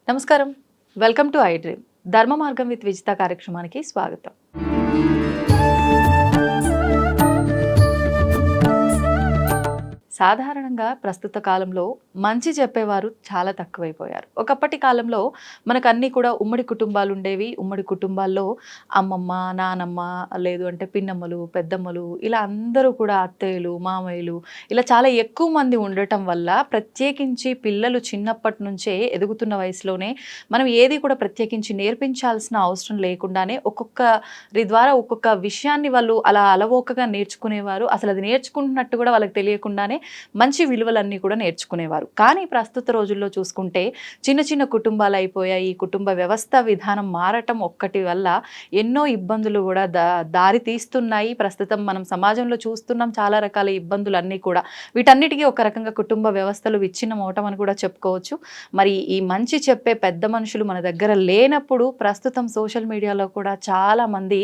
నమస్కారం, welcome to I dream. ధర్మ మార్గం విత్ విజిత కార్యక్రమానికి స్వాగతం. సాధారణంగా ప్రస్తుత కాలంలో మంచి చెప్పేవారు చాలా తక్కువైపోయారు. ఒకప్పటి కాలంలో మనకు అన్నీ కూడా ఉమ్మడి కుటుంబాలు ఉండేవి. ఉమ్మడి కుటుంబాల్లో అమ్మమ్మ, నానమ్మ, లేదు అంటే పిన్నమ్మలు, పెద్దమ్మలు, ఇలా అందరూ కూడా అత్తయ్యలు, మామయ్యలు, ఇలా చాలా ఎక్కువ మంది ఉండటం వల్ల ప్రత్యేకించి పిల్లలు చిన్నప్పటి నుంచే ఎదుగుతున్న వయసులోనే మనం ఏది కూడా ప్రత్యేకించి నేర్పించాల్సిన అవసరం లేకుండానే ఒక్కొక్కరి ద్వారా ఒక్కొక్క విషయాన్ని వాళ్ళు అలా అలవోకగా నేర్చుకునేవారు. అసలు అది నేర్చుకుంటున్నట్టు కూడా వాళ్ళకి తెలియకుండానే మంచి విలువలన్నీ కూడా నేర్చుకునేవారు. కానీ ప్రస్తుత రోజుల్లో చూసుకుంటే చిన్న చిన్న కుటుంబాలు అయిపోయాయి. ఈ కుటుంబ వ్యవస్థ విధానం మారటం ఒక్కటి వల్ల ఎన్నో ఇబ్బందులు కూడా దారి తీస్తున్నాయి. ప్రస్తుతం మనం సమాజంలో చూస్తున్నాం చాలా రకాల ఇబ్బందులు అన్నీ కూడా. వీటన్నిటికీ ఒక రకంగా కుటుంబ వ్యవస్థలు విచ్ఛిన్నమవటం అని కూడా చెప్పుకోవచ్చు. మరి ఈ మంచి చెప్పే పెద్ద మనుషులు మన దగ్గర లేనప్పుడు ప్రస్తుతం సోషల్ మీడియాలో కూడా చాలామంది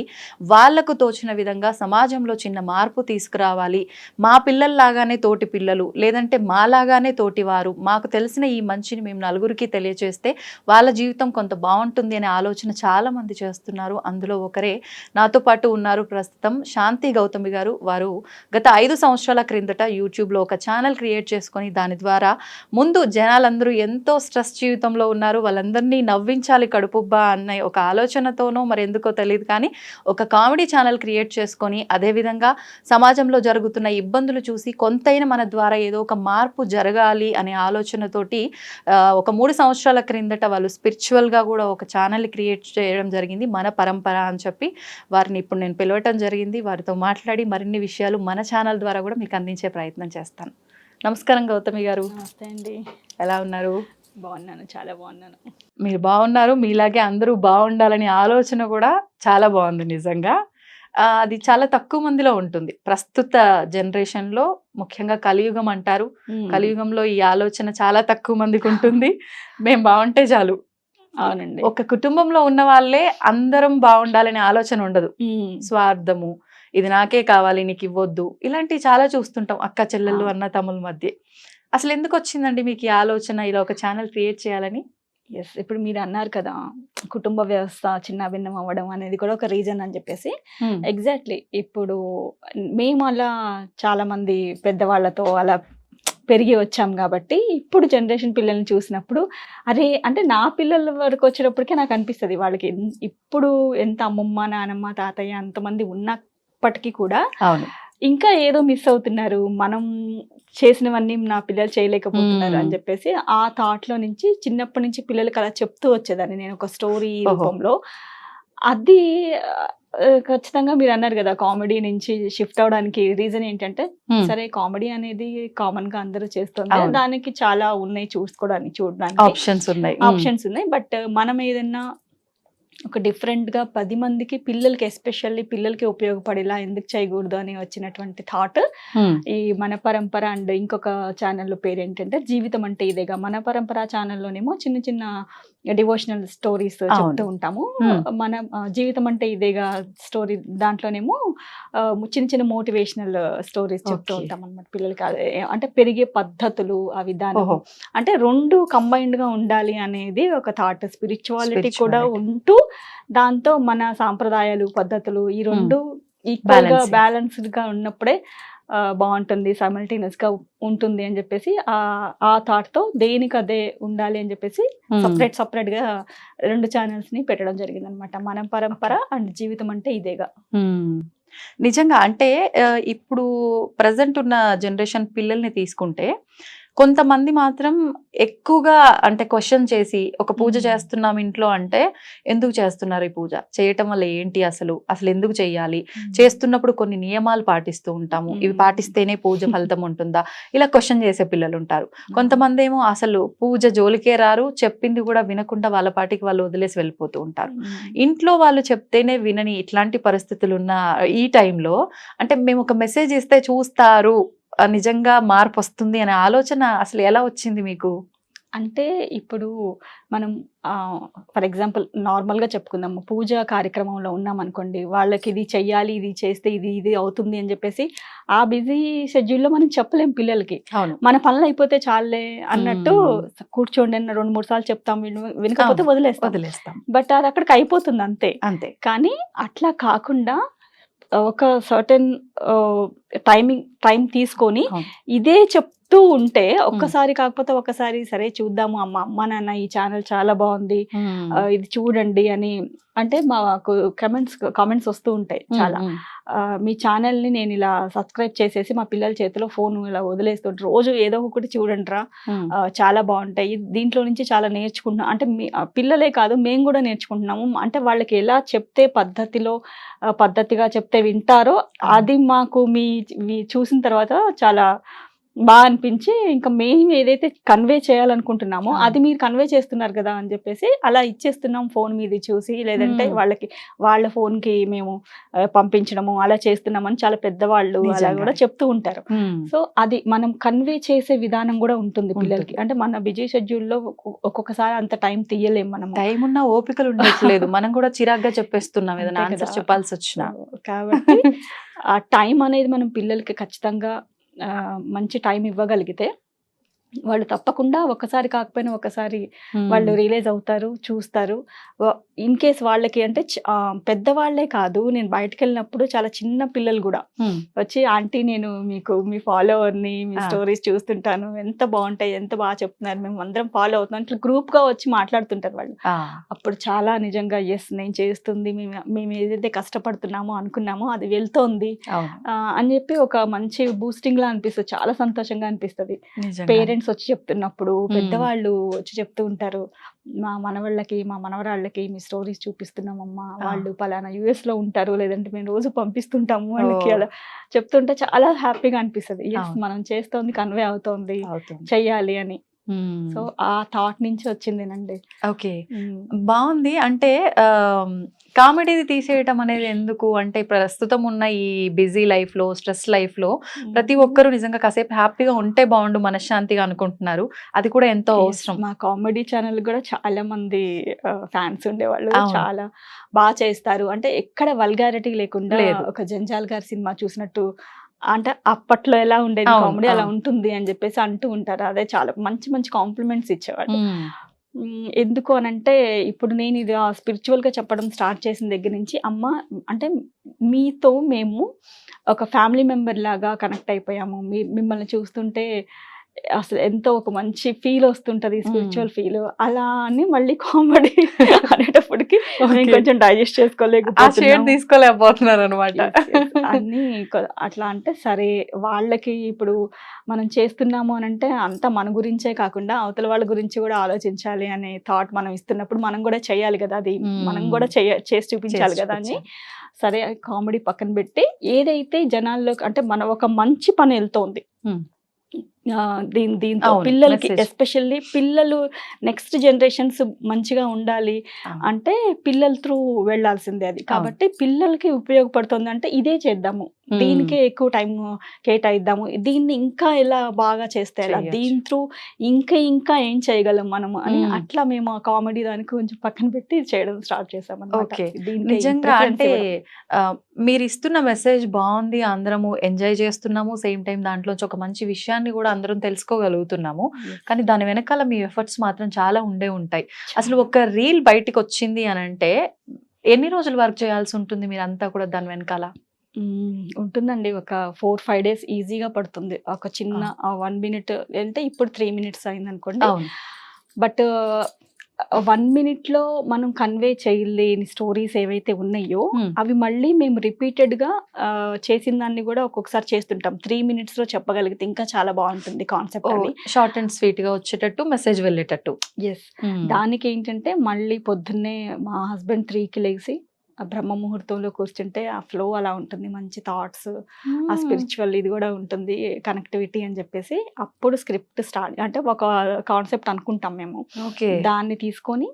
వాళ్లకు తోచిన విధంగా సమాజంలో చిన్న మార్పు తీసుకురావాలి, మా పిల్లల్లాగానే తోటి పిల్లలు, లేదంటే మాలాగానే తోటివారు, మాకు తెలిసిన ఈ మంచిని మేము నలుగురికి తెలియచేస్తే వాళ్ళ జీవితం కొంత బాగుంటుంది అనే ఆలోచన చాలా మంది చేస్తున్నారు. అందులో ఒకరే నాతో పాటు ఉన్నారు ప్రస్తుతం శాంతి గౌతమి గారు. వారు గత 5 సంవత్సరాల క్రిందట యూట్యూబ్లో ఒక ఛానల్ క్రియేట్ చేసుకొని దాని ద్వారా ముందు జనాలందరూ ఎంతో స్ట్రెస్ జీవితంలో ఉన్నారు, వాళ్ళందరినీ నవ్వించాలి కడుపుబ్బా అన్న ఒక ఆలోచనతోనో మరి ఎందుకో తెలియదు కానీ ఒక కామెడీ ఛానల్ క్రియేట్ చేసుకొని అదేవిధంగా సమాజంలో జరుగుతున్న ఇబ్బందులు చూసి కొంతైనా మన ద్వారా ఏదో ఒక మార్పు జరగాలి అనే ఆలోచనతోటి ఒక 3 సంవత్సరాల క్రిందట వాళ్ళు స్పిరిచువల్గా కూడా ఒక ఛానల్ క్రియేట్ చేయడం జరిగింది, మన పరంపర అని చెప్పి. వారిని ఇప్పుడు నేను పిలవటం జరిగింది. వారితో మాట్లాడి మరిన్ని విషయాలు మన ఛానల్ ద్వారా కూడా మీకు అందించే ప్రయత్నం చేస్తాను. నమస్కారం గౌతమి గారు. నమస్తే అండి. ఎలా ఉన్నారు? బాగున్నాను, చాలా బాగున్నాను. మీరు బాగున్నారు, మీలాగే అందరూ బాగుండాలనే ఆలోచన కూడా చాలా బాగుంది నిజంగా. అది చాలా తక్కువ మందిలో ఉంటుంది ప్రస్తుత జనరేషన్లో, ముఖ్యంగా కలియుగం అంటారు. కలియుగంలో ఈ ఆలోచన చాలా తక్కువ మందికి ఉంటుంది. మేము బాగుంటే చాలు. అవునండి. ఒక కుటుంబంలో ఉన్న వాళ్ళే అందరం బాగుండాలనే ఆలోచన ఉండదు. స్వార్థము, ఇది నాకే కావాలి నీకు ఇవ్వద్దు, ఇలాంటివి చాలా చూస్తుంటాం అక్క చెల్లెళ్ళు అన్న తమ్ముల మధ్య. అసలు ఎందుకు వచ్చిందండి మీకు ఈ ఆలోచన ఇలా ఒక ఛానల్ క్రియేట్ చేయాలని? ఎస్, ఇప్పుడు మీరు అన్నారు కదా కుటుంబ వ్యవస్థ చిన్న భిన్నం అవ్వడం అనేది కూడా ఒక రీజన్ అని చెప్పేసి. ఎగ్జాక్ట్లీ. ఇప్పుడు మేము అలా చాలా మంది పెద్దవాళ్ళతో అలా పెరిగి వచ్చాం కాబట్టి ఇప్పుడు జనరేషన్ పిల్లల్ని చూసినప్పుడు అరే అంటే నా పిల్లల వరకు వచ్చేటప్పటికే నాకు అనిపిస్తుంది వాళ్ళకి ఇప్పుడు ఎంత అమ్మమ్మ నానమ్మ తాతయ్య అంతమంది ఉన్నప్పటికీ కూడా ఇంకా ఏదో మిస్ అవుతున్నారు, మనం చేసినవన్నీ నా పిల్లలు చేయలేకపోతున్నారు అని చెప్పేసి ఆ థాట్ లో నుంచి చిన్నప్పటి నుంచి పిల్లలకి అలా చెప్తూ వచ్చేదాన్ని నేను ఒక స్టోరీ రూపంలో. అది ఖచ్చితంగా మీరు అన్నారు కదా కామెడీ నుంచి షిఫ్ట్ అవడానికి రీజన్ ఏంటంటే, సరే కామెడీ అనేది కామన్ గా అందరూ చేస్తుంది, దానికి చాలా ఉన్నాయి చూడడానికి ఆప్షన్స్ ఉన్నాయి. బట్ మనం ఏదన్నా ఒక డిఫరెంట్ గా 10 మందికి పిల్లలకి ఎస్పెషల్లీ పిల్లలకి ఉపయోగపడేలా ఎందుకు చేయకూడదు అని వచ్చినటువంటి థాట్ ఈ మన పరంపర. అండ్ ఇంకొక ఛానల్లో పేరు ఏంటంటే జీవితం అంటే ఇదేగా. మన పరంపర ఛానల్లోనేమో చిన్న చిన్న డివోషనల్ స్టోరీస్ చెప్తూ ఉంటాము. మన జీవితం అంటే ఇదేగా స్టోరీ దాంట్లోనేమో చిన్న చిన్న మోటివేషనల్ స్టోరీస్ చెప్తూ ఉంటాం అన్నమాట పిల్లలకి. అంటే పెరిగే పద్ధతులు, ఆ విధానం, అంటే 2 కంబైన్డ్ గా ఉండాలి అనేది ఒక థాట్. స్పిరిచువాలిటీ కూడా ఉంటూ దాంతో మన సాంప్రదాయాలు పద్ధతులు ఈ 2 ఈక్వల్ గా బ్యాలెన్స్డ్ గా ఉన్నప్పుడే బాగుంటుంది, సైమల్టేనియస్ గా ఉంటుంది అని చెప్పేసి ఆ థాట్ తో దేనికి అదే ఉండాలి అని చెప్పేసి సపరేట్ గా 2 ఛానల్స్ ని పెట్టడం జరిగింది అనమాట. మన పరంపర అండ్ జీవితం అంటే ఇదేగా. నిజంగా అంటే ఇప్పుడు ప్రజెంట్ ఉన్న జనరేషన్ పిల్లల్ని తీసుకుంటే కొంతమంది మాత్రం ఎక్కువగా అంటే క్వశ్చన్ చేసి ఒక పూజ చేస్తున్నాం ఇంట్లో అంటే ఎందుకు చేస్తున్నారు ఈ పూజ, చేయటం వల్ల ఏంటి, అసలు ఎందుకు చేయాలి, చేస్తున్నప్పుడు కొన్ని నియమాలు పాటిస్తూ ఉంటాము, ఇవి పాటిస్తేనే పూజ ఫలితం ఉంటుందా, ఇలా క్వశ్చన్ చేసే పిల్లలు ఉంటారు. కొంతమంది ఏమో అసలు పూజ జోలికే రారు, చెప్పింది కూడా వినకుండా వాళ్ళ పాటికి వాళ్ళు వదిలేసి వెళ్ళిపోతూ ఉంటారు. ఇంట్లో వాళ్ళు చెప్తేనే వినని ఇట్లాంటి పరిస్థితులు ఉన్న ఈ టైంలో అంటే మేము ఒక మెసేజ్ ఇస్తే చూస్తారు, నిజంగా మార్పు వస్తుంది అనే ఆలోచన అసలు ఎలా వచ్చింది మీకు? అంటే ఇప్పుడు మనం ఫర్ ఎగ్జాంపుల్ నార్మల్గా చెప్పుకుందాము, పూజ కార్యక్రమంలో ఉన్నాం అనుకోండి, వాళ్ళకి ఇది చెయ్యాలి, ఇది చేస్తే ఇది ఇది అవుతుంది అని చెప్పేసి ఆ బిజీ షెడ్యూల్లో మనం చెప్పలేం పిల్లలకి. అవును. మన పనులు అయిపోతే చాలే అన్నట్టు కూర్చోండి అని 2-3 సార్లు చెప్తాం, వినకపోతే వదిలేస్తాం. బట్ అది అక్కడికి అయిపోతుంది అంతే. అంతే. కానీ అట్లా కాకుండా ఒక సర్టెన్ టైం తీసుకొని అవును. ఇదే చెప్తూ ఉంటే ఒక్కసారి కాకపోతే ఒకసారి సరే చూద్దాము అమ్మ నాన్న ఈ ఛానల్ చాలా బాగుంది, ఇది చూడండి అని అంటే మాకు కామెంట్స్ వస్తూ ఉంటాయి చాలా. మీ ఛానల్ని నేను ఇలా సబ్స్క్రైబ్ చేసేసి మా పిల్లల చేతిలో ఫోన్ ఇలా వదిలేస్తుంటే రోజు ఏదో ఒకటి చూడండి రా, చాలా బాగుంటాయి, దీంట్లో నుంచి చాలా నేర్చుకుంటున్నాం అంటే పిల్లలే కాదు మేము కూడా నేర్చుకుంటున్నాము. అంటే వాళ్ళకి ఎలా చెప్తే పద్ధతిగా చెప్తే వింటారో అది మాకు మీ చూసిన తర్వాత చాలా బాగా అనిపించి, ఇంకా మేము ఏదైతే కన్వే చేయాలనుకుంటున్నామో అది మీరు కన్వే చేస్తున్నారు కదా అని చెప్పేసి అలా ఇచ్చేస్తున్నాం ఫోన్ మీద చూసి, లేదంటే వాళ్ళ ఫోన్ కి మేము పంపించడము అలా చేస్తున్నామని చాలా పెద్దవాళ్ళు అలా కూడా చెప్తూ ఉంటారు. సో అది మనం కన్వే చేసే విధానం కూడా ఉంటుంది పిల్లలకి. అంటే మన బిజీ షెడ్యూల్లో ఒక్కొక్కసారి అంత టైం తీయలేము మనం. టైం ఉన్న ఓపికలు ఉండట్లేదు, మనం కూడా చిరాగ్గా చెప్పేస్తున్నాం ఏదైనా ఆన్సర్ చెప్పాల్సి వచ్చినా. కాబట్టి ఆ టైం అనేది మనం పిల్లలకి ఖచ్చితంగా మంచి టైం ఇవ్వగలిగితే వాళ్ళు తప్పకుండా ఒకసారి కాకపోయినా ఒకసారి వాళ్ళు రియలైజ్ అవుతారు, చూస్తారు. ఇన్ కేస్ వాళ్ళకి అంటే పెద్దవాళ్లే కాదు, నేను బయటకు వెళ్ళినప్పుడు చాలా చిన్న పిల్లలు కూడా వచ్చి ఆంటీ నేను మీ ఫాలోవర్ని, మీ స్టోరీస్ చూస్తుంటాను, ఎంత బాగుంటాయి, ఎంత బాగా చెప్తున్నారు, మేము అందరం ఫాలో అవుతున్నాం ఇట్లా గ్రూప్ గా వచ్చి మాట్లాడుతుంటారు వాళ్ళు. అప్పుడు చాలా నిజంగా ఎస్ నేను చేస్తుంది, మేము ఏదైతే కష్టపడుతున్నామో అనుకున్నామో అది వెళ్తోంది అని చెప్పి ఒక మంచి బూస్టింగ్ లా అనిపిస్తుంది, చాలా సంతోషంగా అనిపిస్తుంది. పేరెంట్స్ వచ్చి చెప్తున్నప్పుడు పెద్దవాళ్ళు వచ్చి చెప్తూ ఉంటారు, మా మనవాళ్ళకి మా మనవరాళ్ళకి మీ స్టోరీస్ చూపిస్తున్నామమ్మా, వాళ్ళు పలానా US లో ఉంటారు, లేదంటే మేము రోజు పంపిస్తుంటాము వాళ్ళకి, అలా చెప్తుంటే చాలా హ్యాపీగా అనిపిస్తుంది. ఎస్ మనం చేస్తోంది కన్వే అవుతోంది, చెయ్యాలి అని. సో ఆ థాట్ నుంచి వచ్చిందేనండి. ఓకే, బాగుంది. అంటే కామెడీని తీసేయటం అనేది ఎందుకు అంటే ప్రస్తుతం ఉన్న ఈ బిజీ లైఫ్ లో, స్ట్రెస్ లైఫ్ లో ప్రతి ఒక్కరు నిజంగా కాసేపు హ్యాపీగా ఉంటే బాగుండు, మనశ్శాంతిగా అనుకుంటున్నారు. అది కూడా ఎంతో అవసరం. మా కామెడీ ఛానల్ కూడా చాలా మంది ఫ్యాన్స్ ఉండేవాళ్ళు, చాలా బాగా చేస్తారు. అంటే ఎక్కడ వల్గారిటీ లేకుండా ఒక జంజాల్ గారి సినిమా చూసినట్టు, అంటే అప్పట్లో ఎలా ఉండేది కామెడీ అలా ఉంటుంది అని చెప్పేసి అంటూ ఉంటారు. అదే చాలా మంచి మంచి కాంప్లిమెంట్స్ ఇచ్చేవాళ్ళు. ఎందుకు అనంటే ఇప్పుడు నేను ఇది స్పిరిచువల్ గా చెప్పడం స్టార్ట్ చేసిన దగ్గర నుంచి అమ్మ అంటే మీతో మేము ఒక ఫ్యామిలీ మెంబర్ లాగా కనెక్ట్ అయిపోయాము, మిమ్మల్ని చూస్తుంటే అసలు ఎంతో ఒక మంచి ఫీల్ వస్తుంటది, స్పిరిచువల్ ఫీల్. అలా అని మళ్ళీ కామెడీ అనేటప్పటికి కొంచెం డైజెస్ట్ తీసుకోలేకపోతున్నారు అనమాట అన్ని. అట్లా అంటే సరే వాళ్ళకి ఇప్పుడు మనం చేస్తున్నాము అని అంటే అంతా మన గురించే కాకుండా అవతల వాళ్ళ గురించి కూడా ఆలోచించాలి అనే థాట్ మనం ఇస్తున్నప్పుడు మనం కూడా చేయాలి కదా, అది మనం కూడా చేసి చూపించాలి కదా అని సరే కామెడీ పక్కన పెట్టి ఏదైతే జనాల్లో అంటే మన ఒక మంచి పని వెళ్తోంది దీంతో పిల్లలకి, ఎస్పెషల్లీ పిల్లలు నెక్స్ట్ జనరేషన్స్ మంచిగా ఉండాలి అంటే పిల్లల త్రూ వెళ్లాల్సిందే అది. కాబట్టి పిల్లలకి ఉపయోగపడుతుంది అంటే ఇదే చేద్దాము, దీనికే ఎక్కువ టైం కేటాయిద్దాము, దీన్ని ఇంకా ఎలా బాగా చేస్తే ఎలా, దీని త్రూ ఇంకా ఏం చేయగలం మనము అని అట్లా మేము ఆ కామెడీ దానికి కొంచెం పక్కన పెట్టి చేయడం స్టార్ట్ చేసాం అన్నమాట. నిజంగా అంటే మీరు ఇస్తున్న మెసేజ్ బాగుంది, అందరము ఎంజాయ్ చేస్తున్నాము, సేమ్ టైం దాంట్లోంచి ఒక మంచి విషయాన్ని కూడా అందరం తెలుసుకోగలుగుతున్నాము. కానీ దాని వెనకాల మీ ఎఫర్ట్స్ మాత్రం చాలా ఉండే ఉంటాయి. అసలు ఒక రీల్ బయటికి వచ్చింది అని అంటే ఎన్ని రోజులు వర్క్ చేయాల్సి ఉంటుంది మీరంతా కూడా దాని వెనకాల? ఉంటుందండి, ఒక 4-5 days ఈజీగా పడుతుంది. ఒక చిన్న 1 minute అంటే ఇప్పుడు 3 minutes అయింది అనుకోండి. బట్ 1 minute లో మనం కన్వే చేయలేని స్టోరీస్ ఏవైతే ఉన్నాయో అవి మళ్ళీ మేము రిపీటెడ్ గా చేసిన దాన్ని కూడా ఒక్కొక్కసారి చేస్తుంటాం. 3 minutes లో చెప్పగలిగితే ఇంకా చాలా బాగుంటుంది కాన్సెప్ట్ అని. షార్ట్ అండ్ స్వీట్ గా వచ్చేటట్టు, మెసేజ్ వెళ్ళేటట్టు. ఎస్, దానికి ఏంటంటే మళ్ళీ పొద్దున్నే మా హస్బెండ్ 3కి లేచి ఆ బ్రహ్మ ముహూర్తంలో కూర్చుంటే ఆ ఫ్లో అలా ఉంటుంది, మంచి థాట్స్, ఆ స్పిరిచువల్ ఇది కూడా ఉంటుంది, కనెక్టివిటీ అని చెప్పేసి అప్పుడు స్క్రిప్ట్ స్టార్ట్ అంటే ఒక కాన్సెప్ట్ అనుకుంటాం మేము. దాన్ని తీసుకొని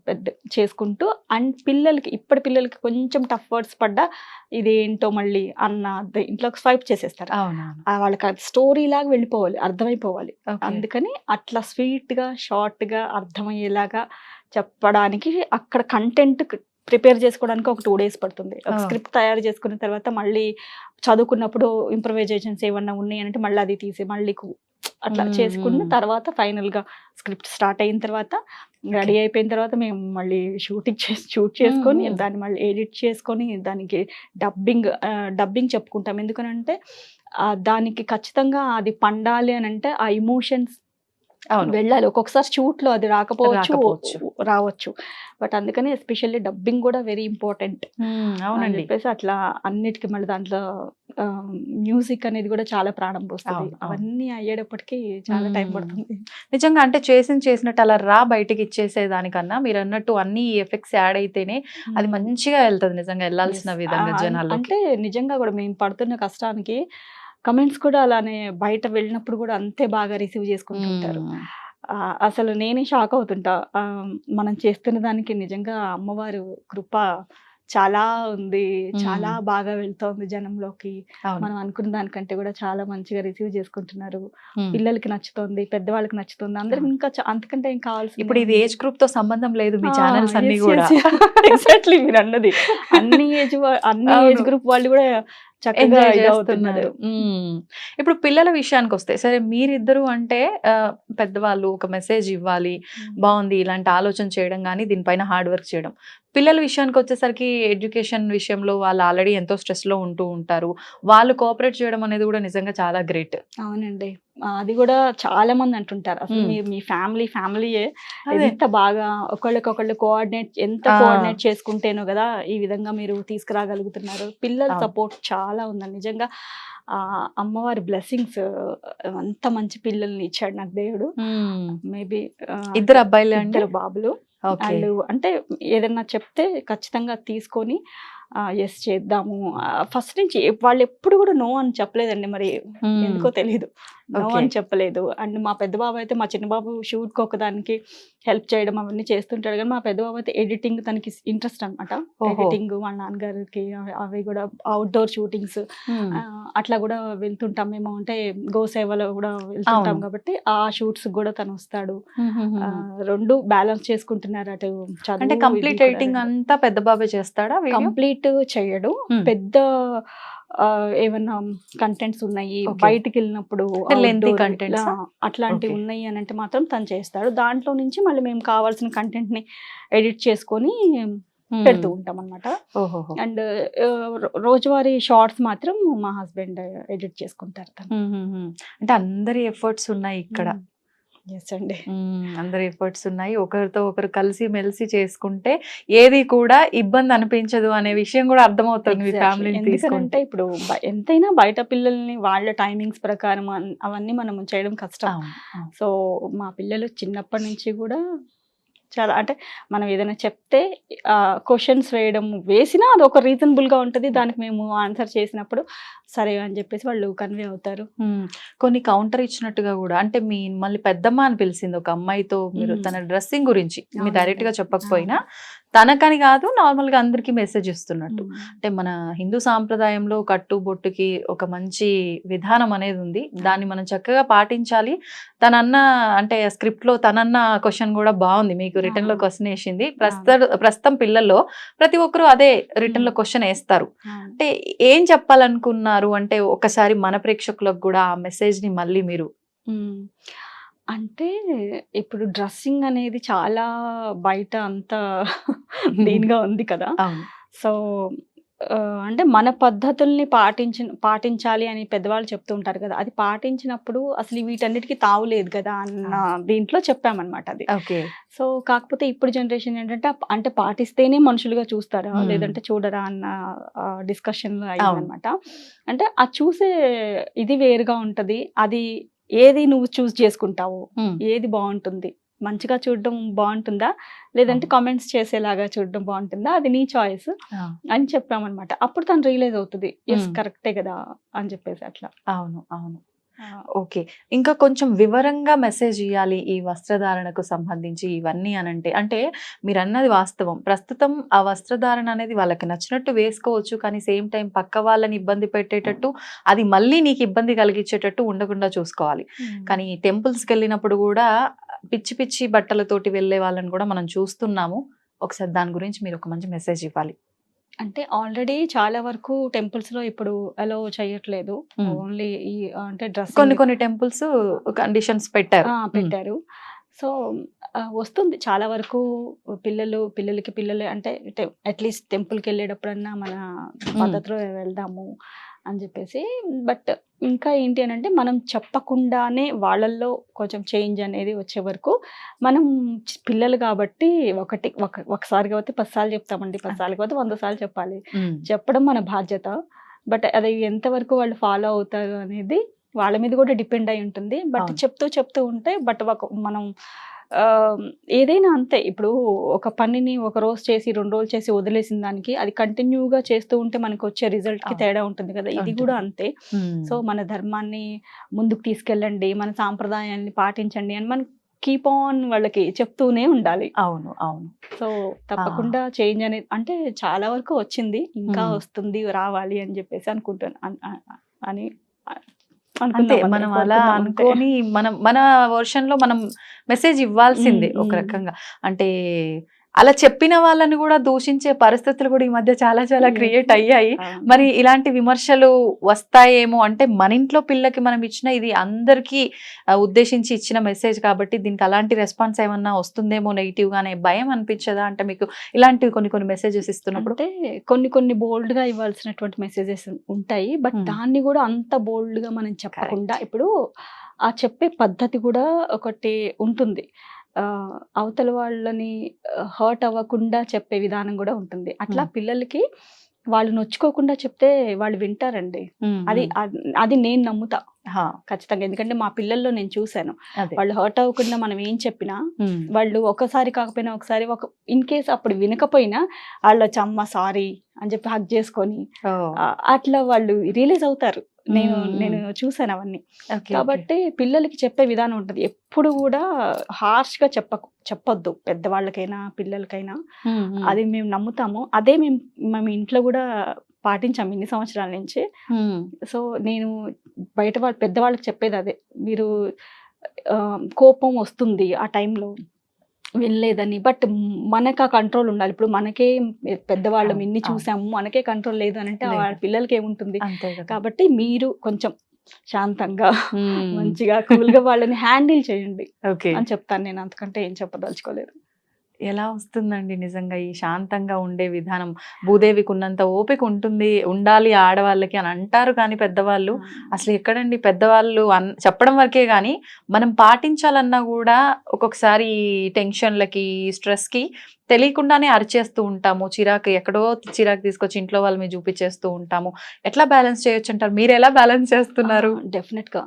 పెద్ద చేసుకుంటూ అండ్ పిల్లలకి ఇప్పటి పిల్లలకి కొంచెం టఫ్ వర్డ్స్ పడ్డా ఇదేంటో మళ్ళీ అన్న ఇంట్లో స్వైప్ చేసేస్తారు. అవునవును. వాళ్ళకి అది స్టోరీ లాగా వెళ్ళిపోవాలి, అర్థమైపోవాలి. ఓకే. అందుకని అట్లా స్వీట్గా షార్ట్గా అర్థమయ్యేలాగా చెప్పడానికి అక్కడ కంటెంట్ ప్రిపేర్ చేసుకోవడానికి ఒక 2 days పడుతుంది. ఒక స్క్రిప్ట్ తయారు చేసుకున్న తర్వాత మళ్ళీ చదువుకున్నప్పుడు ఇంప్రవైజేషన్స్ ఏమన్నా ఉన్నాయంటే మళ్ళీ అది తీసి మళ్ళీ అట్లా చేసుకున్న తర్వాత ఫైనల్గా స్క్రిప్ట్ స్టార్ట్ అయిన తర్వాత రెడీ అయిపోయిన తర్వాత మేము మళ్ళీ షూట్ చేసుకొని దాన్ని మళ్ళీ ఎడిట్ చేసుకొని దానికి డబ్బింగ్ చెప్పుకుంటాం. ఎందుకనంటే దానికి ఖచ్చితంగా అది పండాలి అని అంటే ఆ ఇమోషన్స్ వెళ్ళాలి. ఒక్కొక్కసారి షూట్ లో అది రావచ్చు. బట్ అందుకని ఎస్పెషల్లీ డబ్బింగ్ కూడా వెరీ ఇంపార్టెంట్ అని చెప్పేసి అట్లా అన్నిటికీ మళ్ళీ దాంట్లో మ్యూజిక్ అనేది కూడా చాలా ప్రాణం పోస్తుంది. అవన్నీ అయ్యేటప్పటికి చాలా టైం పడుతుంది. నిజంగా అంటే చేసినట్టు అలా బయటకి ఇచ్చేసేదానికన్నా మీరు అన్నట్టు అన్ని ఎఫెక్ట్స్ యాడ్ అయితేనే అది మంచిగా వెళ్తుంది, నిజంగా వెళ్ళాల్సిన విధంగా జనాలు. అంటే నిజంగా కూడా మేము పడుతున్న కష్టానికి కమెంట్స్ కూడా అలానే బయట వెళ్ళినప్పుడు కూడా అంతే బాగా రిసీవ్ చేసుకుంటుంటారు. అసలు నేనే షాక్ అవుతుంటా. మనం చేస్తున్న దానికి నిజంగా అమ్మవారు కృప చాలా ఉంది, చాలా బాగా వెళ్తోంది జనంలోకి. మనం అనుకున్న దానికంటే కూడా చాలా మంచిగా రిసీవ్ చేసుకుంటున్నారు. పిల్లలకి నచ్చుతోంది, పెద్దవాళ్ళకి నచ్చుతుంది, అందరికి ఇంకా అంతకంటే ఏం కావాల్సింది. ఇప్పుడు ఇది ఏజ్ గ్రూప్ తో సంబంధం లేదు, మీ ఛానల్స్ అన్ని కూడా ఎగ్జాక్ట్లీ మీరు అన్నది అన్ని ఏజ్ గ్రూప్ వాళ్ళు కూడా చక్కగా అవుతున్నారు. ఇప్పుడు పిల్లల విషయానికి వస్తే సరే, మీరిద్దరు అంటే పెద్దవాళ్ళు ఒక మెసేజ్ ఇవ్వాలి, బాగుంది ఇలాంటి ఆలోచన చేయడం కానీ దీనిపైన హార్డ్ వర్క్ చేయడం. పిల్లల విషయానికి వచ్చేసరికి ఎడ్యుకేషన్ విషయంలో వాళ్ళు ఆల్రెడీ ఎంతో స్ట్రెస్ లో ఉంటూ ఉంటారు, వాళ్ళు కోఆపరేట్ చేయడం అనేది కూడా నిజంగా చాలా గ్రేట్. అవునండి, అది కూడా చాలా మంది అంటుంటారు అసలు మీ ఫ్యామిలీయే ఎంత బాగా ఒకళ్ళకొకళ్ళు కోఆర్డినేట్ చేసుకుంటేనో కదా ఈ విధంగా మీరు తీసుకురాగలుగుతున్నారు. పిల్లల సపోర్ట్ చాలా ఉందండి నిజంగా. అమ్మవారి బ్లెస్సింగ్స్, అంత మంచి పిల్లల్ని ఇచ్చాడు నాకు దేవుడు. మేబీ 2 అబ్బాయిలు, 2 బాబులు. వాళ్ళు అంటే ఏదన్నా చెప్తే ఖచ్చితంగా తీసుకొని ఎస్ చేద్దాము. ఫస్ట్ నుంచి వాళ్ళు ఎప్పుడు కూడా నో అని చెప్పలేదండి, మరి ఎందుకో తెలియదు, నో అని చెప్పలేదు. అండ్ మా పెద్ద బాబు అయితే, మా చిన్న బాబు షూట్కి ఒకదానికి హెల్ప్ చేయడం అవన్నీ చేస్తుంటాడు, కానీ మా పెద్ద బాబు అయితే ఎడిటింగ్ తనకి ఇంట్రెస్ట్ అనమాట. ఎడిటింగ్ వాళ్ళ నాన్నగారికి అవి కూడా అవుట్డోర్ షూటింగ్స్ అట్లా కూడా వెళ్తుంటాం మేము. అంటే గోసేవలో కూడా వెళ్తుంటాం కాబట్టి ఆ షూట్స్ కూడా తను వస్తాడు. 2 బ్యాలెన్స్ చేసుకుంటున్నారు. అటు అంటే కంప్లీట్ ఎడిటింగ్ అంతా పెద్ద బాబే చేస్తాడా? కంప్లీట్ చేయడు, పెద్ద ఏమన్నా కంటెంట్స్ ఉన్నాయి బయటికి వెళ్ళినప్పుడు అట్లాంటివి ఉన్నాయి అని అంటే మాత్రం తను చేస్తాడు. దాంట్లో నుంచి మళ్ళీ మేము కావాల్సిన కంటెంట్ ని ఎడిట్ చేసుకొని పెడుతూ ఉంటాం అనమాట. అండ్ రోజువారీ షార్ట్స్ మాత్రం మా హస్బెండ్ ఎడిట్ చేసుకుంటారు. అంటే అందరి ఎఫర్ట్స్ ఉన్నాయి ఇక్కడ. ఎస్ అండి, అందరి ఎఫర్ట్స్ ఉన్నాయి. ఒకరితో ఒకరు కలిసి మెలిసి చేసుకుంటే ఏది కూడా ఇబ్బంది అనిపించదు అనే విషయం కూడా అర్థమవుతుంది మీ ఫ్యామిలీని తీసుకుంటే. ఇప్పుడు ఎంతైనా బయట పిల్లల్ని వాళ్ళ టైమింగ్స్ ప్రకారం అవన్నీ మనం చేయడం కష్టం. సో మా పిల్లలు చిన్నప్పటి నుంచి కూడా చాలా, అంటే మనం ఏదైనా చెప్తే క్వశ్చన్స్ వేసినా అది ఒక రీజనబుల్ గా ఉంటుంది, దానికి మేము ఆన్సర్ చేసినప్పుడు సరే అని చెప్పేసి వాళ్ళు కన్వే అవుతారు. కొన్ని కౌంటర్ ఇచ్చినట్టుగా కూడా, అంటే మిమ్మల్ని పెద్దమ్మ అని పిలిచింది ఒక అమ్మాయితో, మీరు తన డ్రెస్సింగ్ గురించి మీరు డైరెక్ట్ గా చెప్పకపోయినా తనకని కాదు నార్మల్ గా అందరికి మెసేజ్ ఇస్తున్నట్టు. అంటే మన హిందూ సాంప్రదాయంలో కట్టుబొట్టుకి ఒక మంచి విధానం అనేది ఉంది, దాన్ని మనం చక్కగా పాటించాలి. తనన్న అంటే స్క్రిప్ట్ లో తనన్న క్వశ్చన్ కూడా బాగుంది, మీకు రిటర్న్ లో క్వశ్చన్ వేసింది. ప్రస్తుతం పిల్లల్లో ప్రతి ఒక్కరు అదే రిటర్న్ లో క్వశ్చన్ వేస్తారు. అంటే ఏం చెప్పాలనుకున్నారు, అంటే ఒకసారి మన ప్రేక్షకులకు కూడా ఆ మెసేజ్ ని మళ్ళీ మీరు. అంటే ఇప్పుడు డ్రెస్సింగ్ అనేది చాలా బయట అంతా దీనిగా ఉంది కదా. సో అంటే మన పద్ధతుల్ని పాటించాలి అని పెద్దవాళ్ళు చెప్తూ ఉంటారు కదా, అది పాటించినప్పుడు అసలు వీటన్నిటికీ తావులేదు కదా అన్న దీంట్లో చెప్పామన్నమాట అది. సో కాకపోతే ఇప్పుడు జనరేషన్ ఏంటంటే అంటే పాటిస్తేనే మనుషులుగా చూస్తారా లేదంటే చూడరా అన్న డిస్కషన్ లో అయ్యిందనమాట. అంటే ఆ చూసే ఇది వేరుగా ఉంటది. అది ఏది నువ్వు చూస్ చేసుకుంటావు, ఏది బాగుంటుంది, మంచిగా చూడడం బాగుంటుందా లేదంటే కామెంట్స్ చేసేలాగా చూడడం బాగుంటుందా, అది నీ చాయిస్ అని చెప్పామన్నమాట. అప్పుడు తను రియలైజ్ అవుతుంది, ఎస్ కరెక్టే కదా అని చెప్పేసి అట్లా. అవును అవును. ఓకే. ఇంకా కొంచెం వివరంగా మెసేజ్ ఇయ్యాలి ఈ వస్త్రధారణకు సంబంధించి ఇవన్నీ అనంటే, అంటే మీరన్నది వాస్తవం. ప్రస్తుతం ఆ వస్త్రధారణ అనేది వాళ్ళకి నచ్చినట్టు వేసుకోవచ్చు. కానీ సేమ్ టైమ్ పక్క వాళ్ళని ఇబ్బంది పెట్టేటట్టు, అది మళ్ళీ నీకు ఇబ్బంది కలిగించేటట్టు ఉండకుండా చూసుకోవాలి. కానీ టెంపుల్స్‌కెళ్ళినప్పుడు గూడా పిచ్చి పిచ్చి బట్టలతోటి వెళ్ళే వాళ్ళని కూడా మనం చూస్తున్నాము. ఒకసారి దాని గురించి మీరు ఒక మంచి మెసేజ్ ఇవ్వాలి. అంటే ఆల్రెడీ చాలా వరకు టెంపుల్స్ లో ఇప్పుడు అలో చేయట్లేదు. హ్మ్. ఓన్లీ ఈ అంటే కొన్ని డ్రెస్సింగ్ కొన్ని టెంపుల్స్ కండిషన్స్ పెట్టారు. పెట్టారు. సో వస్తుంది చాలా వరకు పిల్లలకి పిల్లలే అంటే అట్లీస్ట్ టెంపుల్కి వెళ్ళేటప్పుడన్నా మన పద్ధతిలో వెళ్దాము అని చెప్పేసి. బట్ ఇంకా ఏంటి అని అంటే మనం చెప్పకుండానే వాళ్ళల్లో కొంచెం చేంజ్ అనేది వచ్చే వరకు మనం పిల్లలు కాబట్టి ఒకసారి కాబట్టి 10 సార్లు చెప్తామండి, 10 సార్లు కాబట్టి 100 సార్లు చెప్పాలి. చెప్పడం మన బాధ్యత. బట్ అది ఎంతవరకు వాళ్ళు ఫాలో అవుతారు అనేది వాళ్ళ మీద కూడా డిపెండ్ అయి ఉంటుంది. బట్ అవును. చెప్తూ ఉంటే బట్ మనం ఏదైనా అంతే. ఇప్పుడు ఒక పనిని ఒక రోజు చేసి 2 రోజులు చేసి వదిలేసిన దానికి అది కంటిన్యూగా చేస్తూ ఉంటే మనకు వచ్చే రిజల్ట్‌కి అవును. తేడా ఉంటుంది కదా! ఇది ఉంటుంది. కూడా అంతే. సో మన ధర్మాన్ని ముందుకు తీసుకెళ్ళండి, మన సాంప్రదాయాన్ని పాటించండి అని మనం కీప్ ఆన్ వాళ్ళకి చెప్తూనే ఉండాలి. అవును. అవును. సో తప్పకుండా చేంజ్ అనేది అంటే చాలా వరకు వచ్చింది. ఇంకా వస్తుంది, రావాలి అని చెప్పేసి అనుకుంటాను. అని అంతే. అనుకుందాం, మనం అలా కోరుకుందాం అంతే. అనుకోని మన వర్షన్‌లో మనం మెసేజ్ ఇవ్వాల్సిందే ఒక రకంగా. అంటే అలా చెప్పిన వాళ్ళని గూడా దూషించే పరిస్థితులు గూడా ఈ మధ్య చాలా చాలా క్రియేట్ అయ్యాయి. మరి ఇలాంటి విమర్శలు వస్తాయేమో అంటే మన ఇంట్లో పిల్లకి మనం ఇచ్చిన ఇది అందరికీ ఉద్దేశించి ఇచ్చిన మెసేజ్ కాబట్టి దీనికి అలాంటి రెస్పాన్స్ ఏమన్నా వస్తుందేమో నెగెటివ్‌గా అనే భయం అనిపించదా? అంటే మీకు ఇలాంటివి కొన్ని మెసేజెస్ ఇస్తున్నప్పుడు? అంటే కొన్ని బోల్డ్‌గా ఇవ్వాల్సినటువంటి మెసేజెస్ ఉంటాయి. బట్ దాన్ని కూడా అంత బోల్డ్‌గా మనం చెప్పకుండా ఇప్పుడు ఆ చెప్పే పద్ధతి కూడా ఒకటి ఉంటుంది. అవతల వాళ్ళని హర్ట్ అవ్వకుండా చెప్పే విధానం కూడా ఉంటుంది. అట్లా పిల్లలకి వాళ్ళు నొచ్చుకోకుండా చెప్తే వాళ్ళు వింటారండి. అది నేను నమ్ముతా ఖచ్చితంగా. ఎందుకంటే మా పిల్లల్లో నేను చూశాను. వాళ్ళు హర్ట్ అవ్వకుండా మనం ఏం చెప్పినా వాళ్ళు ఒకసారి కాకపోయినా ఒకసారి ఇన్ కేస్ అప్పుడు వినకపోయినా వాళ్ళు వచ్చి అమ్మ సారీ అని చెప్పి హగ్ చేసుకొని అట్లా వాళ్ళు రియలైజ్ అవుతారు. నేను చూసాను అవన్నీ. కాబట్టి పిల్లలకి చెప్పే విధానం ఉంటుంది. ఎప్పుడు కూడా హార్ష్ గా చెప్పొద్దు పెద్దవాళ్ళకైనా పిల్లలకైనా. అది మేము నమ్ముతాము. అదే మేము ఇంట్లో కూడా పాటించాము ఇన్ని సంవత్సరాల నుంచి. సో నేను బయట పెద్దవాళ్ళకి చెప్పేది అదే. మీరు కోపం వస్తుంది ఆ టైంలో వెళ్ళలేదని, బట్ మనకు ఆ కంట్రోల్ ఉండాలి. ఇప్పుడు మనకే పెద్దవాళ్ళం ఇన్ని చూసాము, మనకే కంట్రోల్ లేదు అని అంటే వాళ్ళ పిల్లలకి ఏముంటుంది. కాబట్టి మీరు కొంచెం శాంతంగా మంచిగా కూల్గా వాళ్ళని హ్యాండిల్ చేయండి అని చెప్తాను నేను. అంతకంటే ఏం చెప్పదలుచుకోలేదు. ఎలా వస్తుందండి నిజంగా ఈ శాంతంగా ఉండే విధానం? భూదేవికి ఉన్నంత ఓపిక ఉండాలి ఆడవాళ్ళకి అని అంటారు కానీ పెద్దవాళ్ళు అసలు ఎక్కడండి పెద్దవాళ్ళు చెప్పడం వరకే కానీ మనం పాటించాలన్నా కూడా ఒక్కొక్కసారి టెన్షన్లకి స్ట్రెస్కి తెలియకుండానే అరిచేస్తూ ఉంటాము. ఎక్కడో చిరాకు తీసుకొచ్చి ఇంట్లో వాళ్ళ మీద చూపించేస్తూ ఉంటాము. ఎట్లా బ్యాలెన్స్ చేయొచ్చు అంటారు? మీరు ఎలా బ్యాలెన్స్ చేస్తున్నారు? డెఫినెట్గా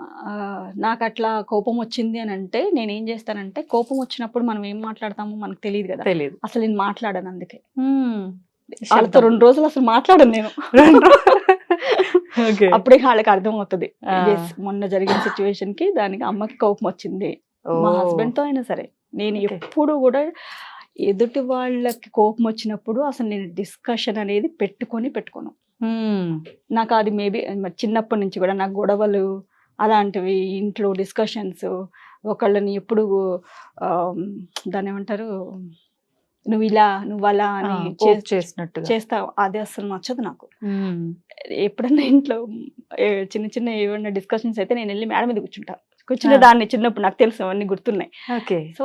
నాకు అట్లా కోపం వచ్చింది అని అంటే నేను ఏం చేస్తానంటే, కోపం వచ్చినప్పుడు మనం ఏం మాట్లాడతామో మనకు తెలియదు కదా. తెలియదు. అసలు నేను మాట్లాడాను. అందుకే వాళ్ళతో 2 రోజులు అసలు మాట్లాడను నేను. అప్పుడే వాళ్ళకి అర్థం అవుతుంది. మొన్న జరిగిన సిచ్యువేషన్ కి దానికి అమ్మకి కోపం వచ్చింది. మా హస్బెండ్ తో అయినా సరే నేను ఎప్పుడు కూడా ఎదుటి వాళ్ళకి కోపం వచ్చినప్పుడు అసలు నేను డిస్కషన్ అనేది పెట్టుకోను. నాకు అది మేబీ చిన్నప్పటి నుంచి కూడా నాకు గొడవలు అలాంటివి, ఇంట్లో డిస్కషన్స్, ఒకళ్ళని ఎప్పుడు దాన్ని ఏమంటారు, నువ్వు ఇలా నువ్వు అలా అని చేస్తావు, అది అసలు నచ్చదు నాకు. ఎప్పుడన్నా ఇంట్లో చిన్న ఏమన్నా డిస్కషన్స్ అయితే నేను వెళ్ళి మేడ మీద కూర్చున్న దాన్ని చిన్నప్పుడు నాకు తెలుసు, అవన్నీ గుర్తున్నాయి. సో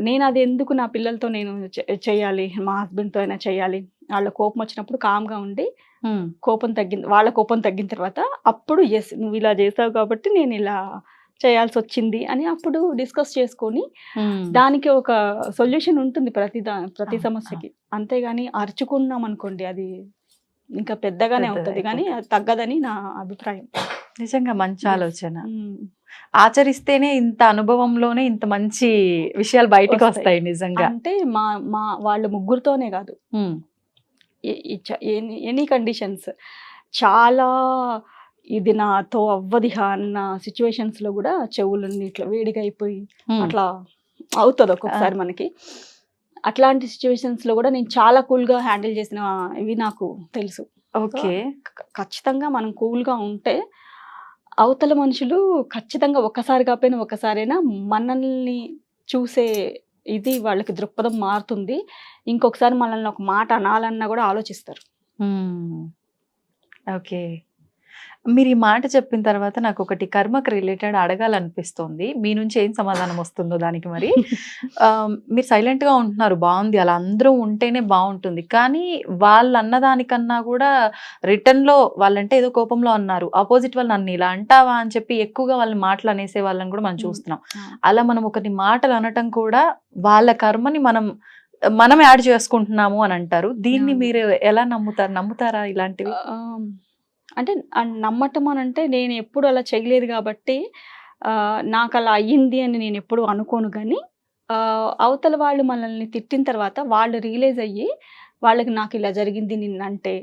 నేను అది ఎందుకు నా పిల్లలతో నేను చేయాలి, మా హస్బెండ్తో అయినా చేయాలి. వాళ్ళ కోపం వచ్చినప్పుడు కామ్గా ఉండి వాళ్ళ కోపం తగ్గిన తర్వాత అప్పుడు ఎస్ నువ్వు ఇలా చేసావు కాబట్టి నేను ఇలా చేయాల్సి వచ్చింది అని అప్పుడు డిస్కస్ చేసుకొని దానికి ఒక సొల్యూషన్ ఉంటుంది ప్రతి సమస్యకి. అంతేగాని అరుచుకున్నాం అనుకోండి అది ఇంకా పెద్దగానే అవుతుంది కానీ అది తగ్గదని నా అభిప్రాయం. నిజంగా మంచి ఆలోచన. ఆచరిస్తేనే ఇంత అనుభవంలోనే ఇంత మంచి విషయాలు బయటకు వస్తాయి నిజంగా. అంటే మా వాళ్ళ ముగ్గురుతోనే కాదు, ఎనీ కండిషన్స్ చాలా ఇది నాతో అవ్వదిహా అన్న సిచ్యువేషన్స్ లో కూడా చెవులన్నీ ఇట్లా వేడిగా అయిపోయి అట్లా అవుతుంది ఒక్కొక్కసారి మనకి. అట్లాంటి సిచ్యువేషన్స్ లో కూడా నేను చాలా కూల్ గా హ్యాండిల్ చేసిన ఇవి నాకు తెలుసు. ఓకే. ఖచ్చితంగా మనం కూల్ గా ఉంటే అవతల మనుషులు ఖచ్చితంగా ఒక్కసారి కాకపోయినా ఒక్కసారైనా మనల్ని చూసే ఇది వాళ్ళకి దృక్పథం మారుతుంది. ఇంకొకసారి మనల్ని ఒక మాట అనాలన్నా కూడా ఆలోచిస్తారు. ఓకే. మీరు ఈ మాట చెప్పిన తర్వాత నాకు ఒకటి కర్మకు రిలేటెడ్ అడగాలనిపిస్తుంది. మీ నుంచి ఏం సమాధానం వస్తుందో దానికి మరి. మీరు సైలెంట్‌గా ఉంటున్నారు బావుంది. అలా అందరూ ఉంటేనే బావుంటుంది. కానీ వాళ్ళు అన్నదానికన్నా కూడా రిటర్న్‌లో వాళ్ళంటే ఏదో కోపంలో అన్నారు. అపోజిట్ వాళ్ళు నన్ను ఇలా అంటావా అని చెప్పి ఎక్కువగా వాళ్ళని మాటలు అనేసే వాళ్ళని కూడా మనం చూస్తున్నాం. అలా మనం ఒకరిని మాటలు అనటం కూడా వాళ్ళ కర్మని మనం యాడ్ చేసుకుంటున్నాము అని అంటారు. దీన్ని మీరు ఎలా నమ్ముతారు? నమ్ముతారా ఇలాంటివి? అంటే నమ్మటం అని అంటే నేను ఎప్పుడు అలా చేయలేదు కాబట్టి నాకు అలా అయ్యింది అని నేను ఎప్పుడు అనుకోను. కానీ అవతల వాళ్ళు మనల్ని తిట్టిన తర్వాత వాళ్ళు రియలైజ్ అయ్యి వాళ్ళకి నాకు ఇలా జరిగింది నిన్నంటే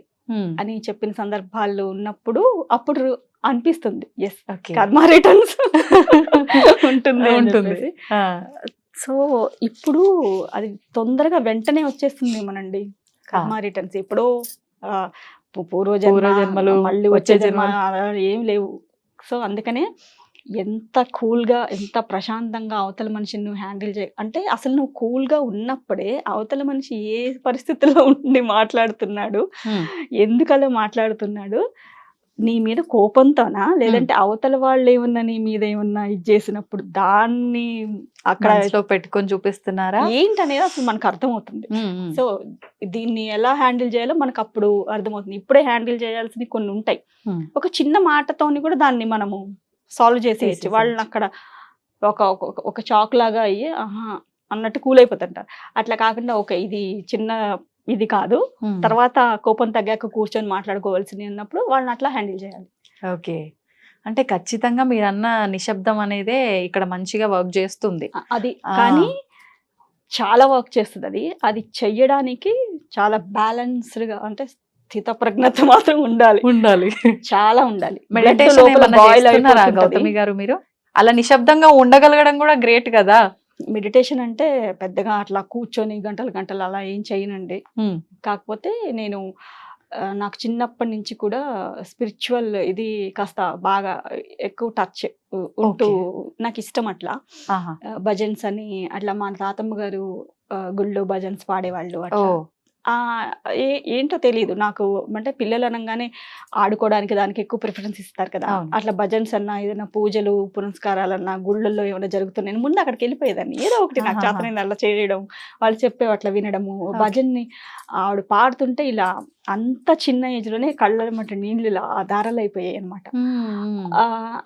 అని చెప్పిన సందర్భాల్లో ఉన్నప్పుడు అప్పుడు అనిపిస్తుంది ఎస్ కర్మ రిటర్న్స్ ఉంటుంది. సో ఇప్పుడు అది తొందరగా వెంటనే వచ్చేస్తుందేమోనండి కర్మ రిటర్న్స్. ఎప్పుడో పూర్వజన్మలు మళ్ళీ వచ్చే జన్మ ఏం లేవు. సో అందుకనే ఎంత కూల్గా ఎంత ప్రశాంతంగా అవతల మనిషిని నువ్వు హ్యాండిల్ అంటే అసలు నువ్వు కూల్గా ఉన్నప్పుడే అవతల మనిషి ఏ పరిస్థితుల్లో ఉండి మాట్లాడుతున్నాడు, ఎందుకలా మాట్లాడుతున్నాడు, నీ మీద కోపంతోనా లేదంటే అవతల వాళ్ళు ఏమన్నా నీ మీద ఏమన్నా ఇది చేసినప్పుడు దాన్ని అక్కడ పెట్టుకొని చూపిస్తున్నారా ఏంటనేది అసలు మనకు అర్థమవుతుంది. సో దీన్ని ఎలా హ్యాండిల్ చేయాలో మనకు అప్పుడు అర్థమవుతుంది. ఇప్పుడే హ్యాండిల్ చేయాల్సినవి కొన్ని ఉంటాయి. ఒక చిన్న మాటతోని కూడా దాన్ని మనము సాల్వ్ చేసేయచ్చు. వాళ్ళని అక్కడ ఒక చాక్ లాగా అయ్యి అన్నట్టు కూల్ అయిపోతుంటారు. అట్లా కాకుండా ఇది చిన్న ఇది కాదు, తర్వాత కోపం తగ్గాక కూర్చొని మాట్లాడుకోవాల్సింది అన్నప్పుడు వాళ్ళని అట్లా హ్యాండిల్ చేయాలి. ఓకే. అంటే ఖచ్చితంగా మీరు అన్న నిశ్శబ్దం అనేదే ఇక్కడ మంచిగా వర్క్ చేస్తుంది. అది కానీ చాలా వర్క్ చేస్తుంది. అది చెయ్యడానికి చాలా బ్యాలెన్స్డ్ గా అంటే స్థిత ప్రజ్ఞత మాత్రం ఉండాలి చాలా ఉండాలి. గౌతమి గారు మీరు అలా నిశ్శబ్దంగా ఉండగలగడం కూడా గ్రేట్ కదా. మెడిటేషన్ అంటే పెద్దగా అట్లా కూర్చొని గంటలు అలా ఏం చేయనండి. కాకపోతే నాకు చిన్నప్పటి నుంచి కూడా స్పిరిచువల్ ఇది కాస్త బాగా ఎక్కువ టచ్ ఉంటూ నాకు ఇష్టం. అట్లా భజన్స్ అని అట్లా మా తాతమ్మ గారు గుళ్ళో భజన్స్ పాడేవాళ్ళు. అట్లా ఏంటో తెలియదు నాకు. అంటే పిల్లలు అనగానే ఆడుకోవడానికి దానికి ఎక్కువ ప్రిఫరెన్స్ ఇస్తారు కదా. అట్లా భజన్స్ అన్నా ఏదైనా పూజలు పునస్కారాలన్నా గుళ్ళల్లో ఏమైనా జరుగుతున్నాయి ముందు అక్కడికి వెళ్ళిపోయేదాన్ని. ఏదో ఒకటి నాకు చేతనైంది అలా చేయడం, వాళ్ళు చెప్పే అట్లా వినడము. భజన్ని ఆవిడ పాడుతుంటే ఇలా అంత చిన్న ఏజ్ లోనే కళ్ళమాట నీళ్ళు ఇలా దారాలు అయిపోయాయి అనమాట.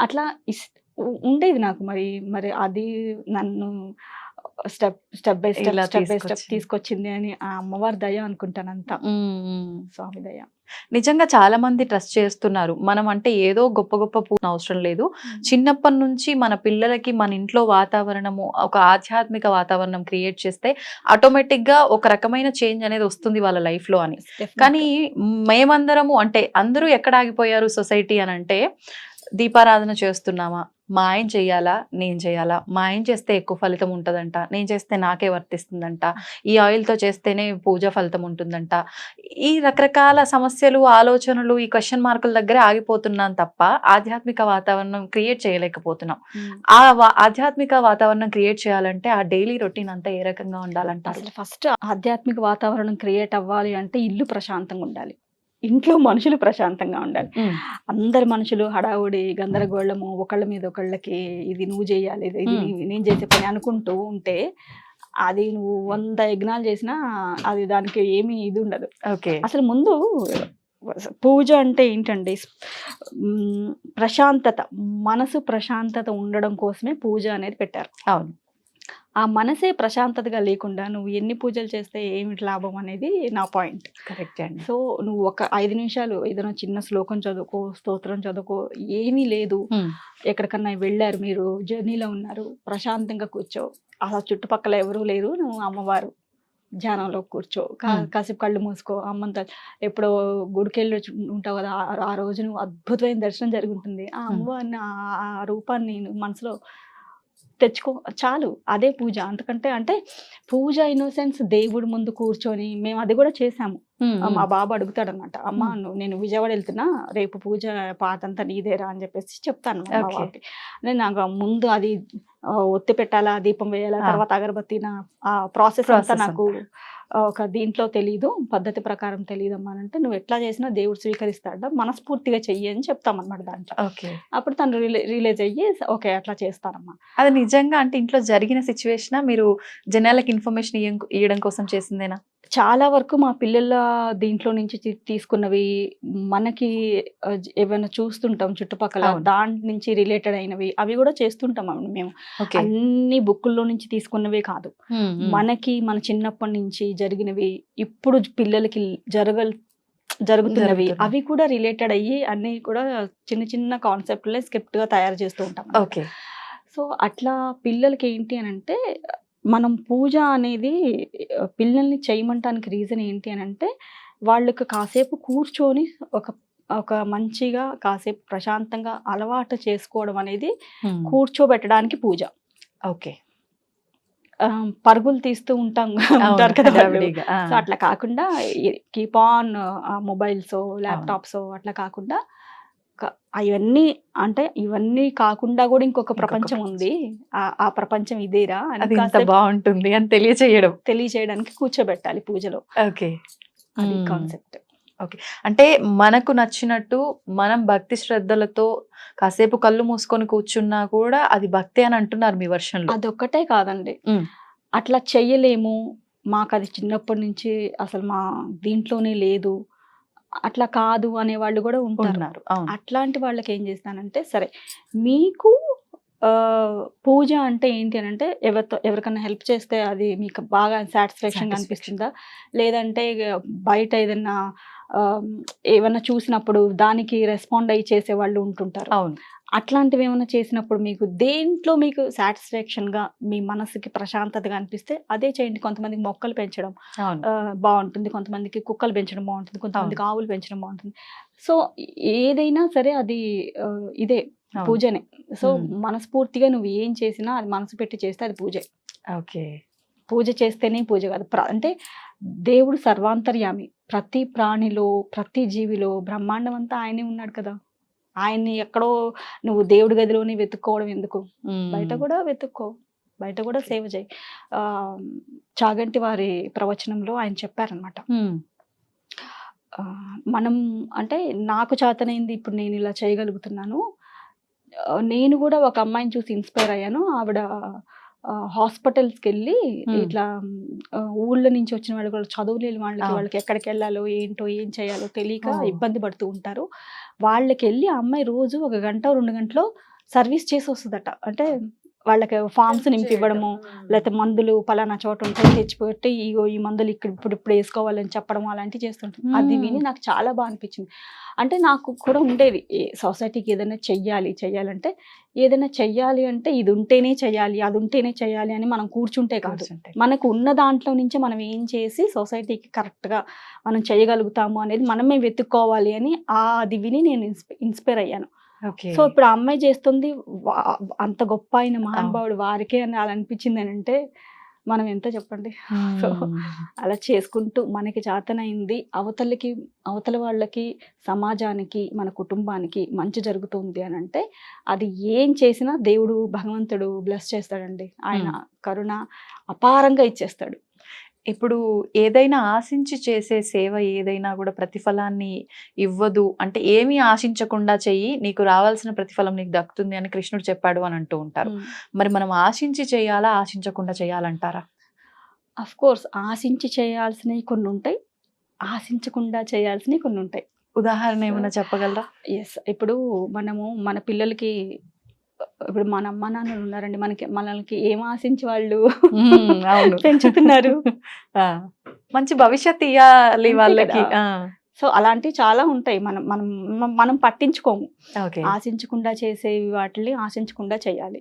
అట్లా ఉండేది నాకు. మరి అది నన్ను స్టెప్ బై స్టెప్ తీసుకొచ్చింది అని ఆ అమ్మవారి దయ అనుకుంటాను. అంతా స్వామి దయ. నిజంగా చాలా మంది ట్రస్ట్ చేస్తున్నారు. మనం అంటే ఏదో గొప్ప పూర్ణ అవసరం లేదు. చిన్నప్పటి నుంచి మన పిల్లలకి మన ఇంట్లో వాతావరణము ఒక ఆధ్యాత్మిక వాతావరణం క్రియేట్ చేస్తే ఆటోమేటిక్ గా ఒక రకమైన చేంజ్ అనేది వస్తుంది వాళ్ళ లైఫ్ లో అని. కానీ మేమందరము అంటే అందరూ ఎక్కడ ఆగిపోయారు సొసైటీ అని అంటే, దీపారాధన చేస్తున్నామా, మా ఆయన చెయ్యాలా నేను చేయాలా, మా ఆయన చేస్తే ఎక్కువ ఫలితం ఉంటుందంట, నేను చేస్తే నాకే వర్తిస్తుందంట, ఈ ఆయిల్తో చేస్తేనే పూజ ఫలితం ఉంటుందంట, ఈ రకరకాల సమస్యలు ఆలోచనలు ఈ క్వశ్చన్ మార్కుల దగ్గర ఆగిపోతున్నాం తప్ప ఆధ్యాత్మిక వాతావరణం క్రియేట్ చేయలేకపోతున్నాం. ఆ ఆధ్యాత్మిక వాతావరణం క్రియేట్ చేయాలంటే ఆ డైలీ రొటీన్ అంతా ఏ రకంగా ఉండాలంటారు? అసలు ఫస్ట్ ఆధ్యాత్మిక వాతావరణం క్రియేట్ అవ్వాలి అంటే ఇల్లు ప్రశాంతంగా ఉండాలి, ఇంట్లో మనుషులు ప్రశాంతంగా ఉండాలి. అందరు మనుషులు హడావుడి గందరగోళము, ఒకళ్ళ మీద ఒకళ్ళకి ఇది నువ్వు చేయాలి ఇది నేను చేసే పని అనుకుంటూ ఉంటే అది నువ్వు 100 యజ్ఞాలు చేసినా అది దానికి ఏమీ ఇది ఉండదు. అసలు ముందు పూజ అంటే ఏంటండి, ప్రశాంతత, మనసు ప్రశాంతత ఉండడం కోసమే పూజ అనేది పెట్టారు. అవును. ఆ మనసే ప్రశాంతతగా లేకుండా నువ్వు ఎన్ని పూజలు చేస్తే ఏమిటి లాభం అనేది నా పాయింట్. కరెక్ట్ అండి. సో నువ్వు ఒక 5 నిమిషాలు ఏదైనా చిన్న శ్లోకం చదువుకో, స్తోత్రం చదువుకో, ఏమీ లేదు, ఎక్కడికన్నా వెళ్ళారు, మీరు జర్నీలో ఉన్నారు, ప్రశాంతంగా కూర్చో, అసలు చుట్టుపక్కల ఎవరూ లేరు, నువ్వు అమ్మవారు ధ్యానంలో కూర్చో, కాసేపు కళ్ళు మూసుకో, అమ్మంత ఎప్పుడో గుడికెళ్ళి ఉంటావు కదా, ఆ రోజు నువ్వు అద్భుతమైన దర్శనం జరుగుతుంది, ఆ అమ్మవారిని ఆ రూపాన్ని నువ్వు మనసులో తెచ్చుకో, చాలు, అదే పూజ. అంతకంటే అంటే పూజ ఇన్ సెన్స్ దేవుడి ముందు కూర్చొని మేము అది కూడా చేసాము. మా బాబు అడుగుతాడనమాట, అమ్మ నేను విజయవాడ వెళ్తున్నా, రేపు పూజ పాట అంతా నీదేరా అని చెప్పేసి చెప్తాను మా బాబాకి. నేను నాకు ముందు అది ఒత్తి పెట్టాలా, దీపం వేయాలా, తర్వాత అగరబత్తి, ఆ ప్రాసెస్ అంతా నాకు ఒక దీంట్లో తెలీదు, పద్ధతి ప్రకారం తెలియదమ్మా అంటే, నువ్వు ఎట్లా చేసినా దేవుడు స్వీకరిస్తాడ, మనస్ఫూర్తిగా చెయ్యి అని చెప్తామన్నమాట దాంట్లో. అప్పుడు తను రిలీజ్ అయ్యి ఓకే అట్లా చేస్తానమ్మా. అది నిజంగా అంటే ఇంట్లో జరిగిన సిచ్యువేషన్ మీరు జనాలకు ఇన్ఫర్మేషన్ ఇవ్వడం కోసం చేసిందేనా? చాలా వరకు మా పిల్లల దీంట్లో నుంచి తీసుకున్నవి మనకి ఏమైనా చూస్తుంటాం చుట్టుపక్కల, దాని నుంచి రిలేటెడ్ అయినవి అవి కూడా చేస్తుంటాం మేము. అన్ని బుక్కుల్లో నుంచి తీసుకున్నవే కాదు, మనకి మన చిన్నప్పటి నుంచి జరిగినవి, ఇప్పుడు పిల్లలకి జరుగుతున్నవి, అవి కూడా రిలేటెడ్ అయ్యి అన్ని కూడా చిన్న చిన్న కాన్సెప్ట్లే స్క్రిప్ట్ గా తయారు చేస్తూ ఉంటాం. సో అట్లా పిల్లలకి ఏంటి అని అంటే, మనం పూజ అనేది పిల్లల్ని చేయమంటానికి రీజన్ ఏంటి అని అంటే, వాళ్ళకి కాసేపు కూర్చొని ఒక మంచిగా కాసేపు ప్రశాంతంగా అలవాటు చేసుకోవడం అనేది కూర్చోబెట్టడానికి పూజ. ఓకే, పరుగులు తీస్తూ ఉంటారు కదా వాళ్ళు. సో అట్లా కాకుండా కీప్ ఆన్ మొబైల్స్, ల్యాప్టాప్స్ అట్లా కాకుండా అవన్నీ అంటే ఇవన్నీ కాకుండా కూడా ఇంకొక ప్రపంచం ఉంది, ఆ ప్రపంచం ఇదేరా అని బాగుంటుంది అని తెలియచేయడానికి కూర్చోబెట్టాలి పూజలో. ఓకే, అది కాన్సెప్ట్. ఓకే, అంటే మనకు నచ్చినట్టు మనం భక్తి శ్రద్ధలతో కాసేపు కళ్ళు మూసుకొని కూర్చున్నా కూడా అది భక్తి అని అంటున్నారు మీ వర్షన్లో. అదొక్కటే కాదండి, అట్లా చెయ్యలేము, మాకు అది చిన్నప్పటి నుంచి అసలు మా దీంట్లోనే లేదు, అట్లా కాదు అనే వాళ్ళు కూడా ఉంటున్నారు. అట్లాంటి వాళ్ళకి ఏం చేస్తానంటే, సరే మీకు పూజ అంటే ఏంటి అని అంటే, ఎవరికన్నా హెల్ప్ చేస్తే అది మీకు బాగా సాటిస్ఫాక్షన్ అనిపిస్తుందా, లేదంటే బయట ఏదన్నా ఏమన్నా చూసినప్పుడు దానికి రెస్పాండ్ అయ్యి చేసే వాళ్ళు ఉంటుంటారు. అట్లాంటివి ఏమైనా చేసినప్పుడు మీకు దేంట్లో మీకు సాటిస్ఫాక్షన్ గా, మీ మనసుకి ప్రశాంతతగా అనిపిస్తే అదే చేయండి. కొంతమందికి మొక్కలు పెంచడం బాగుంటుంది, కొంతమందికి కుక్కలు పెంచడం బాగుంటుంది, కొంతమందికి ఆవులు పెంచడం బాగుంటుంది. సో ఏదైనా సరే అది ఇదే పూజనే. సో మనస్ఫూర్తిగా నువ్వు ఏం చేసినా అది మనసు పెట్టి చేస్తే అది పూజే. ఓకే, పూజ చేస్తేనే పూజ కాదు. అంటే దేవుడు సర్వాంతర్యామి, ప్రతి ప్రాణిలో ప్రతి జీవిలో బ్రహ్మాండం అంతా ఆయనే ఉన్నాడు కదా. ఆయన్ని ఎక్కడో నువ్వు దేవుడి గదిలోనే వెతుక్కోవడం ఎందుకు, బయట కూడా వెతుక్కో, బయట కూడా సేవ చేయి. చాగంటి వారి ప్రవచనంలో ఆయన చెప్పారనమాట, మనం అంటే నాకు చేతనైంది ఇప్పుడు నేను ఇలా చేయగలుగుతున్నాను. నేను కూడా ఒక అమ్మాయిని చూసి ఇన్స్పైర్ అయ్యాను. ఆవిడ హాస్పిటల్స్కి వెళ్ళి ఇట్లా ఊళ్ళో నుంచి వచ్చిన వాళ్ళు కూడా చదువులేని వాళ్ళకి ఎక్కడికి వెళ్ళాలో ఏంటో ఏం చేయాలో తెలియక ఇబ్బంది పడుతూ ఉంటారు. వాళ్ళకి వెళ్ళి ఆ అమ్మాయి రోజు 1 గంట 2 గంటలో సర్వీస్ చేసి వస్తుందట. అంటే వాళ్ళకి ఫామ్స్ నింపి ఇవ్వడము, లేకపోతే మందులు పలానా చోట ఉంటాయి తెచ్చిపెట్టి ఈ మందులు ఇప్పుడు వేసుకోవాలని చెప్పడం అలాంటివి చేస్తుంటాం. అది విని నాకు చాలా బాగా అనిపించింది. అంటే నాకు కూడా ఉండేది, సొసైటీకి ఏదైనా చెయ్యాలంటే ఏదైనా చెయ్యాలి అంటే ఇది ఉంటేనే చెయ్యాలి, అది ఉంటేనే చెయ్యాలి అని మనం కూర్చుంటే కాదు, మనకు ఉన్న దాంట్లో నుంచి మనం ఏం చేసి సొసైటీకి కరెక్ట్గా మనం చేయగలుగుతాము అనేది మనమే వెతుక్కోవాలి అని అది విని నేను ఇన్స్పైర్ అయ్యాను. సో ఇప్పుడు ఆ అమ్మాయి చేస్తుంది అంత గొప్ప అయిన మహానుభావుడు వారికే అని అలా అనిపించింది అని అంటే మనం ఎంత చెప్పండి. సో అలా చేసుకుంటూ మనకి చేతనైంది అవతల వాళ్ళకి, సమాజానికి, మన కుటుంబానికి మంచి జరుగుతుంది అని అంటే అది ఏం చేసినా దేవుడు భగవంతుడు బ్లెస్ చేస్తాడండి. ఆయన కరుణ అపారంగా ఇచ్చేస్తాడు. ఇప్పుడు ఏదైనా ఆశించి చేసే సేవ ఏదైనా కూడా ప్రతిఫలాన్ని ఇవ్వదు అంటే, ఏమీ ఆశించకుండా చెయ్యి, నీకు రావాల్సిన ప్రతిఫలం నీకు దక్కుతుంది అని కృష్ణుడు చెప్పాడు అని అంటూ ఉంటారు. మరి మనం ఆశించి చేయాలా, ఆశించకుండా చేయాలంటారా? అఫ్ కోర్స్ ఆశించి చేయాల్సినవి కొన్ని ఉంటాయి, ఆశించకుండా చేయాల్సినవి కొన్ని ఉంటాయి. ఉదాహరణ ఏమైనా చెప్పగలరా? ఎస్, ఇప్పుడు మనము మన పిల్లలకి, ఇప్పుడు మన అమ్మ నాన్నలు ఉన్నారండి, మనకి ఏం ఆశించి వాళ్ళు పెంచుతున్నారు, మంచి భవిష్యత్తు ఇవ్వాలి వాళ్ళకి. సో అలాంటివి చాలా ఉంటాయి, మనం పట్టించుకోము. ఆశించకుండా చేసేవి వాటిని ఆశించకుండా చేయాలి.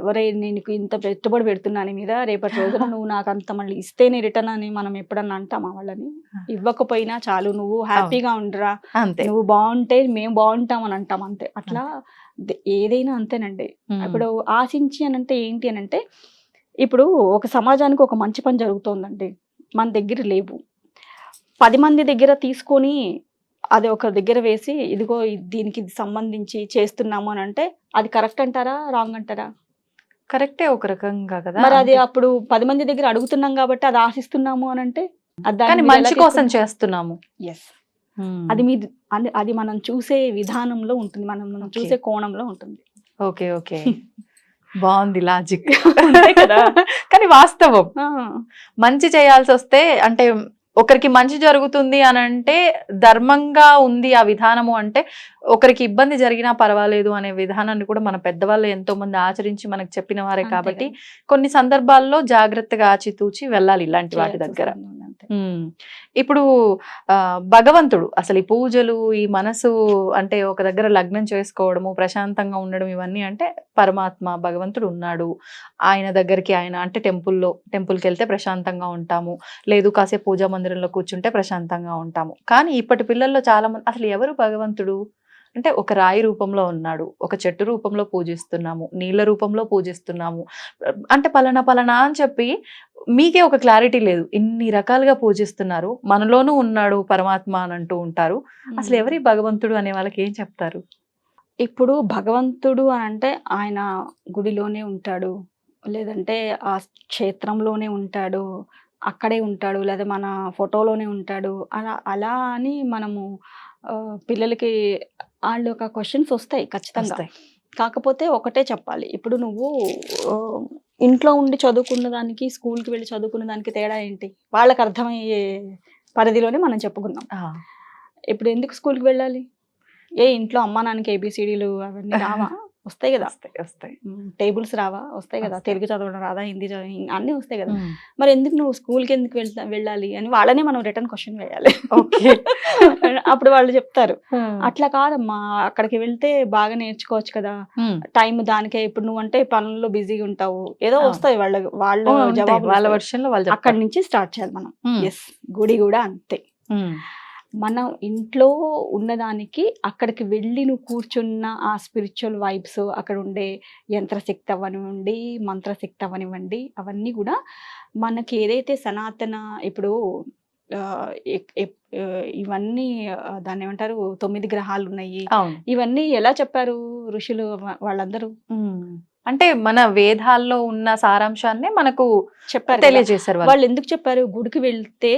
ఒరే నేను ఇంత పెట్టుబడి పెడుతున్నా నీ మీద, రేపటి రోజున నువ్వు నాకు అంత మళ్ళీ ఇస్తేనే రిటర్న్ అని మనం ఎప్పుడన్నా అంటామా వాళ్ళని? ఇవ్వకపోయినా చాలు, నువ్వు హ్యాపీగా ఉండరా, అంతే. నువ్వు బాగుంటే మేము బాగుంటాం అని అంటాం అంతే. అట్లా ఏదైనా అంతేనండి. ఇప్పుడు ఆశించి అని అంటే ఏంటి అని అంటే, ఇప్పుడు ఒక సమాజానికి ఒక మంచి పని జరుగుతోందండి, మన దగ్గర లేవు, 10 మంది దగ్గర తీసుకొని అది ఒక దగ్గర వేసి ఇదిగో దీనికి ఇది సంబంధించి చేస్తున్నాము అని అంటే అది కరెక్ట్ అంటారా, రాంగ్ అంటారా? కరెక్టే ఒక రకంగా కదా. మరి అది అప్పుడు 10 మంది దగ్గర అడుగుతున్నాం కాబట్టి అది ఆశిస్తున్నాము అని అంటే కానీ మంచి కోసం చేస్తున్నాము. ఎస్, అది మీ అది మనం చూసే విధానంలో ఉంటుంది, మనం చూసే కోణంలో ఉంటుంది. ఓకే ఓకే బాగుంది లాజిక్ కదా. కానీ వాస్తవం, మంచి చేయాల్సి వస్తే అంటే ఒకరికి మంచి జరుగుతుంది అని అంటే ధర్మంగా ఉంది ఆ విధానము, అంటే ఒకరికి ఇబ్బంది జరిగినా పర్వాలేదు అనే విధానాన్ని కూడా మన పెద్దవాళ్ళు ఎంతో మంది ఆచరించి మనకు చెప్పిన వారే కాబట్టి కొన్ని సందర్భాల్లో జాగ్రత్తగా ఆచితూచి వెళ్ళాలి ఇలాంటి వాటి దగ్గర. ఇప్పుడు భగవంతుడు అసలు ఈ పూజలు, ఈ మనసు అంటే ఒక దగ్గర లగ్నం చేసుకోవడము, ప్రశాంతంగా ఉండడం, ఇవన్నీ అంటే పరమాత్మ భగవంతుడు ఉన్నాడు, ఆయన దగ్గరికి ఆయన అంటే టెంపుల్కి వెళ్తే ప్రశాంతంగా ఉంటాము, లేదు కాసేపు పూజా మందిరంలో కూర్చుంటే ప్రశాంతంగా ఉంటాము. కానీ ఇప్పటి పిల్లల్లో చాలా మంది అసలు ఎవరు భగవంతుడు అంటే ఒక రాయి రూపంలో ఉన్నాడు, ఒక చెట్టు రూపంలో పూజిస్తున్నాము, నీళ్ళ రూపంలో పూజిస్తున్నాము, అంటే పలానా అని చెప్పి మీకే ఒక క్లారిటీ లేదు, ఇన్ని రకాలుగా పూజిస్తున్నారు, మనలోనూ ఉన్నాడు పరమాత్మ అని అంటూ ఉంటారు. అసలు ఎవరి భగవంతుడు అనే వాళ్ళకి ఏం చెప్తారు? ఇప్పుడు భగవంతుడు అని అంటే ఆయన గుడిలోనే ఉంటాడు, లేదంటే ఆ క్షేత్రంలోనే ఉంటాడు, అక్కడే ఉంటాడు, లేదా మన ఫోటోలోనే ఉంటాడు, అలా అని మనము పిల్లలకి వాళ్ళు ఒక క్వశ్చన్స్ వస్తాయి ఖచ్చితంగా. కాకపోతే ఒకటే చెప్పాలి, ఇప్పుడు నువ్వు ఇంట్లో ఉండి చదువుకున్న దానికి స్కూల్కి వెళ్ళి చదువుకున్న దానికి తేడా ఏంటి, వాళ్ళకి అర్థమయ్యే పరిధిలోనే మనం చెప్పుకుందాం. ఇప్పుడు ఎందుకు స్కూల్కి వెళ్ళాలి? ఇంట్లో అమ్మా నాన్నకి ఏబిసిడీలు అవన్నీ రావా? వస్తాయి కదా. వస్తాయి. టేబుల్స్ రావా? వస్తాయి కదా. తెలుగు చదవడం రాదా, హిందీ చదవడం అన్నీ వస్తాయి కదా. మరి ఎందుకు నువ్వు స్కూల్కి ఎందుకు వెళ్ళాలి అని వాళ్ళనే మనం రిటర్న్ క్వశ్చన్ వేయాలి. అప్పుడు వాళ్ళు చెప్తారు అట్లా కాదమ్మా, అక్కడికి వెళ్తే బాగా నేర్చుకోవచ్చు కదా, టైం దానికే, ఇప్పుడు నువ్వు అంటే పనుల్లో బిజీగా ఉంటావు, ఏదో వస్తాయి వాళ్ళ జవాబు, వాళ్ళ వర్షన్లో వాళ్ళు అక్కడి నుంచి స్టార్ట్ చేయాలి మనం. ఎస్, గుడి కూడా అంతే. మనం ఇంట్లో ఉన్నదానికి అక్కడికి వెళ్ళి నువ్వు కూర్చున్న ఆ స్పిరిచువల్ వైబ్స్, అక్కడ ఉండే యంత్రశక్తి అవ్వనివ్వండి, మంత్రశక్తి అవ్వనివ్వండి, అవన్నీ కూడా మనకి ఏదైతే సనాతన ఇప్పుడు ఇవన్నీ దాన్ని ఏమంటారు 9 గ్రహాలు ఉన్నాయి, ఇవన్నీ ఎలా చెప్పారు ఋషులు వాళ్ళందరూ? అంటే మన వేదాల్లో ఉన్న సారాంశాన్ని మనకు చెప్పారు, తెలియజేశారు. వాళ్ళు ఎందుకు చెప్పారు? గుడికి వెళ్తే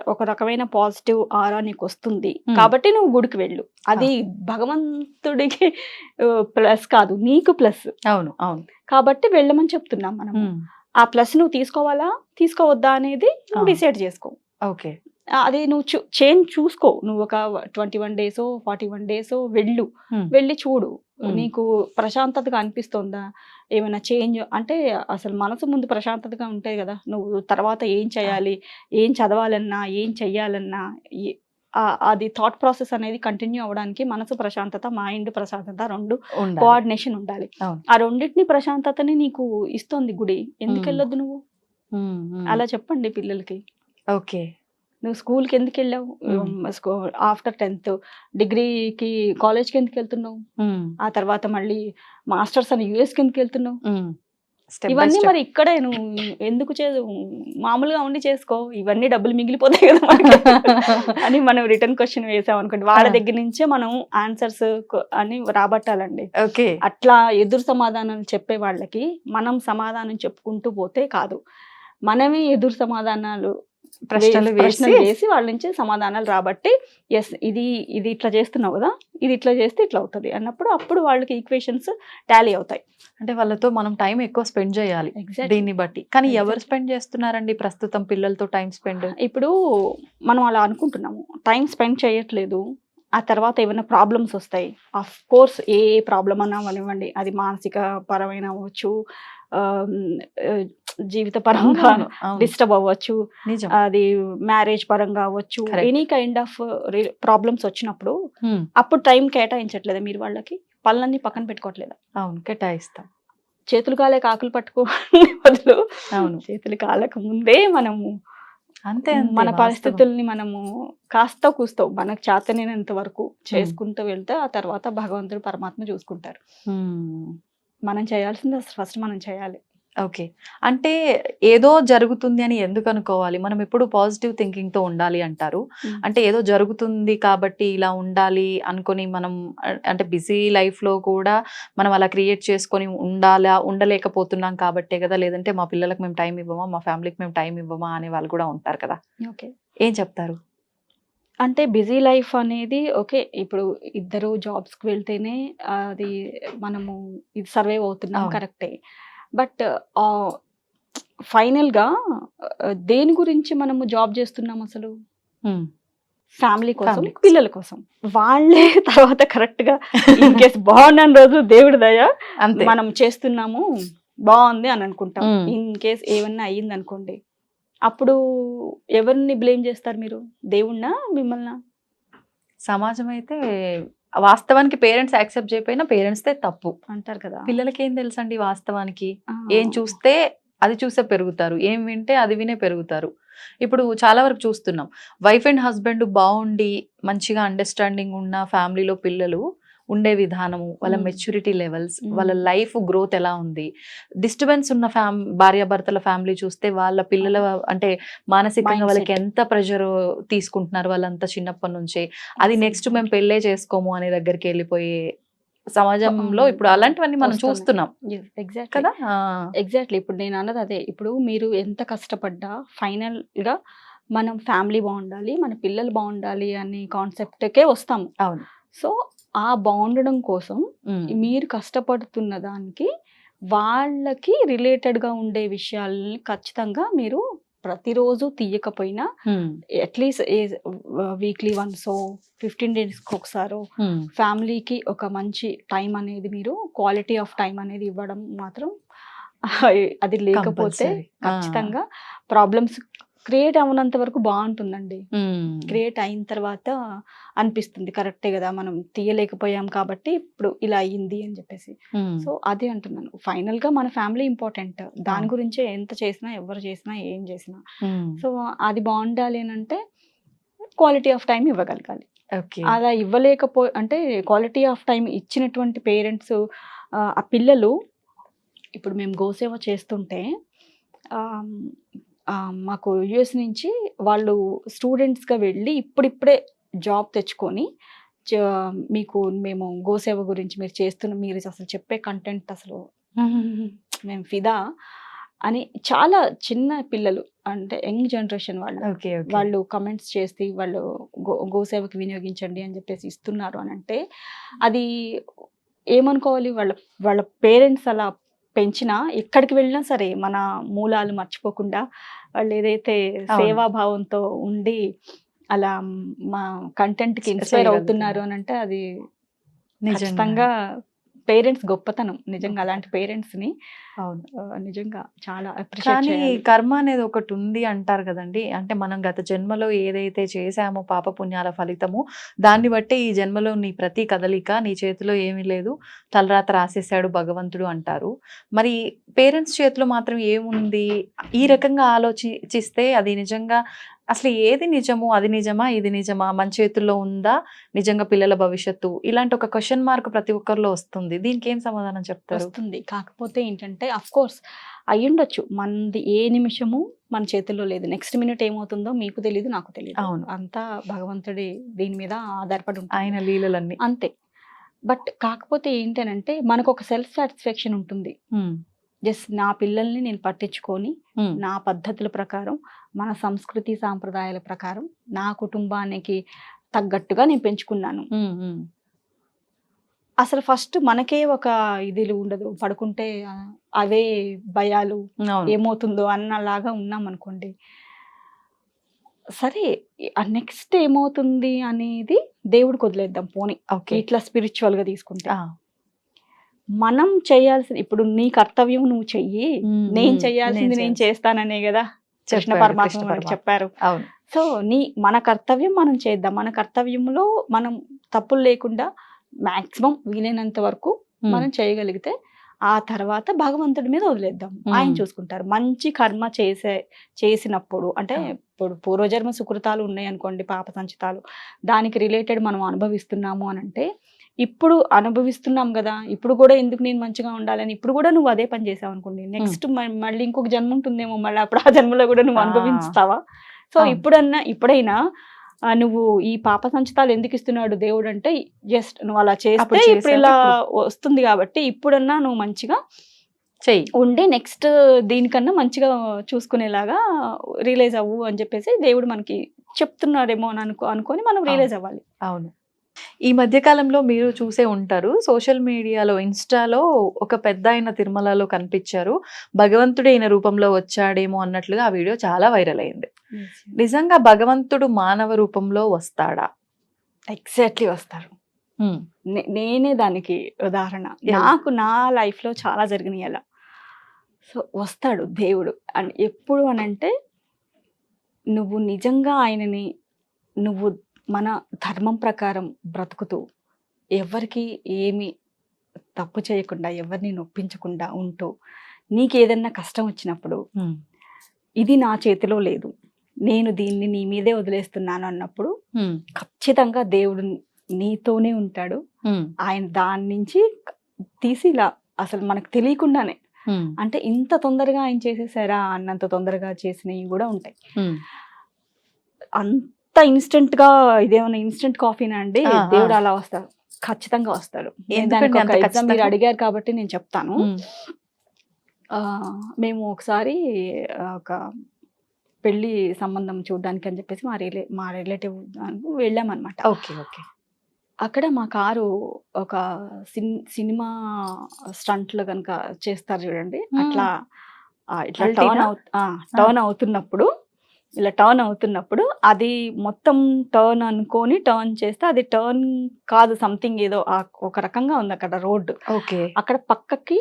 ఒక రకమైన పాజిటివ్ ఆరా నీకు వస్తుంది కాబట్టి నువ్వు గుడికి వెళ్ళు, అది భగవంతుడికి ప్లస్ కాదు, నీకు ప్లస్. అవును అవును, కాబట్టి వెళ్ళమని చెప్తున్నాం మనం. ఆ ప్లస్ నువ్వు తీసుకోవాలా తీసుకోవద్దా అనేది నువ్వు డిసైడ్ చేసుకో. ఓకే, అది నువ్వు చేంజ్ చూసుకో, నువ్వు ఒక 21 days 41 days వెళ్ళి చూడు, నీకు ప్రశాంతతగా అనిపిస్తుందా, ఏమైనా చేంజ్ అంటే అసలు మనసు ముందు ప్రశాంతతగా ఉంటాయి కదా, నువ్వు తర్వాత ఏం చేయాలి, ఏం చదవాలన్నా, ఏం చెయ్యాలన్నా, అది థాట్ ప్రాసెస్ అనేది కంటిన్యూ అవ్వడానికి మనసు ప్రశాంతత, మైండ్ ప్రశాంతత, 2 కోఆర్డినేషన్ ఉండాలి. ఆ రెండింటిని ప్రశాంతతని నీకు ఇస్తుంది గుడి, ఎందుకు వెళ్ళొద్దు నువ్వు? అలా చెప్పండి పిల్లలకి. ఓకే, నువ్వు స్కూల్కి ఎందుకు వెళ్ళావు, ఆఫ్టర్ 10th డిగ్రీకి కాలేజ్కి ఎందుకు వెళ్తున్నావు, ఆ తర్వాత మళ్ళీ మాస్టర్స్ అని యుఎస్కి ఎందుకు వెళ్తున్నావు, ఇవన్నీ మరి ఇక్కడే నువ్వు ఎందుకు మామూలుగా ఉండి చేసుకో, ఇవన్నీ డబ్బులు మిగిలిపోతాయి కదా అని మనం రిటర్న్ క్వశ్చన్ వేసాం అనుకోండి, వాళ్ళ దగ్గర నుంచే మనం ఆన్సర్స్ అని రాబట్టాలండి. అట్లా ఎదురు సమాధానాలు చెప్పే వాళ్ళకి మనం సమాధానం చెప్పుకుంటూ పోతే కాదు, మనమే ఎదురు సమాధానాలు ప్రశ్నలు వేసి వాళ్ళ నుంచి సమాధానాలు రాబట్టి, ఎస్ ఇది ఇట్లా చేస్తున్నావు కదా, ఇది ఇట్లా చేస్తే ఇట్లా అవుతుంది అన్నప్పుడు అప్పుడు వాళ్ళకి ఈక్వేషన్స్ టాలీ అవుతాయి. అంటే వాళ్ళతో మనం టైం ఎక్కువ స్పెండ్ చేయాలి దీన్ని బట్టి. కానీ ఎవరు స్పెండ్ చేస్తున్నారండి ప్రస్తుతం పిల్లలతో టైం స్పెండ్? ఇప్పుడు మనం అలా అనుకుంటున్నాము, టైం స్పెండ్ చేయట్లేదు, ఆ తర్వాత ఏమైనా ప్రాబ్లమ్స్ వస్తాయి. ఆఫ్ కోర్స్ ఏ ప్రాబ్లం అన్నా అనివ్వండి, అది మానసిక పరమైన అవ్వచ్చు, జీవిత పరంగా డిస్టర్బ్ అవ్వచ్చు, అది మ్యారేజ్ పరంగా అవ్వచ్చు, ఎనీ కైండ్ ఆఫ్ ప్రాబ్లమ్స్ వచ్చినప్పుడు అప్పుడు టైం కేటాయించట్లేదా మీరు వాళ్ళకి? పనులన్నీ పక్కన పెట్టుకోవట్లేదా? అవును, కేటాయిస్తాం. చేతులు కాలే కాకులు పట్టుకోని బదులు అవును. చేతులు కాలక ముందే మనము అంతే అంతే మన వాస్తవం. పరిస్థితుల్ని మనము కాస్త కూస్తో మనకు చేతనైనంత వరకు చేసుకుంటూ వెళ్తే ఆ తర్వాత భగవంతుడు పరమాత్మ చూసుకుంటారు. హ్మ్. మనం చేయాల్సింది అసలు ఫస్ట్ మనం చేయాలి. ఓకే. అంటే ఏదో జరుగుతుంది అని ఎందుకు అనుకోవాలి? మనం ఎప్పుడు పాజిటివ్ థింకింగ్‌తో ఉండాలి అంటారు. అంటే ఏదో జరుగుతుంది కాబట్టి ఇలా ఉండాలి అనుకోని మనం అంటే బిజీ లైఫ్‌లో కూడా మనం అలా క్రియేట్ చేసుకొని ఉండలేకపోతున్నాం కాబట్టే కదా! లేదంటే మా పిల్లలకి మేము టైం ఇవ్వమా? మా ఫ్యామిలీకి మేము టైం ఇవ్వమా? అనే వాళ్ళు కూడా ఉంటారు కదా! ఓకే. ఏం చెప్తారు? అంటే బిజీ లైఫ్ అనేది ఓకే. ఇప్పుడు ఇద్దరు జాబ్స్‌కి వెళ్తేనే అది మనము ఇది సర్వైవ్ అవుతున్నాం అవును. కరెక్టే. బట్ ఫైనల్‌గా దేని గురించి మనము జాబ్ చేస్తున్నాం అసలు? హ్మ్. ఫ్యామిలీ కోసం, ఫ్యామిలీ కోసం. పిల్లల కోసం. వాళ్ళే తర్వాత కరెక్ట్‌గా ఇన్ కేస్ బాగున్నాను రోజు దేవుడి దయ అంతే. మనం చేస్తున్నాము బాగుంది అని అనుకుంటాం. హ్మ్. ఇన్ కేస్ ఏమన్నా అయ్యిందనుకోండి. అప్పుడు ఎవరిని బ్లేమ్ చేస్తారు మీరు? దేవుడినా? మిమ్మల్నా? సమాజం అయితే వాస్తవానికి పేరెంట్స్ యాక్సెప్ట్ చేయకపోయినా పేరెంట్స్‌దే తప్పు. అంటారు కదా! పిల్లలకేం తెలుసండి వాస్తవానికి? ఆ! ఏం చూస్తే అది చూసే పెరుగుతారు. ఏం వింటే అది వినే పెరుగుతారు. ఇప్పుడు చాలా వరకు చూస్తున్నాం. వైఫ్ అండ్ హస్బెండ్ బావుండి మంచిగా అండర్‌స్టాండింగ్ ఉన్న ఫ్యామిలీలో పిల్లలు ఉండే విధానము, వాళ్ళ హ్మ్. మెచ్యూరిటీ లెవెల్స్, హ్మ్. వాళ్ళ లైఫ్ గ్రోత్ ఎలా ఉంది? డిస్టర్బెన్స్ ఉన్న భార్యాభర్తల ఫ్యామిలీ చూస్తే వాళ్ళ పిల్లల అంటే మానసికంగా మైండ్ వాళ్ళకి సెట్. ఎంత ప్రెషర్ తీసుకుంటున్నారు వాళ్ళంతా చిన్నప్పటి నుంచే. అది నెక్స్ట్ మేము పెళ్ళే చేసుకోము అనే దగ్గరికి వెళ్ళిపోయే సమాజంలో ఇప్పుడు అలాంటివన్నీ మనం వస్తున్నాయి. చూస్తున్నాం ఎగ్జాక్ట్‌లీ. కదా! ఆ! ఎగ్జాక్ట్‌లీ. ఇప్పుడు నేను అన్నది అదే. ఇప్పుడు మీరు ఎంత కష్టపడ్డా ఫైనల్‌గా మనం ఫ్యామిలీ బావుండాలి, మన పిల్లలు బావుండాలి అనే కాన్సెప్ట్‌కే వస్తాము. అవును. సో, ఆ బావుండడం కోసం హ్మ్. మీరు కష్టపడుతున్న దానికి వాళ్ళకి రిలేటెడ్‌గా ఉండే విషయాల్ని ఖచ్చితంగా మీరు ప్రతిరోజు తీయకపోయినా హ్మ్. అట్‌లీస్ట్ వీక్లీ వన్సో, 15 డేస్‌కి ఒకసారో హ్మ్. ఫ్యామిలీకి ఒక మంచి టైం అనేది మీరు క్వాలిటీ ఆఫ్ టైం అనేది ఇవ్వడం మాత్రం అది లేకపోతే కంపల్సరీ. ఆ! ఖచ్చితంగా ప్రాబ్లమ్స్ క్రియేట్ అవ్వనంత వరకు బావుంటుందండి. హ్మ్. క్రియేట్ అయిన తర్వాత అనిపిస్తుంది కరెక్టే గదా! మనం తీయలేకపోయాం కాబట్టి ఇప్పుడు ఇలా అయ్యింది అని జెప్పేసి. హ్మ్. సో, అదే అంటున్నాను. ఫైనల్‌గా మన ఫ్యామిలీ ఇంపార్టెంట్. దాని అవును. గురించే ఎంత చేసినా, ఎవరు చేసినా, ఏం చేసినా. హ్మ్. సో, అది బావుండాలి అనంటే క్వాలిటీ ఆఫ్ టైమ్ ఇవ్వగలగాలి. ఓకే. అలా అంటే క్వాలిటీ ఆఫ్ టైమ్ ఇచ్చినటువంటి పేరెంట్స్ ఆ పిల్లలు ఇప్పుడు మేము గోసేవ చేస్తుంటే ఆహ్, మాకు యూఎస్ నుంచి వాళ్ళు స్టూడెంట్స్‌గా వెళ్ళి ఇప్పుడిప్పుడే జాబ్ తెచ్చుకొని చ మీకు మేము గోసేవ గురించి మీరు అసలు చెప్పే కంటెంట్ అసలు మేము ఫిదా అని చాలా చిన్న పిల్లలు అంటే యంగ్ జనరేషన్ వాళ్ళు. ఓకే. ఓకే. వాళ్ళు కమెంట్స్ చేసి వాళ్ళు గోసేవకి వినియోగించండి అని చెప్పేసి ఇస్తున్నారు అనంటే అది ఏమనుకోవాలి వాళ్ళ వాళ్ళ పేరెంట్స్ అలా పెంచినా ఎక్కడికి వెళ్ళినా సరే మన మూలాలు మర్చిపోకుండా వాళ్ళు ఏదైతే అవును. సేవాభావంతో ఉండి అలా మా కంటెంట్‌కి ఇన్‌స్పైర్ అవుతున్నారు చేయగలుగుతున్నారు. అనంటే అది నిజంగా. ఖచ్చితంగా పేరెంట్స్ గొప్పతనం. నిజంగా అలాంటి గొప్పతనం. పేరెంట్స్‌ని అవును. నిజంగా చాలా అప్రిషియేట్ కానీ చేయాలి. కర్మ అనేది ఒకటుంది అంటారు గదండీ! అంటే మనం గత జన్మలో ఏదైతే చేశామో పాపపుణ్యాల ఫలితము, దాన్ని బట్టే ఈ జన్మలో నీ ప్రతి కదలిక నీ చేతిలో ఏమీ లేదు. తలరాత రాసేసాడు భగవంతుడు అంటారు. మరి పేరెంట్స్ చేతిలో మాత్రం ఏముంది? ఈ రకంగా ఆలోచిస్తే అది నిజంగా అసలు ఏది నిజము? అది నిజమా? ఇది నిజమా? మన చేతుల్లో ఉందా? నిజంగా పిల్లల భవిష్యత్తు? ఇలాంటి ఒక క్వెషన్ మార్క్ ప్రతి ఒక్కరిలో వస్తుంది. దీనికేం సమాధానం చెప్తారు? వస్తుంది. కాకపోతే ఏంటంటే ఆఫ్‌కోర్స్ అయ్యుండొచ్చు. మనది ఏ నిమిషము మన చేతుల్లో లేదు. నెక్స్ట్ మినిట్ ఏమవుతుందో మీకు తెలీదు, నాకు తెలీదు. అవును. అంతా భగవంతుడి దీని మీద ఆధారపడి ఉంటుంది. ఆయన లీలలన్నీ. అంతే. బట్ కాకపోతే ఏంటనంటే మనకొక సెల్ఫ్ సాటిస్ఫాక్షన్ ఉంటుంది. హ్మ్. జస్ట్ నా పిల్లల్ని నేను పట్టించుకొని, హ్మ్. నా పద్ధతుల ప్రకారం, మన సంస్కృతి సాంప్రదాయాల ప్రకారం, నా కుటుంబానికి తగ్గట్టుగా నేను పెంచుకున్నాను. హ్మ్. హ్మ్. అసలు ఫస్ట్ మనకే ఒక ఇది ఉండదు. పడుకుంటే అవే భయాలు, అవును. ఏమవుతుందో అన్నలాగా ఉన్నామనుకోండి. సరే నెక్స్ట్ ఏమవుతుంది అనేది దేవుడికి వదిలేద్దాం పోనీ. ఓకే. ఇట్లా స్పిరిచ్యువల్‌గా తీసుకుంటే. ఆ! మనం చేయాల్సింది ఇప్పుడు నీ కర్తవ్యం నువ్వు చెయ్యి. హ్మ్. నేను హ్మ్. చేయాల్సింది నేను చేస్తాననే గదా! కృష్ణ చెప్పాడు పరమాత్మ కృష్ణ మనకు పరమాత్మ. చెప్పారు. అవును. సో, మన కర్తవ్యం మనం చేద్దాం. మన కర్తవ్యంలో మనం తప్పులు లేకుండా మాక్సిమం వీలైనంత వరకు హ్మ్. మనం చేయగలిగితే ఆ తర్వాత భగవంతుడి మీద వదిలేద్దాం, ఆయన చూసుకుంటారు. మంచి కర్మ చేసినప్పుడు అంటే ఇప్పుడు పూర్వజన్మ సుకృతాలు ఉన్నాయి అనుకోండి, పాప సంచితాలు, దానికి రిలేటెడ్ మనం అనుభవిస్తున్నాము అని అంటే, ఇప్పుడు అనుభవిస్తున్నాం కదా, ఇప్పుడు కూడా ఎందుకు నేను మంచిగా ఉండాలని ఇప్పుడు కూడా నువ్వు అదే పని చేసావు అనుకోండి, నెక్స్ట్ మళ్ళీ ఇంకొక జన్మ ఉంటుందేమో, మళ్ళీ అప్పుడు ఆ జన్మలో కూడా నువ్వు అనుభవిస్తావా? సో ఇప్పుడైనా నువ్వు ఈ పాప సంచితాలు ఎందుకు ఇస్తున్నాడు దేవుడు అంటే, జస్ట్ నువ్వు అలా చేస్తే ఇప్పుడు ఇలా వస్తుంది కాబట్టి ఇప్పుడన్నా నువ్వు మంచిగా చెయ్యి ఉండి నెక్స్ట్ దీనికన్నా మంచిగా చూసుకునేలాగా రియలైజ్ అవ్వు అని చెప్పేసి దేవుడు మనకి చెప్తున్నాడేమో అని అనుకొని మనం రియలైజ్ అవ్వాలి. అవును. ఈ మధ్య కాలంలో మీరు చూసే ఉంటారు, సోషల్ మీడియాలో, ఇన్స్టాలో ఒక పెద్ద ఆయన తిరుమలలో కనిపించారు, భగవంతుడు ఈయన రూపంలో వచ్చాడేమో అన్నట్లుగా ఆ వీడియో చాలా వైరల్ అయింది. నిజంగా భగవంతుడు మానవ రూపంలో వస్తాడా? ఎగ్జాక్ట్లీ వస్తారు. నేనే దానికి ఉదాహరణ. నాకు నా లైఫ్ లో చాలా జరిగినాయి అలా. సో వస్తాడు దేవుడు. అండ్ ఎప్పుడు అనంటే, నువ్వు నిజంగా ఆయనని నువ్వు మన ధర్మం ప్రకారం బ్రతుకుతూ, ఎవరికి ఏమి తప్పు చేయకుండా, ఎవరిని నొప్పించకుండా ఉంటూ, నీకేదన్నా కష్టం వచ్చినప్పుడు ఇది నా చేతిలో లేదు, నేను దీన్ని నీ మీదే వదిలేస్తున్నాను అన్నప్పుడు ఖచ్చితంగా దేవుడు నీతోనే ఉంటాడు. ఆయన దాని నుంచి తీసి ఇలా అసలు మనకు తెలియకుండానే, అంటే ఇంత తొందరగా ఆయన చేసేసారా అన్నంత తొందరగా చేసినవి కూడా ఉంటాయి. అంత ఇన్స్టెంట్ గా, ఇదేమన్నా ఇన్స్టెంట్ కాఫీనా అండి? దేవుడు అలా వస్తాడు, ఖచ్చితంగా వస్తాడు. మీరు అడిగారు కాబట్టి నేను చెప్తాను. మేము ఒకసారి ఒక పెళ్లి సంబంధం చూడడానికి అని చెప్పేసి మా రిలేటివ్ వెళ్ళామన్నమాట. అక్కడ మా కారు ఒక సినిమా స్టంట్లు కనుక చేస్తారు చూడండి, అట్లా ఇట్లా టర్న్ అవుతున్నప్పుడు, ఇలా టర్న్ అవుతున్నప్పుడు అది మొత్తం టర్న్ అనుకొని టర్న్ చేస్తే అది టర్న్ కాదు, సంథింగ్ ఏదో ఒక రకంగా ఉంది అక్కడ రోడ్డు. అక్కడ పక్కకి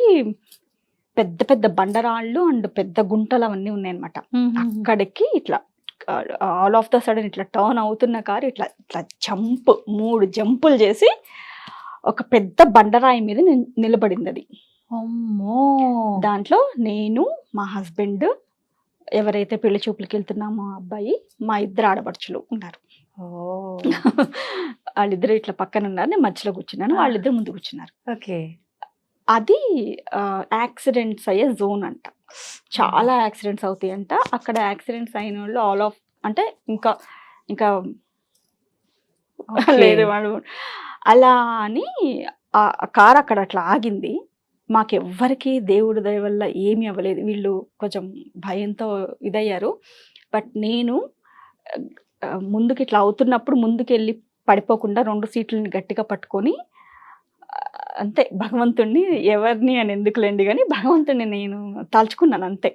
పెద్ద పెద్ద బండరాళ్ళు అండ్ పెద్ద గుంటలు అవన్నీ ఉన్నాయన్నమాట. అక్కడికి ఇట్లా ఆల్ ఆఫ్ ద సడన్ ఇట్లా టర్న్ అవుతున్న కారు ఇట్లా ఇట్లా 3 జంపులు చేసి ఒక పెద్ద బండరాయి మీద నిలబడింది అది. దాంట్లో నేను, మా హస్బెండ్, ఎవరైతే పెళ్లి చూపులకి వెళ్తున్నామో అబ్బాయి, మా 2 ఆడపడుచులు ఉన్నారు. వాళ్ళిద్దరు ఇట్లా పక్కన ఉన్నారు, నేను మధ్యలో కూర్చున్నాను, వాళ్ళిద్దరు ముందు కూర్చున్నారు. అది యాక్సిడెంట్స్ అయ్యే జోన్ అంట. చాలా యాక్సిడెంట్స్ అవుతాయి అంట అక్కడ. యాక్సిడెంట్స్ అయిన వాళ్ళు ఆల్ ఆఫ్ అంటే ఇంకా లేదు వాడు అలా అని ఆ కార్ అక్కడ అట్లా ఆగింది. మాకెవ్వరికి దేవుడి దయ వల్ల ఏమీ అవ్వలేదు. వీళ్ళు కొంచెం భయంతో ఇదయ్యారు. బట్ నేను ముందుకు ఇట్లా అవుతున్నప్పుడు ముందుకు వెళ్ళి పడిపోకుండా 2 సీట్లని గట్టిగా పట్టుకొని, అంతే, భగవంతుణ్ణి, ఎవరిని అని ఎందుకులేండి కానీ భగవంతుణ్ణి నేను తలుచుకున్నాను అంతే.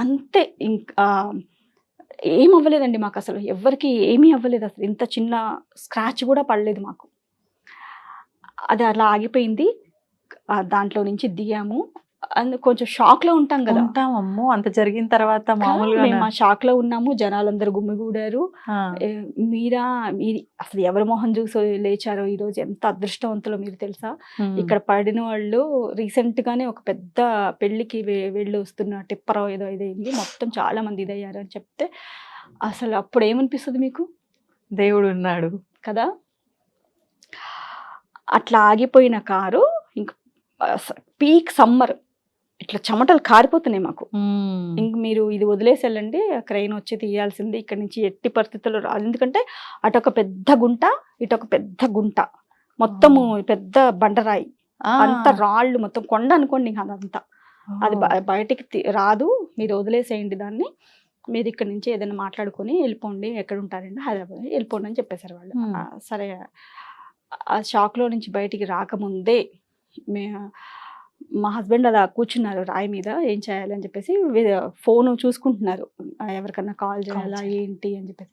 అంతే, ఇంకా ఏం అవ్వలేదండి మాకు, అసలు ఎవరికి ఏమీ అవ్వలేదు. అసలు ఇంత చిన్న స్క్రాచ్ కూడా పడలేదు మాకు. అది అలా ఆగిపోయింది. దాంట్లో నుంచి దిగాము. కొంచెం షాక్ లో ఉంటాం కదా. అమ్మో, అంత జరిగిన తర్వాత మామూలుగా మేము ఆ షాక్ లో ఉన్నాము. జనాలందరూ గుమిగూడారు. మీరు అసలు ఎవరి మొహం చూసి లేచారో ఈ రోజు, ఎంత అదృష్టవంతులో మీరు తెలుసా. ఇక్కడ పడిన వాళ్ళు రీసెంట్ గానే ఒక పెద్ద పెళ్లికి వెళ్ళి వస్తున్న టిప్పరో ఏదో ఇదైంది, మొత్తం చాలా మంది ఇదయ్యారు అని చెప్తే అసలు అప్పుడు ఏమనిపిస్తుంది మీకు? దేవుడు ఉన్నాడు కదా. అట్లా ఆగిపోయిన కారు, ఇంకా పీక్ సమ్మర్, ఇట్లా చెమటలు కారిపోతున్నాయి మాకు. ఇంక మీరు ఇది వదిలేసి వెళ్ళండి, క్రెయిన్ వచ్చి తీయాల్సింది, ఇక్కడ నుంచి ఎట్టి పరిస్థితుల్లో రాదు. ఎందుకంటే అటొక పెద్ద గుంట, ఇటొక పెద్ద గుంట, మొత్తము పెద్ద బండరాయి, అంత రాళ్ళు, మొత్తం కొండ అనుకోండి. అదంతా అది బయటికి రాదు, మీరు వదిలేసేయండి దాన్ని, మీరు ఇక్కడ నుంచి ఏదైనా మాట్లాడుకొని వెళ్ళిపోండి, ఎక్కడ ఉంటారండి, హైదరాబాద్ వెళ్ళిపోండి అని చెప్పేశారు వాళ్ళు. సరే, ఆ షాక్లో నుంచి బయటికి రాకముందే మా హస్బెండ్ అలా కూర్చున్నారు రాయి మీద, ఏం చేయాలి అని చెప్పేసి ఫోన్ చూసుకుంటున్నారు, ఎవరికన్నా కాల్ చేయాలా ఏంటి అని చెప్పేసి.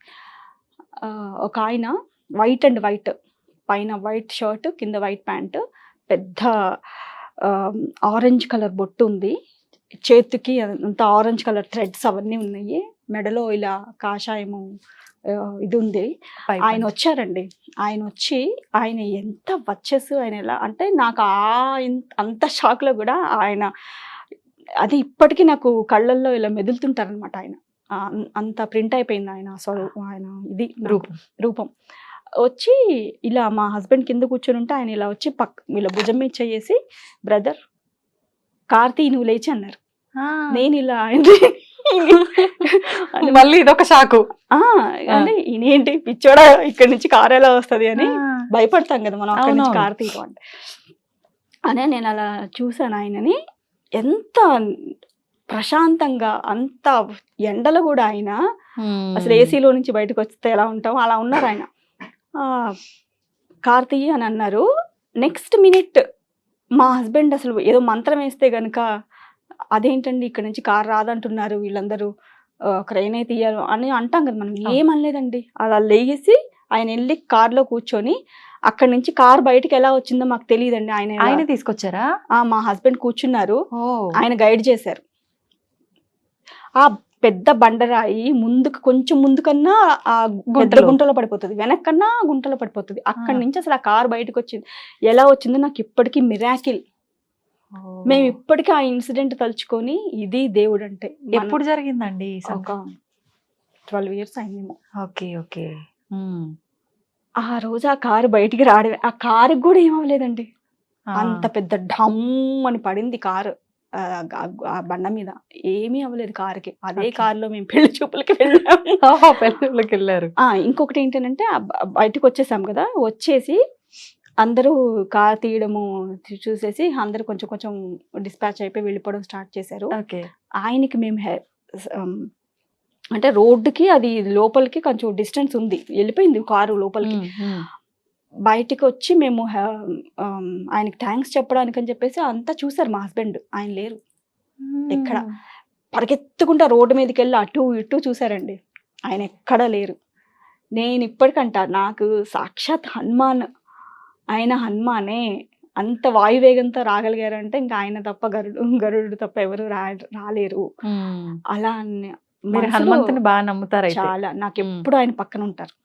ఒక ఆయన వైట్ అండ్ వైట్, పైన వైట్ షర్ట్, కింద వైట్ ప్యాంట్, పెద్ద ఆరెంజ్ కలర్ బొట్టు ఉంది, చేతికి అంత ఆరెంజ్ కలర్ థ్రెడ్స్ అవన్నీ ఉన్నాయి, మెడలో ఇలా కాషాయము ఇది ఉంది. పైప్ ఆయన అంతా. వచ్చారండి. ఆయన వచ్చి ఆయన ఎంత వచ్చేసి ఆయన ఎలా అంటే నాకు అంత షాక్‌లో గూడా ఆయన అది ఇప్పటికి నాకు కళ్ళల్లో ఇలా మెదులుతుంటారనమాట ఆయన. అంత ప్రింట్ అయిపోయింది ఆయన ఆయన ఇది నాకు రూపం. రూపం. వచ్చి ఇలా మా హస్బెండ్ కింద కూర్చొనుంటే ఆయన ఇలా వచ్చి ఇలా భుజం మీద చెయ్యేసి, "బ్రదర్ కార్తీ నువ్వు లేచి" అన్నారు. ఆ! నేను ఇలా మళ్ళీ ఇదొక షాకు. అంటే ఈయనేంటి పిచ్చోడా ఇక్కడి నుంచి కారు ఎలా వస్తది అని ఆ! భయపడతాం కదా మనం అక్కడి నుంచి అవునవును. కారు తీయటం అంటే. అనే నేను అలా చూసాను ఆయనని. ఎంత ప్రశాంతంగా అంత ఎండలో కూడా ఆయన అసలు ఏసీలో నుంచి బయటకు వస్తే ఎలా ఉంటామో అలా ఉన్నారు ఆయన. కార్తీ అని అన్నారు. నెక్స్ట్ మినిట్ మా హస్బెండ్ అసలు ఏదో మంత్రం వేస్తే గనుక అదేంటండి ఇక్కడ నుంచి కారు రాదంటున్నారు వీళ్ళందరూ, క్రెయినే తీయాలి అని అంటాం కదా మనం. ఏమనలేదండి. అలా లేసి ఆయన వెళ్ళి కార్లో కూర్చొని అక్కడి నుంచి కారు బయటకు ఎలా వచ్చిందో మాకు తెలియదండి. ఆయన తీసుకొచ్చారా? మా హస్బెండ్ కూర్చున్నారు. ఓ! ఆయన గైడ్ చేశారు. ఆ పెద్ద బండరాయి ముందుకు కొంచెం ముందుకన్నా ఆ గుంటలో పడిపోతుంది, వెనక్కన్నా గుంటలో పడిపోతుంది. అక్కడి నుంచి అసలు ఆ కారు బయటకు వచ్చింది. ఎలా వచ్చిందో నాకు ఇప్పటికీ మిరాకిల్. మేము ఇప్పటికీ ఆ ఇన్సిడెంట్ తలుచుకొని ఇది దేవుడు అంటే. ఎప్పుడు జరిగిందండి? ఒక 12 years అయిందేమో. Okay, okay. ఆ రోజు ఆ కారు బయటికి రావడమే. ఆ కారుకి కూడా ఏమవ్వలేదండి. అంత పెద్ద ఢమ్ అని పడింది కారు ఆ బండ మీద. ఏమీ అవ్వలేదు కారుకి. అదే కారులో మేము పెళ్లి చూపులకి వెళ్ళాము. పెళ్ళిళ్ళకి వెళ్ళారు. ఇంకొకటి ఏంటంటే బయటకు వచ్చేసాం కదా, వచ్చేసి అందరూ కార్ తీయడము చూసేసి అందరూ కొంచెం కొంచెం డిస్పాచ్ అయిపోయి వెళ్ళిపోవడం స్టార్ట్ చేశారు. ఆయనకి మేము అంటే రోడ్డుకి అది లోపలికి కొంచెం డిస్టెన్స్ ఉంది, వెళ్ళిపోయింది కారు లోపలికి. బయటికి వచ్చి మేము ఆయనకి థ్యాంక్స్ చెప్పడానికి అని చెప్పేసి అంతా చూసారు. మా హస్బెండ్ ఆయన లేరు ఎక్కడ. పరిగెత్తుకుంటా రోడ్డు మీదకి వెళ్ళి అటు ఇటు చూసారండి, ఆయన ఎక్కడా లేరు. నేను ఇప్పటికంట నాకు సాక్షాత్ హనుమాన్, ఆయన హనుమానే. అంత వాయువేగంతో రాగలిగారంటే ఇంకా ఆయన తప్ప గరుడు తప్ప ఎవరు రాలేరు. అలా హనుమంతుని బాగా నమ్ముతారు. చాలా. నాకు ఎప్పుడు ఆయన పక్కన ఉంటారు,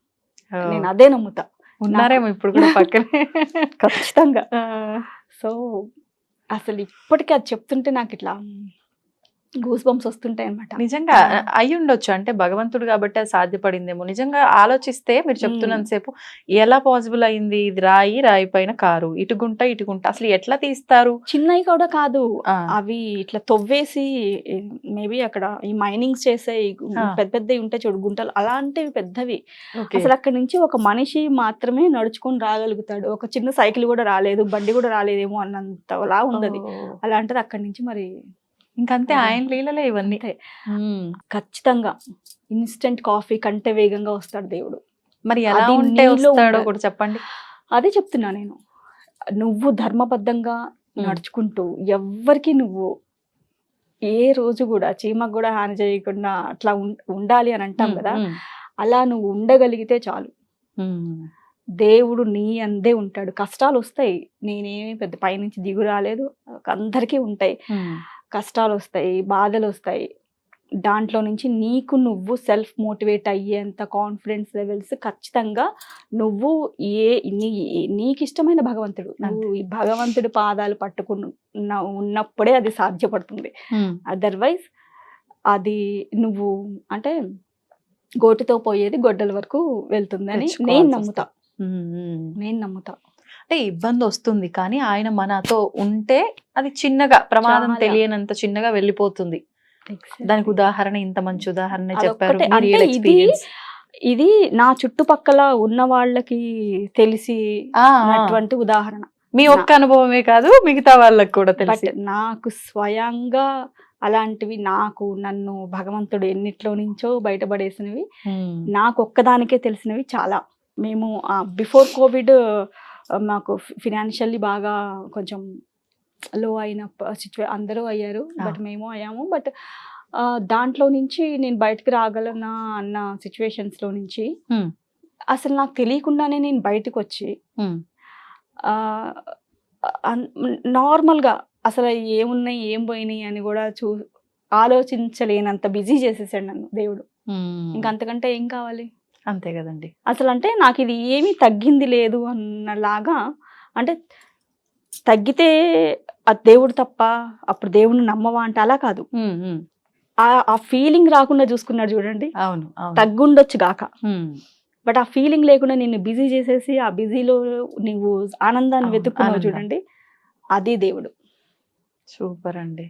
నేను అదే నమ్ముతా. ఉన్నారేమో ఇప్పుడు కూడా పక్కనే. ఖచ్చితంగా. సో అసలు ఇప్పటికీ అది చెప్తుంటే నాకు ఇట్లా గూస్ బంప్స్ వస్తుంటాయి అనమాట. నిజంగా అయి ఉండొచ్చు. అంటే భగవంతుడు కాబట్టి అది సాధ్యపడిందేమో. నిజంగా ఆలోచిస్తే మీరు చెప్తున్నంతసేపు ఎలా పాసిబుల్ అయింది? ఇది రాయి పైన కారు, ఇటుగుంట అసలు ఎట్లా తీస్తారు? చిన్నవి కూడా కాదు, అవి ఇట్లా తవ్వేసి మేబీ అక్కడ ఈ మైనింగ్స్ చేసే పెద్ద పెద్దవి ఉంటాయి చూడు గుంటలు, అలాంటివి పెద్దవి. అసలు అక్కడి నుంచి ఒక మనిషి మాత్రమే నడుచుకొని రాగలుగుతాడు. ఒక చిన్న సైకిల్ కూడా రాలేదు, బండి కూడా రాలేదేమో అన్నంతలా ఉంది. అలాంటిది అక్కడి నుంచి మరి ఇంకంతే, ఆయన లీలలే ఇవన్నీ. ఖచ్చితంగా ఇన్స్టెంట్ కాఫీ కంటే వేగంగా వస్తాడు దేవుడు. మరి ఎలా ఉంటే వస్తాడో కూడా చెప్పండి. అదే చెప్తున్నా నేను. నువ్వు ధర్మబద్ధంగా నడుచుకుంటూ ఎవ్వరికి నువ్వు ఏ రోజు కూడా చీమకు కూడా హాని చేయకుండా అట్లా ఉండాలి అని అంటాం కదా, అలా నువ్వు ఉండగలిగితే చాలు. దేవుడు నీ అందే ఉంటాడు. కష్టాలు వస్తాయి, నేనేమి పెద్ద పైనుంచి దిగు రాలేదు, అందరికీ ఉంటాయి. కష్టాలు వస్తాయి, బాధలు వస్తాయి. దాంట్లో నుంచి నీకు నువ్వు సెల్ఫ్ మోటివేట్ అయ్యేంత కాన్ఫిడెన్స్ లెవెల్స్ ఖచ్చితంగా నువ్వు నీకు ఇష్టమైన భగవంతుడు, నువ్వు ఈ భగవంతుడి పాదాలు ఉన్నప్పుడే అది సాధ్యపడుతుంది. అదర్వైజ్ అది నువ్వు అంటే గోటితో పోయేది గొడ్డల వరకు వెళ్తుంది అని నేను నమ్ముతా. అంటే ఇబ్బంది వస్తుంది కానీ ఆయన మనతో ఉంటే అది చిన్నగా, ప్రమాదం తెలియనంత చిన్నగా వెళ్ళిపోతుంది. దానికి ఉదాహరణ, ఇంత మంచి ఉదాహరణ చెప్పారు. ఇది నా చుట్టుపక్కల ఉన్న వాళ్ళకి తెలిసి అటువంటి ఉదాహరణ. మీ ఒక్క అనుభవమే కాదు, మిగతా వాళ్ళకి కూడా తెలిసి. నాకు స్వయంగా అలాంటివి నన్ను భగవంతుడు ఎన్నిట్లో నుంచో బయటపడేసినవి నాకు ఒక్కదానికే తెలిసినవి చాలా. మేము బిఫోర్ కోవిడ్ మాకు ఫినాన్షియల్లీ బాగా కొంచెం లో అయిన అందరూ అయ్యారు, బట్ మేము అయ్యాము. బట్ దాంట్లో నుంచి నేను బయటకు రాగలనా అన్న సిచ్యువేషన్స్లో నుంచి అసలు నాకు తెలియకుండానే నేను బయటకు వచ్చి నార్మల్గా అసలు ఏమున్నాయి ఏం పోయినాయి అని కూడా ఆలోచించలేనంత బిజీ చేసేసాడు నన్ను దేవుడు. ఇంకంతకంటే ఏం కావాలి? అంతే కదండి. అసలు అంటే నాకు ఇది ఏమీ తగ్గింది లేదు అన్నలాగా, అంటే తగ్గితే అది దేవుడు తప్ప, అప్పుడు దేవుడిని నమ్మవా అంటే అలా కాదు. ఆ ఫీలింగ్ రాకుండా చూసుకున్నాడు చూడండి. అవును, అవును. తగ్గుండొచ్చు గాక. హ్మ్. బట్ ఆ ఫీలింగ్ లేకుండా నిన్ను బిజీ చేసేసి, ఆ బిజీలో నువ్వు ఆనందాన్ని అవును, వెతుక్కున్నావు ఆనందం. చూడండి, అది దేవుడు. సూపర్ అండి.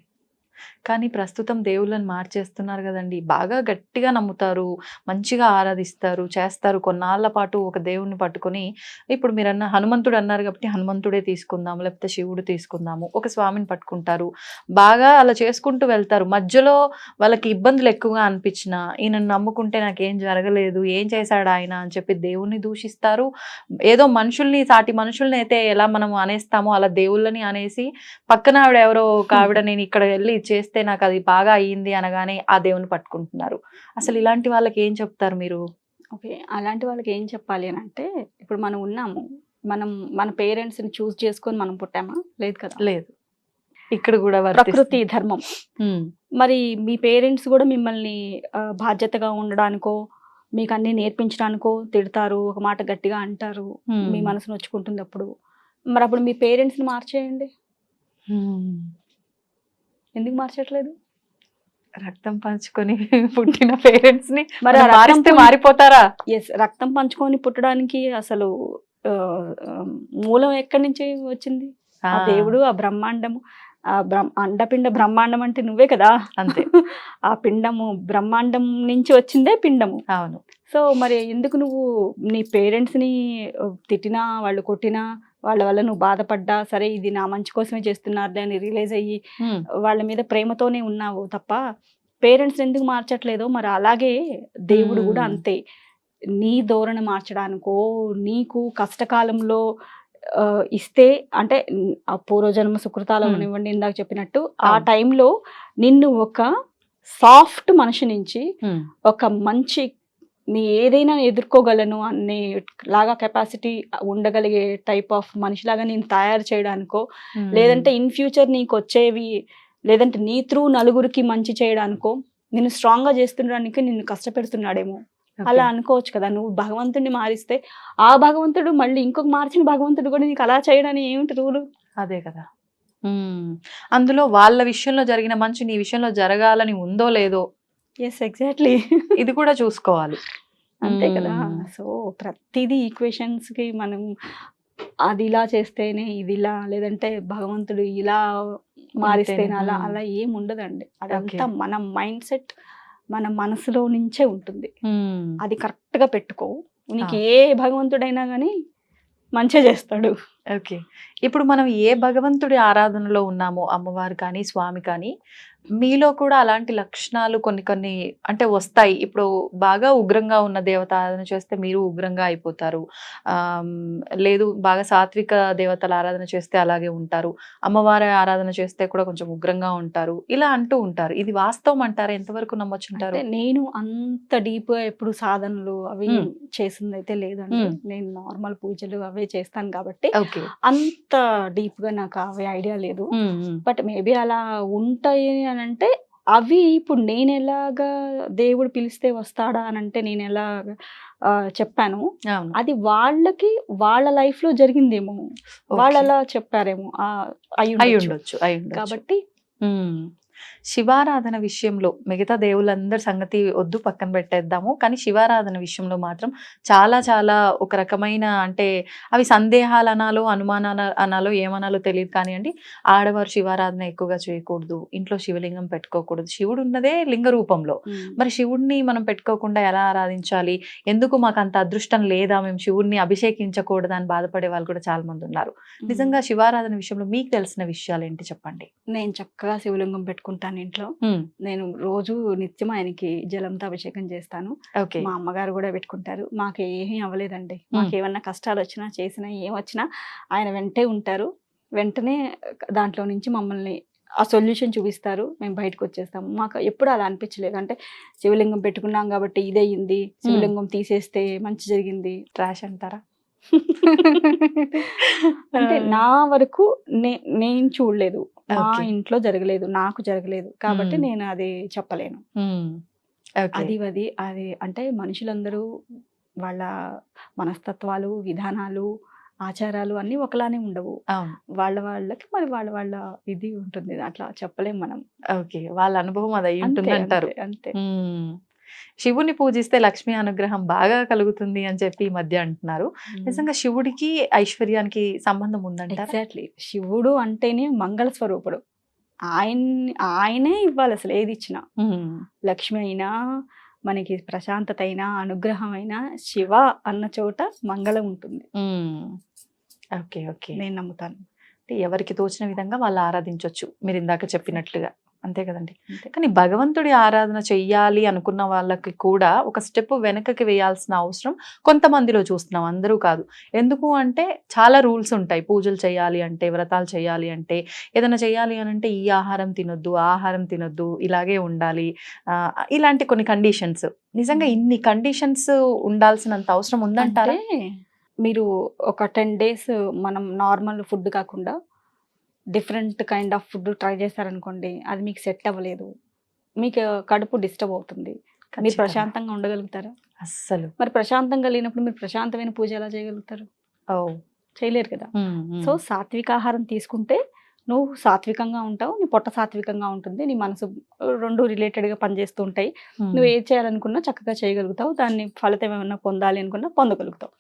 కానీ ప్రస్తుతం దేవుళ్ళని మార్చేస్తున్నారు గదండీ! బాగా గట్టిగా నమ్ముతారు, మంచిగా ఆరాధిస్తారు, చేస్తారు. కొన్నాళ్ళ పాటు ఒక దేవుడిని పట్టుకొని ఇప్పుడు మీరన్న హనుమంతుడు అన్నారు కాబట్టి హనుమంతుడే తీసుకుందాం, లేకపోతే శివుడు తీసుకుందాము. ఒక స్వామిని పట్టుకుంటారు. బాగా అలా చేసుకుంటూ వెళ్తారు. మధ్యలో వాళ్ళకి ఇబ్బందులు ఎక్కువగా అనిపించినా, ఈయనను నమ్ముకుంటే నాకేం జరగలేదు, ఏం చేశాడు ఆయన అని చెప్పి దేవుడిని దూషిస్తారు. ఏదో మనుషుల్ని, సాటి మనుషుల్ని అయితే ఎలా మనం అనేస్తామో అలా దేవుళ్ళని అనేసి, పక్కన ఆవిడ ఎవరో ఒక ఆవిడ నేను ఇక్కడ వెళ్ళి చేస్తే నాకు అది బాగా అయ్యింది అనగానే ఆ దేవుని పట్టుకుంటున్నారు. అసలు ఇలాంటి వాళ్ళకి ఏం చెప్తారు మీరు? ఓకే. అలాంటి వాళ్ళకి ఏం చెప్పాలి అనంటే, ఇప్పుడు మనం ఉన్నాము. మనం మన పేరెంట్స్‌ని చూజ్ చేసుకొని మనం పుట్టామా? లేదు కదా! లేదు. ఇక్కడ గూడా ప్రకృతి వర్తిస్తుంది. ధర్మం. హ్మ్. మరి మీ పేరెంట్స్ గూడా మిమ్మల్ని బాధ్యతగా ఉండడానికో, మీకన్నీ నేర్పించడానికో తిడతారు, ఒక మాట గట్టిగా అంటారు. మీ హ్మ్. మనసు నొచ్చుకుంటుందప్పుడు. మరప్పుడు మీ పేరెంట్స్‌ని మార్చేయండి. హ్మ్. ఎందుకు మార్చట్లేదు? రక్తం పంచుకొని పుట్టిన పేరెంట్స్‌ని మరి ఆ మనం రక్తం మారిస్తే మారిపోతారా? యెస్. రక్తం పంచుకొని పుట్టడానికి అసలు ఆహ్, ఆహ్, మూలం ఎక్కడి నుంచి వచ్చింది? ఆ! ఆ దేవుడు, ఆ బ్రహ్మాండము, అండపిండ బ్రహ్మాండం అంటే నువ్వే కదా! అంతే. ఆ పిండము బ్రహ్మాండం నుంచి వచ్చిందే పిండము. అవును. సో, మరి ఎందుకు నువ్వు నీ పేరెంట్స్‌ని తిట్టినా, వాళ్ళు కొట్టినా, వాళ్ళ వల్ల నువ్వు బాధపడ్డా, సరే ఇది నా మంచి కోసమే చేస్తున్నారులే అని రియలైజ్ అయ్యి, హ్మ్. వాళ్ళ మీద ప్రేమతోనే ఉన్నావు తప్ప, పేరెంట్స్‌ని ఎందుకు మార్చట్లేదో మరి అలాగే దేవుడు గూడా హ్మ్. అంతే. నీ ధోరణి మార్చడానికో, నీకు కష్టకాలంలో ఇస్తే అంటే ఆ పూర్వజన్మ సుకృతాలు హ్మ్. అవనివ్వండి, ఇందాక చెప్పినట్టు ఆ అవును. టైంలో నిన్ను ఒక సాఫ్ట్ మనిషి నుంచి హ్మ్. ఒక మంచి నీ ఏదైనా ఎదుర్కోగలను అనే లాగా కెపాసిటీ ఉండగలిగే టైప్ ఆఫ్ మనిషిలాగా నేను తయారు చేయడానికో, హ్మ్. లేదంటే ఇన్ ఫ్యూచర్ నీకొచ్చేవి, లేదంటే నీ త్రూ నలుగురికి మంచి చేయడానికో, నిన్ను స్ట్రాంగ్‌గా చేస్తుండడానికి నిన్ను కష్టపెడుతున్నాడేమో. ఓకే. అలా అనుకోవచ్చు కదా! నువ్వు భగవంతుడిని మారిస్తే, ఆ భగవంతుడు మళ్ళీ ఇంకొక మార్చిన భగవంతుడు కూడా నీకు అలా చేయడని ఏమిటి రూలు? అదే కదా! హ్మ్. అందులో వాళ్ళ విషయంలో జరిగిన మంచి నీ విషయంలో జరగాలని ఉందో లేదో యెస్. ఎగ్జాక్ట్‌లీ. ఇది కూడా చూసుకోవాలి. అంతే కదా! హ్మ్. సో, ప్రతీదీ ఈక్వేషన్స్‌కి మనం అదిలా చేస్తేనే ఇదిలా, లేదంటే భగవంతుడు ఇలా ఉంటేనే. మారిస్తేనే అలా, హ్మ్. అలా ఏముండదండి. ఓకే. అదంతా మన మైండ్ సెట్, మన మనసులో నుంచే ఉంటుంది. హ్మ్. అది కరెక్ట్‌గా పెట్టుకో. ఆ! నీకు ఏ భగవంతుడైనా గానీ మంచే చేస్తాడు. ఓకే. ఇప్పుడు మనం ఏ భగవంతుడి ఆరాధనలో ఉన్నామో అమ్మవారు కానీ, స్వామి కానీ, మీలో కూడా అలాంటి లక్షణాలు కొన్ని కొన్ని అంటే వస్తాయి. ఇప్పుడు బాగా ఉగ్రంగా ఉన్న దేవత ఆరాధన చేస్తే మీరు ఉగ్రంగా అయిపోతారు. లేదు బాగా సాత్విక దేవతల ఆరాధన చేస్తే అలాగే ఉంటారు. అమ్మవారి ఆరాధన చేస్తే కూడా కొంచెం ఉగ్రంగా ఉంటారు. ఇలా అంటూ ఉంటారు. ఇది వాస్తవం అంటారా? ఎంతవరకు అంటే నమ్మొచ్చుంటారు? నేను అంత డీప్‌గా ఎప్పుడు సాధనలు అవి హ్మ్. చేసిందైతే లేదండి. హ్మ్. నేను నార్మల్ పూజలు అవే చేస్తాను కాబట్టి, ఓకే. అంత డీప్‌గా నాకు అవి ఐడియా లేదు. హ్మ్. హ్మ్. బట్ మేబీ అలా ఉంటాయి అనంటే, అవి ఇప్పుడు నేనెలాగా దేవుడు పిలిస్తే వస్తాడా అనంటే నేనెలాగా చెప్పానో, అవును. అది వాళ్ళకి వాళ్ళ లైఫ్‌లో జరిగిందేమో. ఓకే. వాళ్ళలా చెప్పారేమో. అయ్యుండొచ్చు. అయ్యుండొచ్చు. అయ్యుండొచ్చు. కాబట్టి హ్మ్. శివారాధన విషయంలో మిగతా దేవుళ్ళందరి సంగతి వద్దు పక్కన పెట్టేద్దాము. కానీ శివారాధన విషయంలో మాత్రం చాలా చాలా ఒక రకమైన అంటే అవి సందేహాలు అనాలో, అనుమానాలు అనాలో, ఏమనాలో తెలీదు కానియండి. ఆడవారు శివారాధన ఎక్కువగా చేయకూడదు. ఇంట్లో శివలింగం పెట్టుకోకూడదు. శివుడు ఉన్నదే లింగ రూపంలో. హ్మ్. మరి శివుడిని మనం పెట్టుకోకుండా ఎలా ఆరాధించాలి? ఎందుకు మాకంత అదృష్టం లేదా? మేము శివుడిని అభిషేకించకూడదా? అని బాధపడే వాళ్ళు కూడా చాలా మందున్నారు. హ్మ్. నిజంగా శివారాధన విషయంలో మీకు తెలిసిన విషయాలేంటి చెప్పండి? నేను చక్కగా శివలింగం పెట్టుకుంటాను ఇంట్లో. హ్మ్. నేను రోజు నిత్యం ఆయనకి జలంతో అభిషేకం చేస్తాను. ఓకే. మా అమ్మగారు గూడా పెట్టుకుంటారు. మాకేమీ అవ్వలేదండి. హ్మ్. మాకేమన్నా కష్టాలొచ్చినా, చేసినా, ఏమొచ్చినా ఆయన వెంటే ఉంటారు. వెంటనే దాంట్లో నుంచి మమ్మల్ని ఆ సొల్యూషన్ చూపిస్తారు. మేము బయటకొచ్చేస్తాము. మాకు ఎప్పుడు అలా అనిపించలేదు. అంటే శివలింగం పెట్టుకున్నాం గాబట్టి ఇదయింది. హ్మ్. శివలింగం తీసేస్తే మంచి జరిగింది. ట్రాష్ అంటారా? అంటే ఆ! నా వరకు నేను చూడలేదు. మా ఓకే. ఇంట్లో జరగలేదు. నాకు జరగలేదు. కాబట్టి హ్మ్. నేను అది చెప్పలేను. హ్మ్. ఓకే. అది అంటే మనుషులందరూ వాళ్ళ మనస్తత్వాలు, విధానాలు, ఆచారాలు అన్నీ ఒకలానే ఉండవు. అవును. వాళ్ళకి మరి వాళ్ళ ఇది ఉంటుంది. అట్లా చెప్పలేం మనం. ఓకే. వాళ్ళ అనుభవం అది అయ్యి అంతే. ఉంటుందంటారు. అంతే. అంతే. హ్మ్. శివుని పూజిస్తే లక్ష్మీ అనుగ్రహం బాగా కలుగుతుంది అని చెప్పి ఈ మధ్య అంటున్నారు. నిజంగా శివుడికి, ఐశ్వర్యానికి సంబంధం ఉందంటారా? ఎగ్జాక్ట్‌లీ. శివుడు అంటేనే మంగళ స్వరూపుడు. ఆయనే ఇవ్వాలి అసలు ఏదిచ్చినా. హ్మ్. లక్ష్మి అయినా, మనకి ప్రశాంతత అయినా, అనుగ్రహం అయినా శివ అన్న చోట మంగళం ఉంటుంది. హ్మ్. ఓకే. ఓకే. నేను నమ్ముతాను. అంటే ఎవరికి తోచిన విధంగా వాళ్ళు ఆరాధించొచ్చు. మీరిందాక చెప్పినట్లుగా. అంతే కదండీ! అంతే. కానీ భగవంతుడి ఆరాధన చెయ్యాలి అనుకున్న వాళ్ళకి కూడా ఒక స్టెప్ వెనకకి వేయాల్సిన అవసరం కొంతమందిలో చూస్తున్నాం. అందరూ కాదు. ఎందుకు అంటే చాలా రూల్స్ ఉంటాయి. పూజలు చేయాలి అంటే, వ్రతాలు చేయాలి అంటే, ఏదైనా చేయాలి అనంటే ఈ ఆహారం తినొద్దు, ఆ ఆహారం తినొద్దు, ఇలాగే ఉండాలి. ఇలాంటి కొన్ని కండిషన్స్. నిజంగా ఇన్ని కండిషన్స్ ఉండాల్సినంత అవసరం ఉందంటారా? అంటే మీరు ఒక 10 డేస్ మనం నార్మల్ ఫుడ్ కాకుండా different kind of food try చేశారనుకోండి, అది మీకు సెట్ అవ్వలేదు. మీకు కడుపు డిస్టర్బ్ అవుతుంది. మీరు ఖచ్చితంగా. ప్రశాంతంగా ఉండగలుగుతారా? అస్సలు. మరి ప్రశాంతంగా లేనప్పుడు మీరు ప్రశాంతమైన పూజ ఎలా చేయగలుగుతారు? ఓహ్! చేయలేరు కదా! హ్మ్. హ్మ్. సో, సాత్విక ఆహారం తీసుకుంటే నువ్వు సాత్వికంగా ఉంటావు. నీ పొట్ట సాత్వికంగా ఉంటుంది. నీ మనసు 2 రిలేటెడ్‌గా పనిచేస్తూ ఉంటాయి. హ్మ్. నువ్వు ఏది చేయాలనుకున్నా చక్కగా చేయగలుగుతావు. దాన్ని ఫలితం ఏమన్నా పొందాలి అనుకున్నా పొందగలుగుతావు.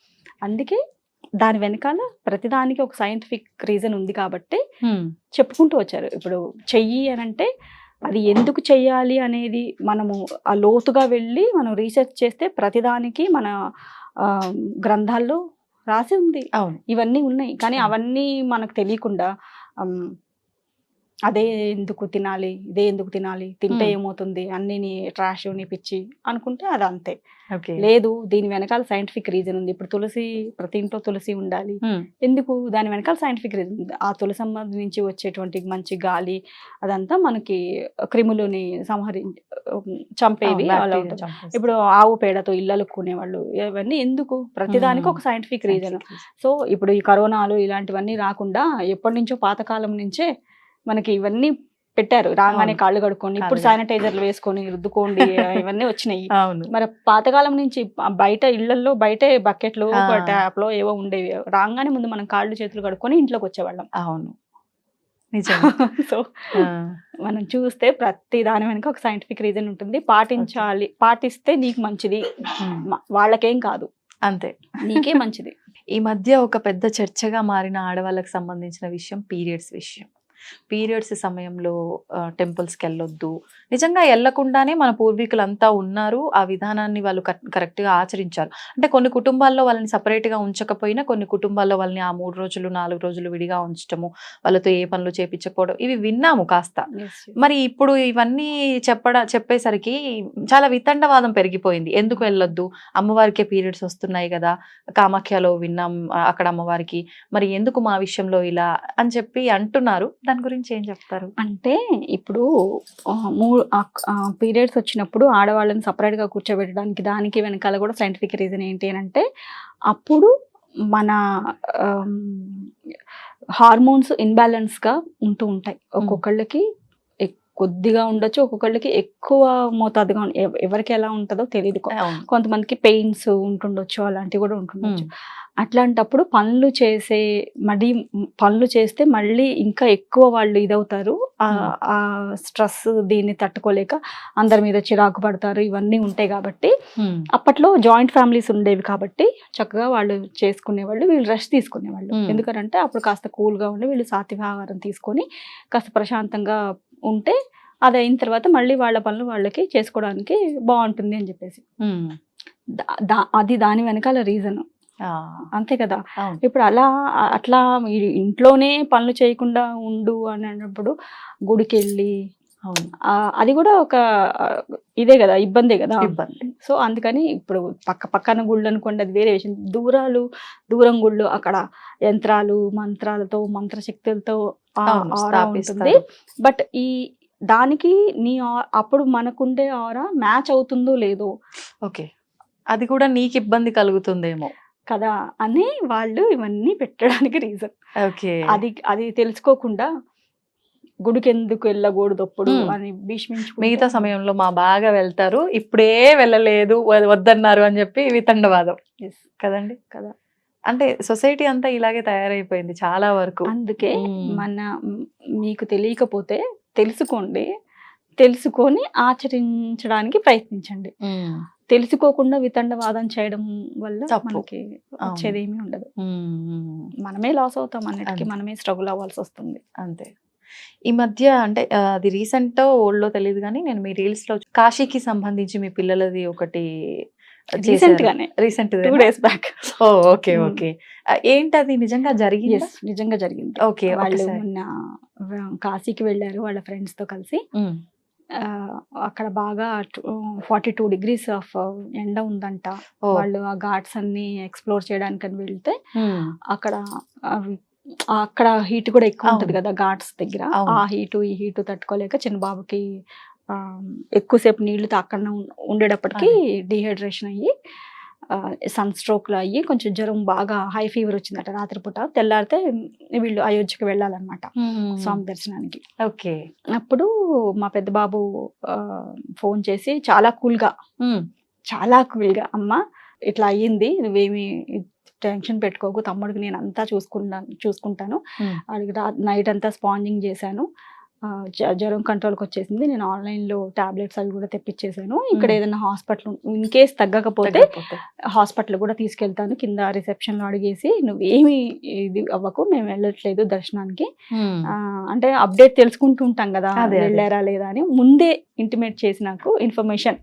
అందుకే దాని వెనకాల ప్రతిదానికి ఒక సైంటిఫిక్ రీజన్ ఉంది కాబట్టి హ్మ్. చెప్పుకుంటూ వచ్చారు. ఇప్పుడు చెయ్యి అనంటే అది ఎందుకు చెయ్యాలి అనేది మనము ఆ లోతుగా వెళ్ళి మనం రీసెర్చ్ చేస్తే ప్రతిదానికి మన గ్రంథాల్లో రాసి ఉంది. అవును. ఇవన్నీ ఉన్నాయి. కానీ అవును. అవన్నీ మనకు తెలియకుండా అదే ఎందుకు తినాలి, ఇదే ఎందుకు తినాలి, తింటే హ్మ్. ఏమవుతుంది, అన్నీ నీ ట్రాష్, నీ పిచ్చి అనుకుంటే అది అంతే. ఓకే. లేదు దీని వెనకాల సైంటిఫిక్ రీజన్ ఉంది. ఇప్పుడు తులసి, ప్రతి ఇంట్లో తులసి ఉండాలి. హ్మ్. ఎందుకు? దాని వెనకాల సైంటిఫిక్ రీజన్ ఉంది. ఆ తులసమ్మ నుంచి వచ్చేటువంటి మంచి గాలి అదంతా మనకి క్రిములని చంపేవి అవును. అలా బ్యాక్టీరియా ఉంటుంది. చంపేస్తుంది. ఇప్పుడు ఆవు పేడతో ఇల్లు అలుక్కునేవాళ్ళు ఇవన్నీ ఎందుకు? ప్రతిదానికి ఒక scientific reason. Scientific reason. So ఇప్పుడు ఈ కరోనాలు ఇలాంటివన్నీ రాకుండా ఎప్పటి నుంచో పాతకాలం నుంచే మనకి ఇవన్నీ పెట్టారు. రాగానే అవును. కాళ్ళు కడుక్కోండి. ఇప్పుడు కాళ్ళు శానిటైజర్లు వేసుకొని రుద్దుకోండి ఇవన్నీ వచ్చినాయి. అవును. మరి పాతకాలం నుంచి బయట ఇళ్లల్లో బయటే బకెట్లు, ఆ! ట్యాప్‌లో ఏవో ఉండేవి. రాంగానే ముందు మనం కాళ్ళు చేతులు కడుక్కొని ఇంట్లోకి వచ్చేవాళ్ళం. అవును. నిజంగా. సో ఆ! మనం చూస్తే ప్రతి దాని వెనక ఒక సైంటిఫిక్ రీజన్ ఉంటుంది. ఓకే. పాటించాలి. పాటిస్తే నీకు మంచిది. హ్మ్. వాళ్ళకేం కాదు. అంతే. నీకే మంచిది. ఈ మధ్య ఒక పెద్ద చర్చగా మారిన ఆడవాళ్ళకి సంబంధించిన విషయం పీరియడ్స్ విషయం. పీరియడ్స్ సమయంలో టెంపుల్స్‌కెళ్ళొద్దు. నిజంగా ఎళ్ళకుండానే మన పూర్వీకులంతా ఉన్నారు. ఆ విధానాన్ని వాళ్ళు కరెక్ట్‌గా ఆచరించారు. అంటే కొన్ని కుటుంబాల్లో వాళ్ళని సెపరేట్‌గా ఉంచకపోయినా, కొన్ని కుటుంబాల్లో వాళ్ళని ఆ 3 రోజులు, 4 రోజులు విడిగా ఉంచటము, వాళ్ళతో ఏ పనులు చేపించకపోవడం ఇవి విన్నాము కాస్త. Yes, yes. మరి ఇప్పుడు ఇవన్నీ చెప్పేసరికి చాలా వితండవాదం పెరిగిపోయింది. ఎందుకు వెళ్ళొద్దు? అమ్మవారికే పీరియడ్స్ వస్తున్నాయి గదా! కామాఖ్యలో విన్నాం అక్కడ అమ్మవారికి. మరి ఎందుకు మా విషయంలో ఇలా అని చెప్పి అంటున్నారు. దాని గురించి ఏం చెప్తారు? అంటే ఇప్పుడు పీరియడ్స్ వచ్చినప్పుడు ఆడవాళ్ళని సెపరేట్‌గా కూర్చోబెట్టడానికి దానికి వెనకాల కూడా సైంటిఫిక్ రీజన్ ఏంటి అనంటే, అప్పుడు మన ఆహ్, హార్మోన్స్ ఇన్‌బాలెన్స్‌గా ఉంటూ ఉంటాయి. ఒక్కొక్కళ్ళకి కొద్దిగా ఉండొచ్చు. ఒక్కొక్కళ్ళకి ఎక్కువ మోతాదుగా ఎవరికి ఎలా ఉంటదో తెలీదు. అవును. కొంతమందికి పెయిన్స్ ఉంటుండొచ్చు. అలాంటివి కూడా ఉంటుండొచ్చు. హ్మ్. అట్లాంటప్పుడు పనులు చేస్తే మళ్ళీ ఇంకా ఎక్కువ వాళ్ళు ఇదవుతారు. ఆ స్ట్రెస్ దీన్ని తట్టుకోలేక అందరి మీద చిరాకు పడతారు. ఇవన్నీ ఉంటాయి కాబట్టి హ్మ్. అప్పట్లో జాయింట్ ఫ్యామిలీస్ ఉండేవి కాబట్టి చక్కగా వాళ్ళు చేసుకునేవాళ్ళు. వీళ్ళు రెస్ట్ తీసుకునేవాళ్ళు. ఎందుకనంటే అప్పుడు కాస్త కూల్‌గా ఉండి వీళ్ళు సాత్విక ఆహారం తీసుకొని కాస్త ప్రశాంతంగా ఉంటే అది అయిన తర్వాత మళ్ళీ వాళ్ళ పనులు వాళ్ళకి చేసుకోవడానికి బాగుంటుంది అని చెప్పేసి. హ్మ్. అది దాని వెనకాల రీజన్. ఆ! అంతే కదా! అవును. ఇప్పుడు అట్లా మీరు ఇంట్లోనే పనులు చేయకుండా ఉండు అని అన్నప్పుడు గుడికెళ్ళి అవును. అది కూడా ఒక ఇదే కదా! ఇబ్బందే కదా! ఇబ్బంది. సో అందుకని ఇప్పుడు పక్కన గుళ్ళు అనుకోండి అది వేరే విషయం. దూరం గుళ్ళు అక్కడ యంత్రాలు, మంత్రాలతో, మంత్రశక్తులతో అవును. ఆరా ఉంటుంది. స్థాపిస్తారు. బట్ దానికి అప్పుడు మనకుండే ఆరా మ్యాచ్ అవుతుందో లేదో ఓకే. అది కూడా నీకు ఇబ్బంది కలుగుతుందేమో. కదా! అని వాళ్ళు ఇవన్నీ పెట్టడానికి రీజన్. ఓకే. అది తెలుసుకోకుండా గుడికి ఎందుకు వెళ్ళకూడదు అప్పుడు అని భీష్మించుకుంటే మిగతా సమయంలో మా బాగా వెళ్తారు, ఇప్పుడే వెళ్ళలేదు వద్దన్నారు అని చెప్పి వితండవాదం Yes. కదండి. కదా. అంటే సొసైటీ అంతా ఇలాగే తయారైపోయింది చాలా వరకు. అందుకే మ్మ్. మీకు తెలియకపోతే తెలుసుకోండి, తెలుసుకొని ఆచరించడానికి ప్రయత్నించండి. మ్మ్. తెలుసుకోకుండా వితండవాదం చేయడం వల్ల తప్పు. మనకి వచ్చేది ఏమీ ఉండదు. మ్మ్. మనమే లాస్ అవుతాం, అన్నిటికీ అంతే. మనమే స్ట్రగుల్ అవ్వాల్సి వస్తుంది. అంతే. ఈ మధ్య అంటే అది రీసెంట్ ఓల్డ్ తెలియదు కానీ నేను మీ రీల్స్ లో కాశీకి సంబంధించి మీ పిల్లలది ఒకటి రీసెంట్ గానే రీసెంట్ 2 days బ్యాక్. ఓ ఓకే ఓకే. ఏంటది నిజంగా జరిగింది? ఎస్, నిజంగా జరిగింది. ఓకే వాళ్ళు ఒకసారి. మొన్న కాశీకి వెళ్ళారు వాళ్ళ ఫ్రెండ్స్ తో కలిసి. అక్కడ బాగా 42 degrees ఆఫ్ ఎండ ఉందంట. ఓ. వాళ్ళు ఆ ఘాట్స్ అన్ని ఎక్స్ప్లోర్ చేయడానికి అని వెళ్తే అక్కడ అక్కడ హీట్ కూడా ఎక్కువ ఉంటది అవును. కదా ఘాట్స్ దగ్గర. అవును. ఆ ఈ హీట్ తట్టుకోలేక చిన్న బాబుకి ఎక్కువసేపు నీళ్లు తాకుండా ఉండేటప్పటికి డిహైడ్రేషన్ అయ్యి సన్ స్ట్రోక్ లో అయ్యి కొంచెం జ్వరం, బాగా హై ఫీవర్ వచ్చిందట రాత్రిపూట. తెల్లారితే వీళ్ళు అయోధ్యకి వెళ్ళాలన్నమాట స్వామి దర్శనానికి. ఓకే. అప్పుడు మా పెద్ద బాబు ఫోన్ చేసి చాలా కూల్గా అమ్మ ఇట్లా అయ్యింది, నువ్వేమి టెన్షన్ పెట్టుకోకు, తమ్ముడికి నేను అంతా చూసుకుంటాను. వాడికి నైట్ అంతా స్పాంజింగ్ చేశాను, జ్వరం కంట్రోల్కి వచ్చేసింది, నేను ఆన్లైన్లో టాబ్లెట్స్ అవి కూడా తెప్పించేసాను. ఇక్కడ ఏదైనా హాస్పిటల్ ఇన్ కేస్ తగ్గకపోతే హాస్పిటల్ కూడా తీసుకెళ్తాను, కింద రిసెప్షన్లో అడిగేసి నువ్వేమి ఇది అవ్వకు, మేము వెళ్ళట్లేదు దర్శనానికి. అంటే అప్డేట్ తెలుసుకుంటూ ఉంటాం కదా వెళ్ళారా లేదా అని, ముందే ఇంటిమేట్ చేసి నాకు ఇన్ఫర్మేషన్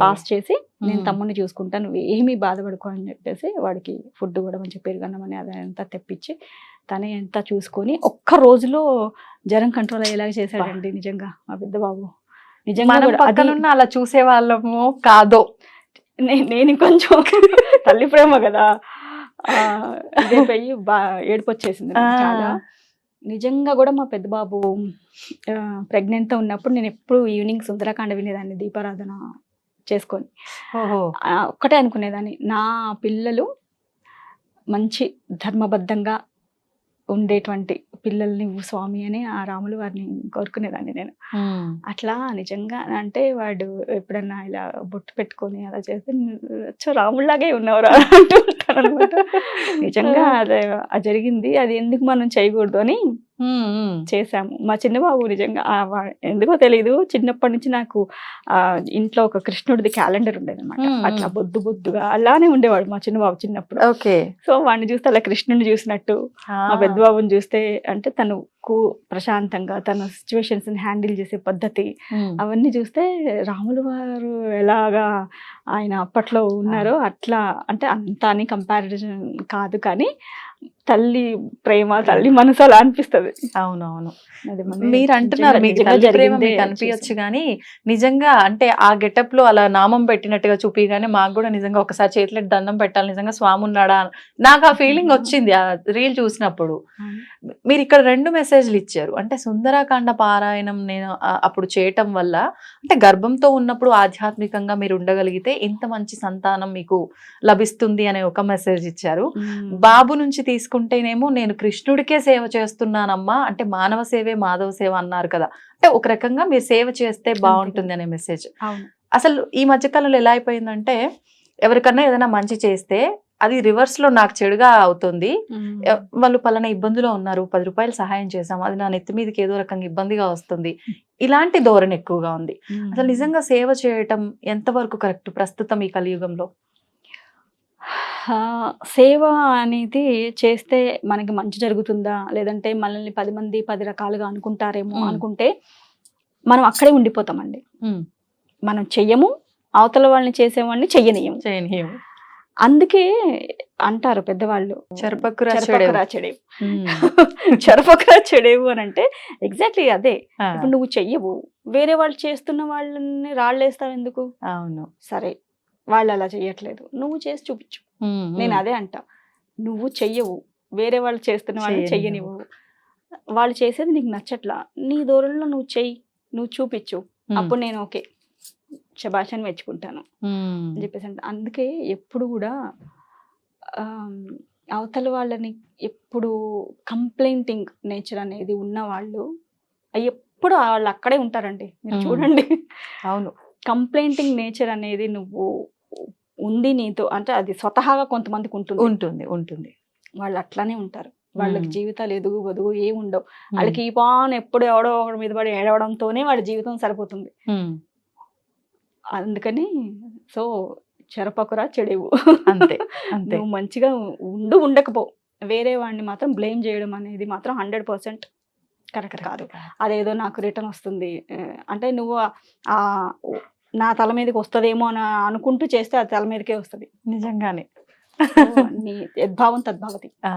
పాస్ చేసి నేను తమ్ముడిని చూసుకుంటాను, నువ్వు ఏమీ బాధపడుకో అని చెప్పేసి వాడికి ఫుడ్ కూడా మంచి పెరుగన్నం అని అదంతా తెప్పించి తనే ఎంత చూసుకొని ఒక్క రోజులో జ్వరం కంట్రోల్ అయ్యేలాగా చేశాడండి. నిజంగా మా పెద్ద బాబు నిజంగా అలా చూసే వాళ్ళము కాదో, నేను కొంచెం తల్లి ప్రేమ కదా ఇదైపోయి ఏడుపు వచ్చేసింది చాలా. నిజంగా కూడా మా పెద్ద బాబు ప్రెగ్నెంట్ తో ఉన్నప్పుడు నేను ఎప్పుడు ఈవినింగ్ సుందరకాండ వినేదాన్ని దీపారాధన చేసుకొని. ఒక్కటే అనుకునేదాన్ని, నా పిల్లలు మంచి ధర్మబద్ధంగా ఉండేటువంటి పిల్లల్ని స్వామి అని ఆ రాములు వారిని కోరుకునేదాన్ని నేను. అట్లా నిజంగా అంటే వాడు ఎప్పుడన్నా ఇలా బొట్టు పెట్టుకొని అలా చేస్తే రాముడిలాగే ఉన్నవరా అంటూ ఉంటాను అనమాట. నిజంగా అది జరిగింది, అది ఎందుకు మనం చేయకూడదు అని చేసాము. మా చిన్నబాబు నిజంగా ఎందుకో తెలీదు, చిన్నప్పటి నుంచి నాకు ఇంట్లో ఒక కృష్ణుడిది క్యాలెండర్ ఉండేది అనమాట. అట్లా బొద్దుగా అలానే ఉండేవాడు మా చిన్నబాబు చిన్నప్పుడు. సో వాడిని చూస్తే అలా కృష్ణుడిని చూసినట్టు, మా పెద్ద బాబుని చూస్తే అంటే తను ప్రశాంతంగా తన సిచ్యువేషన్స్ ని హ్యాండిల్ చేసే పద్ధతి అవన్నీ చూస్తే రాములు వారు ఎలాగా ఆయన అప్పట్లో ఉన్నారో అట్లా, అంటే అంత అని కంపారిజన్ కాదు కానీ తల్లి ప్రేమ, తల్లి మనసు అలా అనిపిస్తుంది. అవునవును, మీరు అంటున్నారు మీకు తల్లి ప్రేమ మీకు అనిపించచ్చు కానీ నిజంగా అంటే ఆ గెటప్ లో అలా నామం పెట్టినట్టుగా చూపిగానే మాకు కూడా నిజంగా ఒకసారి చేతులు దండం పెట్టాలి, నిజంగా స్వామి ఉన్నాడా నాకు ఆ ఫీలింగ్ వచ్చింది ఆ రీల్ చూసినప్పుడు. మీరు ఇక్కడ 2 మెసేజ్లు ఇచ్చారు. అంటే సుందరకాండ పారాయణం నేను అప్పుడు చేయటం వల్ల అంటే గర్భంతో ఉన్నప్పుడు ఆధ్యాత్మికంగా మీరు ఉండగలిగితే ఇంత మంచి సంతానం మీకు లభిస్తుంది అనే ఒక మెసేజ్ ఇచ్చారు. బాబు నుంచి తీసుకుంటేనేమో నేను కృష్ణుడికే సేవ చేస్తున్నానమ్మా, అంటే మానవ సేవే మాధవ సేవ అన్నారు కదా, అంటే ఒక రకంగా మీరు సేవ చేస్తే బాగుంటుంది అనే మెసేజ్. అసలు ఈ మధ్యకాలంలో ఎలా అయిపోయిందంటే ఎవరికన్నా ఏదైనా మంచి చేస్తే అది రివర్స్ లో నాకు చెడుగా అవుతుంది, వాళ్ళు పలానా ఇబ్బందిలో ఉన్నారు, 10 రూపాయలు సహాయం చేసాం, అది నా నెత్తి మీదకి ఏదో రకంగా ఇబ్బందిగా వస్తుంది, ఇలాంటి ధోరణి ఎక్కువగా ఉంది. అసలు నిజంగా సేవ చేయటం ఎంతవరకు కరెక్ట్ ప్రస్తుతం ఈ కలియుగంలో? సేవ అనేది చేస్తే మనకి మంచి జరుగుతుందా, లేదంటే మనల్ని 10 మంది 10 రకాలుగా అనుకుంటారేమో అనుకుంటే మనం అక్కడే ఉండిపోతామండి. మనం చెయ్యము, అవతల వాళ్ళని చేసేవాడిని చెయ్యనియము. అందుకే అంటారు పెద్దవాళ్ళు, చెరపకురా చెడేవు అని. అంటే ఎగ్జాక్ట్లీ అదే. ఇప్పుడు నువ్వు చెయ్యవు, వేరే వాళ్ళు చేస్తున్న వాళ్ళని రాళ్ళేస్తావు ఎందుకు? అవును, సరే వాళ్ళు అలా చెయ్యట్లేదు, నువ్వు చేసి చూపించు. నేను అదే అంట, నువ్వు చెయ్యవు, వేరే వాళ్ళు చేస్తున్న వాళ్ళని చెయ్యనివ్వు, వాళ్ళు చేసేది నీకు నచ్చట్లా, నీ దూరంలో నువ్వు చెయ్యి, నువ్వు చూపించు, అప్పుడు నేను ఓకే శభాష్ అని మెచ్చుకుంటాను అని చెప్పేసి అంట. అందుకే ఎప్పుడు కూడా అవతల వాళ్ళని ఎప్పుడు కంప్లైంటింగ్ నేచర్ అనేది ఉన్న వాళ్ళు అవి ఎప్పుడు వాళ్ళు అక్కడే ఉంటారండి. మీరు మ్మ్. చూడండి. అవును. కంప్లైంటింగ్ నేచర్ అనేది నువ్వు ఉంది నీతో అంటే అది స్వతహాగా కొంతమందికి ఉంటుంది. ఉంటుంది ఉంటుంది. వాళ్ళు అట్లానే ఉంటారు. వాళ్ళకి మ్మ్. జీవితాలు ఎదుగు బదుగు ఏమి ఉండవు. మ్మ్. వాళ్ళకి ఈ పాన్ ఎప్పుడు ఎవడో ఒకటి మీద పడి ఏడవడంతోనే వాళ్ళ జీవితం సరిపోతుంది. మ్మ్. అందుకని సో చెరపకురా చెడేవు. అంతే అంతే. నువ్వు మంచిగా ఉండకపో, వేరే వాడిని మాత్రం బ్లేమ్ చేయడం అనేది మాత్రం 100% కరెక్ట్ కాదు. అదేదో నాకు రిటర్న్ వస్తుంది అంటే నువ్వు ఆ నా తల మీదకి వస్తుందేమో అని అనుకుంటూ చేస్తే అది తల మీదకే వస్తుంది. నిజంగానే. నీ యద్భావం తద్భావతి. ఆ,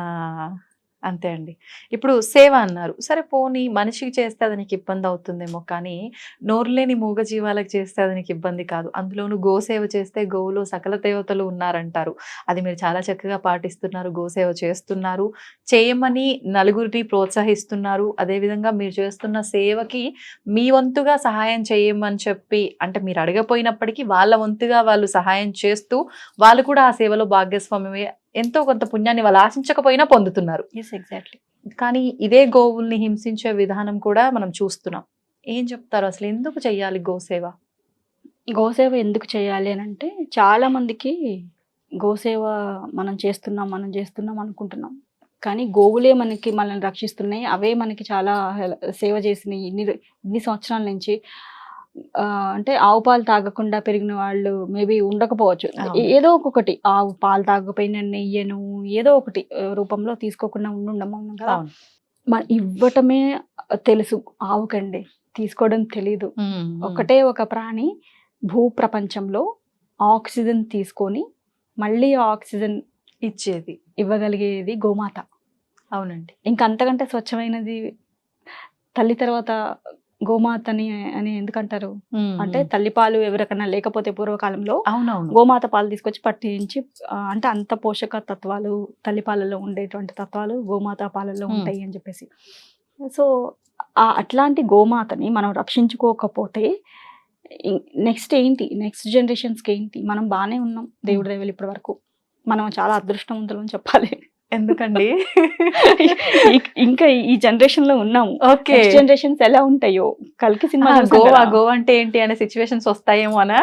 అంతే అండి. ఇప్పుడు సేవ అన్నారు, సరే పోనీ మనిషికి చేస్తే అది నీకు ఇబ్బంది అవుతుందేమో, కానీ నోరు లేని మూగ జీవాలకు చేస్తే అది నీకు ఇబ్బంది కాదు. అందులోనూ గోసేవ చేస్తే గోవులో సకల దేవతలు ఉన్నారంటారు. అది మీరు చాలా చక్కగా పాటిస్తున్నారు, గోసేవ చేస్తున్నారు, చేయమని నలుగురిని ప్రోత్సహిస్తున్నారు. అదేవిధంగా మీరు చేస్తున్న సేవకి మీ వంతుగా సహాయం చేయమని చెప్పి, అంటే మీరు అడగపోయినప్పటికీ వాళ్ళ వంతుగా వాళ్ళు సహాయం చేస్తూ వాళ్ళు కూడా ఆ సేవలో భాగస్వామ్యమే ఎంతో కొంత పుణ్యాన్ని వాళ్ళు ఆశించకపోయినా పొందుతున్నారు. ఎగ్జాక్ట్లీ. కానీ ఇదే గోవుల్ని హింసించే విధానం కూడా మనం చూస్తున్నాం. ఏం చెప్తారు, అసలు ఎందుకు చెయ్యాలి గోసేవ? గోసేవ ఎందుకు చేయాలి అని అంటే చాలా మందికి గోసేవ మనం చేస్తున్నాం అనుకుంటున్నాం, కానీ గోవులే మనల్ని రక్షిస్తున్నాయి, అవే మనకి చాలా సేవ చేసినాయి ఇన్ని సంవత్సరాల నుంచి. అంటే ఆవు పాలు తాగకుండా పెరిగిన వాళ్ళు మేబీ ఉండకపోవచ్చు. ఏదో ఒకటి ఆవు పాలు తాగకపోయిన నెయ్యను ఏదో ఒకటి రూపంలో తీసుకోకుండా ఉండము కదా. ఇవ్వటమే తెలుసు ఆవుకండి, తీసుకోవడం తెలీదు. ఒకటే ఒక ప్రాణి భూ ప్రపంచంలో ఆక్సిజన్ తీసుకొని మళ్ళీ ఆక్సిజన్ ఇవ్వగలిగేది గోమాత. అవునండి. ఇంకా అంతకంటే స్వచ్ఛమైనది తల్లి తర్వాత గోమాతని అని ఎందుకంటారు అంటే తల్లిపాలు ఎవరికైనా లేకపోతే పూర్వకాలంలో గోమాత పాలు తీసుకొచ్చి పట్టించి, అంటే అంత పోషక తత్వాలు తల్లిపాలలో ఉండేటువంటి తత్వాలు గోమాత పాలల్లో ఉంటాయి అని చెప్పేసి. సో అట్లాంటి గోమాతని మనం రక్షించుకోకపోతే నెక్స్ట్ జనరేషన్స్కి ఏంటి? మనం బాగానే ఉన్నాం దేవుడి దయవల్ల ఇప్పటి వరకు. మనం చాలా అదృష్టవంతులు అని చెప్పాలి. ఎందుకండి? ఇంకా ఈ జనరేషన్ లో ఉన్నాము. జనరేషన్స్ ఎలా ఉంటాయో కల్కి సినిమా గో అంటే ఏంటి అనే సిచ్యువేషన్స్ వస్తాయేమో అనా?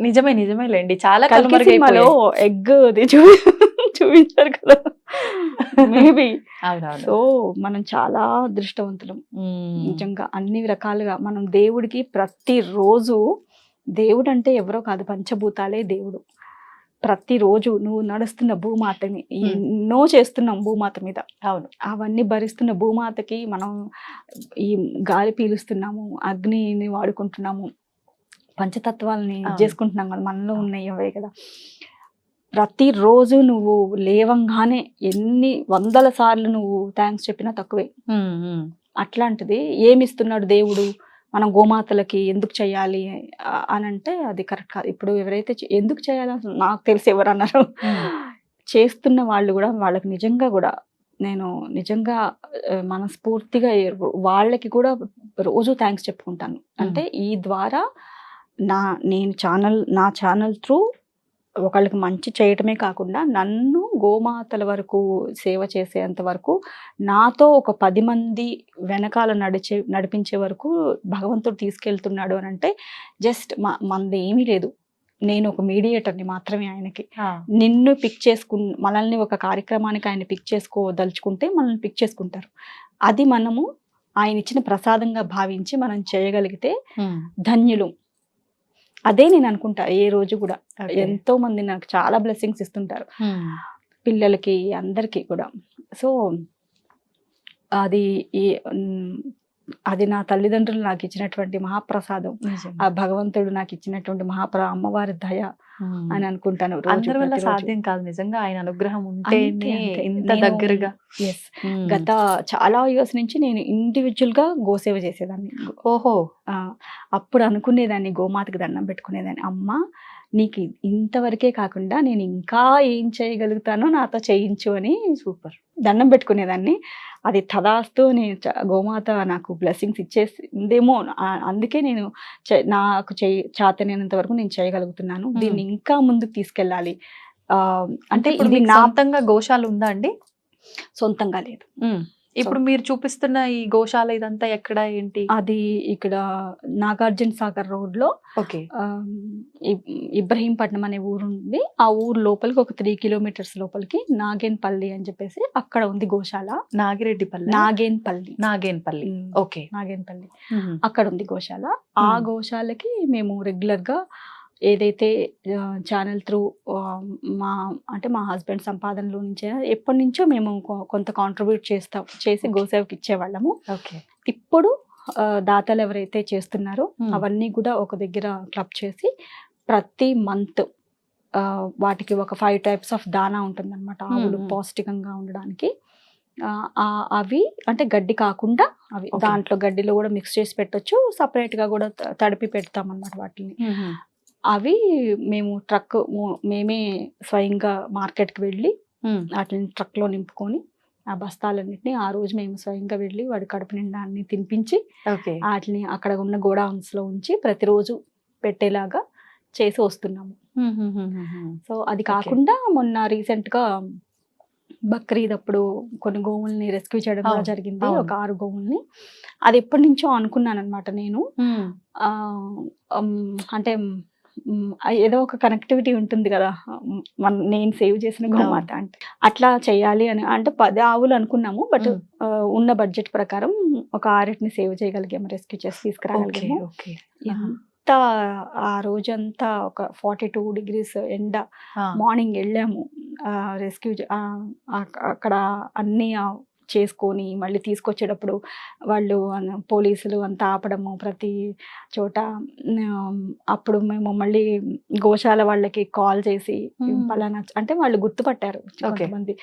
నిజమే లేండి. చాలా కల్కి సినిమాలో ఎగ్ చూపించారు కదా మేబీ. సో మనం చాలా అదృష్టవంతులం నిజంగా అన్ని రకాలుగా. మనం దేవుడికి ప్రతిరోజు, దేవుడు అంటే ఎవరో కాదు, పంచభూతాలే దేవుడు. ప్రతిరోజు నువ్వు నడుస్తున్న భూమాతని ఎన్నో చేస్తున్నాం భూమాత మీద. అవును. అవన్నీ భరిస్తున్న భూమాతకి మనం ఈ గాలి పీలుస్తున్నాము, అగ్నిని వాడుకుంటున్నాము, పంచతత్వాలని చేసుకుంటున్నాం కదా, మనలో ఉన్నాయి అవే కదా. ప్రతిరోజు నువ్వు లేవంగానే ఎన్ని వందల సార్లు నువ్వు థ్యాంక్స్ చెప్పినా తక్కువే. అట్లాంటిది ఏమిస్తున్నాడు దేవుడు మనం గోమాతలకి ఎందుకు చేయాలి అని అంటే అది కరెక్ట్ కాదు. ఇప్పుడు ఎవరైతే ఎందుకు చేయాలి నాకు తెలిసి ఎవరు అన్నారు, చేస్తున్న వాళ్ళు కూడా వాళ్ళకి నేను నిజంగా మనస్ఫూర్తిగా వాళ్ళకి కూడా రోజు థ్యాంక్స్ చెప్పుకుంటాను. అంటే ఈ ద్వారా నా ఛానల్ త్రూ ఒకళ్ళకి మంచి చేయటమే కాకుండా నన్ను గోమాతల వరకు సేవ చేసేంత వరకు, నాతో ఒక 10 మంది వెనకాల నడిపించే వరకు భగవంతుడు తీసుకెళ్తున్నాడు అని అంటే జస్ట్ మనది ఏమీ లేదు. నేను ఒక మీడియేటర్ని మాత్రమే ఆయనకి. నిన్ను మనల్ని ఒక కార్యక్రమానికి ఆయన పిక్ చేసుకోదలుచుకుంటే మనల్ని పిక్ చేసుకుంటారు. అది మనము ఆయన ఇచ్చిన ప్రసాదంగా భావించి మనం చేయగలిగితే ధన్యులు. అదే నేను అనుకుంటా ఏ రోజు కూడా. ఎంతో మంది నాకు చాలా బ్లెస్సింగ్స్ ఇస్తుంటారు, పిల్లలకి అందరికీ కూడా. సో అది నా తల్లిదండ్రులు నాకు ఇచ్చినటువంటి మహాప్రసాదం, ఆ భగవంతుడు నాకు ఇచ్చినటువంటి అమ్మవారి దయ అని అనుకుంటాను. అందరి వల్ల సాధ్యం కాదు నిజంగా, ఆయన అనుగ్రహం ఉంటేనే ఇంత దగ్గరగా. గత చాలా ఇయర్స్ నుంచి నేను ఇండివిజువల్ గా గోసేవ చేసేదాన్ని. అప్పుడు అనుకునేదాన్ని, గోమాతకి దండం పెట్టుకునేదాన్ని, అమ్మ నీకు ఇంతవరకే కాకుండా నేను ఇంకా ఏం చేయగలుగుతానో నాతో చేయించు అని సూపర్ దండం పెట్టుకునేదాన్ని. అది తదాస్తు నేను గోమాత నాకు బ్లెస్సింగ్స్ ఇచ్చేసిందేమో, అందుకే నేను నాకు చేతనైనంత వరకు నేను చేయగలుగుతున్నాను. దీన్ని ఇంకా ముందుకు తీసుకెళ్ళాలి. అంటే ఇది సొంతంగా గోశాల ఉందా అండి? సొంతంగా లేదు. ఇప్పుడు మీరు చూపిస్తున్న ఈ గోశాల ఇదంతా ఎక్కడ ఏంటి? అది ఇక్కడ నాగార్జున సాగర్ రోడ్ లో ఓకే. ఇబ్రహీంపట్నం అనే ఊరు ఉంది. ఆ ఊరు లోపలికి ఒక 3 కిలోమీటర్స్ లోపలికి నాగేన్పల్లి అని చెప్పేసి అక్కడ ఉంది గోశాల. నాగిరెడ్డిపల్లి, నాగేన్పల్లి. నాగేన్పల్లి. ఓకే, నాగేన్పల్లి మ్మ్. అక్కడ ఉంది గోశాల. ఆ గోశాలకి మేము రెగ్యులర్ గా ఏదైతే ఛానల్ త్రూ మా హస్బెండ్ సంపాదనలో నుంచే ఎప్పటి నుంచో మేము కొంత కాంట్రిబ్యూట్ చేసి గోసేవకి ఇచ్చేవాళ్ళము. ఓకే. ఇప్పుడు దాతలు ఎవరైతే చేస్తున్నారో Hmm. అవన్నీ కూడా ఒక దగ్గర క్లబ్ చేసి ప్రతి మంత్ వాటికి ఒక 5 టైప్స్ ఆఫ్ దానా ఉంటుందన్నమాట. ఆవులు పౌష్టికంగా ఉండడానికి. అవి అంటే గడ్డి కాకుండా అవి Okay. దాంట్లో గడ్డిలో కూడా మిక్స్ చేసి పెట్టొచ్చు, సపరేట్ గా కూడా తడిపి పెడతాం అన్నమాట వాటిని. మ్మ్. అవి మేము మేమే స్వయంగా మార్కెట్కి వెళ్ళి మ్మ్. వాటిని ట్రక్లో నింపుకొని ఆ బస్తాలన్నింటినీ ఆ రోజు మేము స్వయంగా వెళ్ళి వాడి కడుపు నిండా అన్ని తినిపించి ఓకే. వాటిని అక్కడ ఉన్న గోడౌన్స్లో ఉంచి ప్రతిరోజు పెట్టేలాగా చేసి వస్తున్నాము. మ్మ్. సో అది కాకుండా మొన్న రీసెంట్గా బక్రీద్ అప్పుడు కొన్ని గోవుల్ని రెస్క్యూ చేయడం కూడా అవును, జరిగింది. అవును. ఒక 6 గోవుల్ని. అది ఎప్పటి నుంచో అనుకున్నాను అనమాట నేను. మ్మ్. ఆ, అంటే ఏదో ఒక కనెక్టివిటీ ఉంటుంది కదా, నేను సేవ్ చేసిన గోమాత అంటే అట్లా చేయాలి అని. అంటే 10 ఆవులు అనుకున్నాము, బట్ ఉన్న బడ్జెట్ ప్రకారం ఒక 6ని సేవ్ చేయగలిగాము, రెస్క్యూ చేసి ఓకే. తీసుకురాగలిగాము. ఓకే. ఎంత ఆ రోజంతా ఒక 42 degrees ఎండ, మార్నింగ్ వెళ్ళాము రెస్క్యూ అక్కడ అన్ని చేసుకొని మళ్ళీ తీసుకొచ్చేటప్పుడు వాళ్ళు పోలీసులు అంతా ఆపడము ప్రతి చోట. అప్పుడు మేము మళ్ళీ గోశాల వాళ్ళకి కాల్ చేసి పలానా అంటే వాళ్ళు గుర్తుపట్టారు కొంతమంది,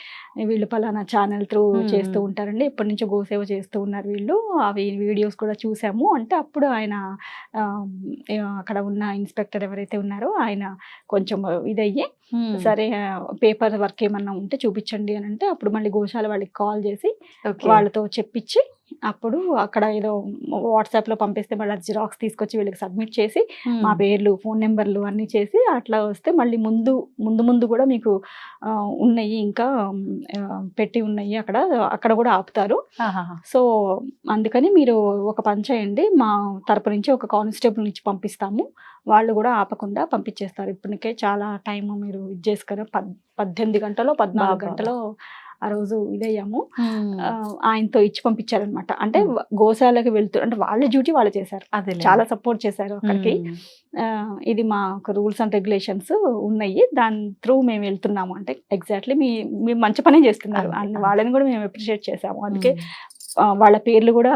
వీళ్ళు పలానా ఛానల్ త్రూ చేస్తూ ఉంటారండి, ఎప్పటి నుంచో గోసేవ చేస్తూ ఉన్నారు వీళ్ళు, అవి వీడియోస్ కూడా చూసాము అంటే అప్పుడు ఆయన అక్కడ ఉన్న ఇన్స్పెక్టర్ ఎవరైతే ఉన్నారో ఆయన కొంచెం ఇదయ్యి సరే పేపర్ వర్క్ ఏమన్నా ఉంటే చూపించండి అని అంటే అప్పుడు మళ్ళీ గోశాల వాళ్ళకి కాల్ చేసి వాళ్ళతో చెప్పించి అప్పుడు అక్కడ ఏదో వాట్సాప్ లో పంపిస్తే మళ్ళీ జిరాక్స్ తీసుకొచ్చి వీళ్ళకి సబ్మిట్ చేసి మా పేర్లు ఫోన్ నెంబర్లు అన్ని చేసి అట్లా వస్తే మళ్ళీ ముందు కూడా మీకు ఉన్నాయి ఇంకా పెట్టి ఉన్నాయి అక్కడ కూడా ఆపుతారు. సో అందుకని మీరు ఒక పని చేయండి, మా తరపు నుంచి ఒక కానిస్టేబుల్ నుంచి పంపిస్తాము, వాళ్ళు కూడా ఆపకుండా పంపించేస్తారు. ఇప్పటికే చాలా టైం మీరు ఇది చేసుకుని 18 గంటలో 14 గంటలో ఆ రోజు ఇదయ్యాము. ఆయనతో ఇచ్చి పంపించారనమాట. అంటే గోశాలకు వెళ్తూ అంటే వాళ్ళ డ్యూటీ వాళ్ళు చేశారు, చాలా సపోర్ట్ చేశారు అక్కడికి. ఇది మా రూల్స్ అండ్ రెగ్యులేషన్స్ ఉన్నాయి, దాని త్రూ మేము వెళ్తున్నాము అంటే ఎగ్జాక్ట్లీ మీరు మంచి పనే చేస్తున్నారు, వాళ్ళని కూడా మేము అప్రిషియేట్ చేసాము. అందుకే వాళ్ళ పేర్లు కూడా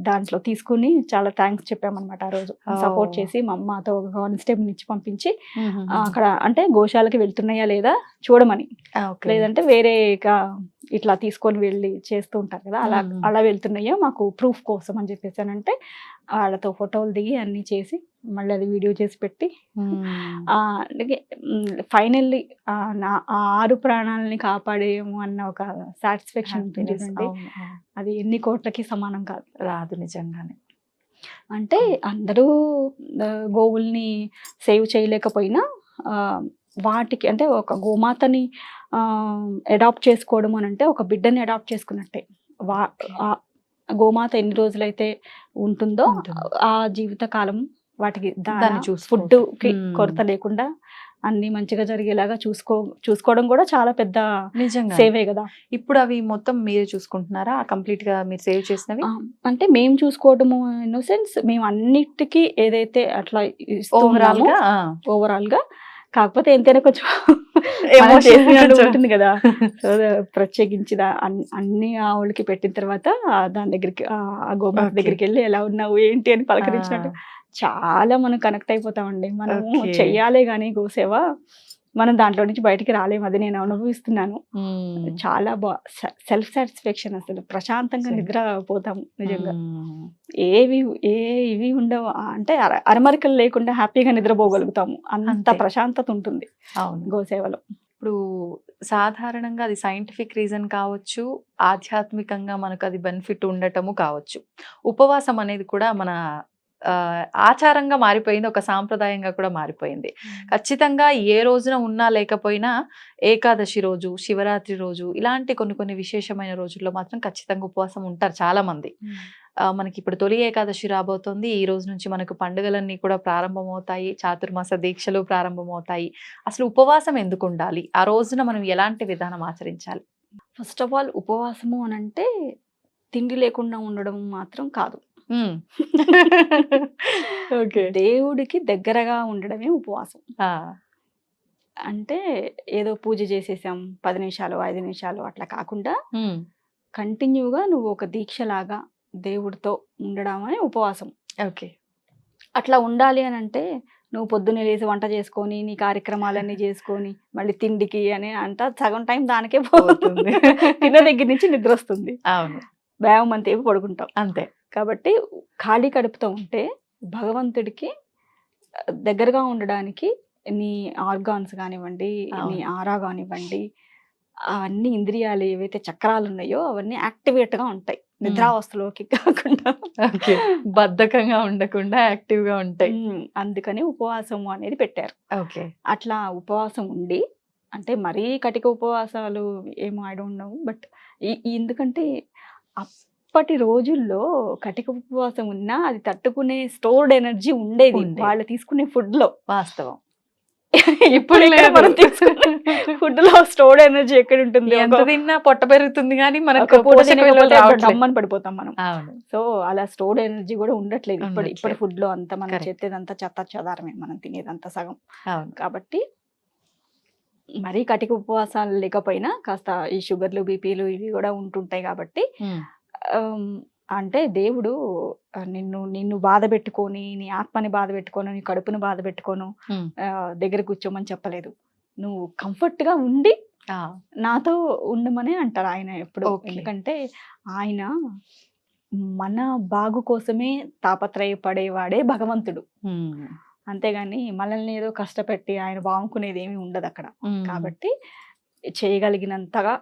దాంట్లో తీసుకుని చాలా థ్యాంక్స్ చెప్పామన్నమాట. ఆ రోజు సపోర్ట్ చేసి మాతో ఒక కానిస్టేబుల్ ఇచ్చి పంపించి అక్కడ అంటే గోశాలకి వెళ్తున్నాయా లేదా చూడమని, లేదంటే వేరే ఇట్లా తీసుకొని వెళ్ళి చేస్తూ ఉంటారు కదా, అలా వెళ్తున్నాయో మాకు ప్రూఫ్ కోసం అని చెప్పేసానంటే వాళ్ళతో ఫోటోలు దిగి అన్ని చేసి మళ్ళీ అది వీడియో చేసి పెట్టి ఫైనల్లీ ఆ 6 ప్రాణాలని కాపాడేమో అన్న ఒక సాటిస్ఫాక్షన్ ఉంటుంది చూడండి, అది ఎన్ని కోట్లకి సమానం కాదు, రాదు నిజంగానే. అంటే అందరూ గోవుల్ని సేవ్ చేయలేకపోయినా వాటికి అంటే ఒక గోమాతని అడాప్ట్ చేసుకోవడం అని అంటే ఒక బిడ్డని అడాప్ట్ చేసుకున్నట్టే. గోమాత ఎన్ని రోజులైతే ఉంటుందో ఆ జీవిత కాలం వాటికి ఫుడ్ కి కొరత లేకుండా అన్ని మంచిగా జరిగేలాగా చూసుకోవడం కూడా చాలా పెద్ద సేవే కదా. ఇప్పుడు అవి మొత్తం మీరే చూసుకుంటున్నారా కంప్లీట్ గా మీరు సేవ్ చేసినవి? అంటే మేము చూసుకోవడము ఇన్ సెన్స్ మేము అన్నిటికీ ఏదైతే అట్లా ఓవరాల్ గా, కాకపోతే ఎంతైనా కొంచెం ఉంటుంది కదా. సో ప్రత్యేకించి అన్ని ఆవులకి పెట్టిన తర్వాత దాని దగ్గరికి ఆ గోమాత దగ్గరికి వెళ్ళి ఎలా ఉన్నావు ఏంటి అని పలకరించినట్టు చాలా మనం కనెక్ట్ అయిపోతామండి. మనము చెయ్యాలే గానీ గోసేవ, మనం దాంట్లో నుంచి బయటికి రాలేము, అది నేను అనుభవిస్తున్నాను. చాలా సెల్ఫ్ సాటిస్ఫాక్షన్, అసలు ప్రశాంతంగా నిద్రపోతాము నిజంగా. ఇవి ఉండవు అంటే అరమరికలు లేకుండా హ్యాపీగా నిద్రపోగలుగుతాము, అంత ప్రశాంతత ఉంటుంది గోసేవలో. ఇప్పుడు సాధారణంగా అది సైంటిఫిక్ రీజన్ కావచ్చు, ఆధ్యాత్మికంగా మనకు అది బెనిఫిట్ ఉండటము కావచ్చు. ఉపవాసం అనేది కూడా మన ఆచారంగా మారిపోయింది, ఒక సాంప్రదాయంగా కూడా మారిపోయింది. ఖచ్చితంగా ఏ రోజున ఉన్నా లేకపోయినా ఏకాదశి రోజు, శివరాత్రి రోజు ఇలాంటి కొన్ని కొన్ని విశేషమైన రోజుల్లో మాత్రం ఖచ్చితంగా ఉపవాసం ఉంటారు చాలా మంది. మనకి ఇప్పుడు తొలి ఏకాదశి రాబోతోంది. ఈ రోజు నుంచి మనకు పండుగలన్నీ కూడా ప్రారంభమవుతాయి. చాతుర్మాస దీక్షలు ప్రారంభమవుతాయి. అసలు ఉపవాసం ఎందుకు ఉండాలి? ఆ రోజున మనం ఎలాంటి విధానం ఆచరించాలి? ఫస్ట్ ఆఫ్ ఆల్ ఉపవాసము అని అంటే తిండి లేకుండా ఉండడం మాత్రం కాదు. ఓకే. దేవుడికి దగ్గరగా ఉండడమే ఉపవాసం. ఆ! అంటే ఏదో పూజ చేసేసాం 10 నిమిషాలు 5 నిమిషాలు అట్లా కాకుండా హ్మ్. కంటిన్యూగా నువ్వు ఒక దీక్షలాగా దేవుడితో ఉండడమే ఉపవాసం. ఓకే. అట్లా ఉండాలి అని అంటే నువ్వు పొద్దున్నే లేసి వంట చేసుకొని నీ కార్యక్రమాలన్నీ చేసుకొని మళ్ళీ తిండికి అని అంతా సగం టైం దానికే పోతుంది. తిన్న దగ్గర నుంచి నిద్ర వస్తుంది. అవును. వ్యాయామం అంతేపు పడుకుంటాం. అంతే. కాబట్టి ఖాళీ కడుపుతో ఉంటే భగవంతుడికి దగ్గరగా ఉండడానికి నీ ఆర్గాన్స్ కానివ్వండి, నీ అవును. ఆరా కానివ్వండి, అవన్నీ ఇంద్రియాలు ఏవైతే చక్రాలు ఉన్నాయో అవన్నీ యాక్టివేట్‌గా ఉంటాయి. నిద్రావస్థలోకి కాకుండా. ఓకే. బద్ధకంగా ఉండకుండా యాక్టివ్‌గా ఉంటాయి. అందుకని ఉపవాసము అనేది పెట్టారు. ఓకే. అట్లా ఉపవాసం ఉండి అంటే మరీ కటిక ఉపవాసాలు ఏమో ఐ డోంట్ నో. బట్ ఎందుకంటే అప్పటి రోజుల్లో కటిక ఉపవాసం ఉన్నా అది తట్టుకునే స్టోర్డ్ ఎనర్జీ ఉండేది వాళ్ళు తీసుకునే ఫుడ్‌లో. వాస్తవం. ఇప్పుడు లేదు. మనం తీసుకునే ఫుడ్‌లో స్టోర్డ్ ఎనర్జీ ఎక్కడ ఉంటుంది? ఎంత తిన్నా పొట్ట పెరుగుతుంది గానీ మనకు ఒక పూట పోషక విలువలు తినకపోతే రావట్లేదు. డమ్మని పడిపోతాం మనం. అవును. సో అలా స్టోర్డ్ ఎనర్జీ కూడా ఉండట్లేదు. ఇప్పటి ఉండట్లేదు. ఫుడ్‌లో అంతా మనం Correct. చేసేదంతా చెత్త చెదారమే, మనం తినేదంతా సగం. అవును. కాబట్టి మరీ కటిక ఉపవాసాలు లేకపోయినా కాస్త ఈ షుగర్లు, బీపీలు ఇవి కూడా ఉంటుంటాయి కాబట్టి అంటే దేవుడు నిన్ను బాధ పెట్టుకొని, నీ ఆత్మని బాధ పెట్టుకోను, నీ కడుపుని బాధ పెట్టుకోను దగ్గర కూర్చోమని చెప్పలేదు. నువ్వు కంఫర్ట్‌గా ఉండి నాతో ఉండమని అంటారు ఆయన ఎప్పుడు. ఎందుకంటే ఆయన మన బాగు కోసమే తాపత్రయపడేవాడే భగవంతుడు. అంతేగాని మనల్ని ఏదో కష్టపెట్టి ఆయన బాగుకునేది ఏమీ ఉండదు అక్కడ. కాబట్టి చేయగలిగినంతగా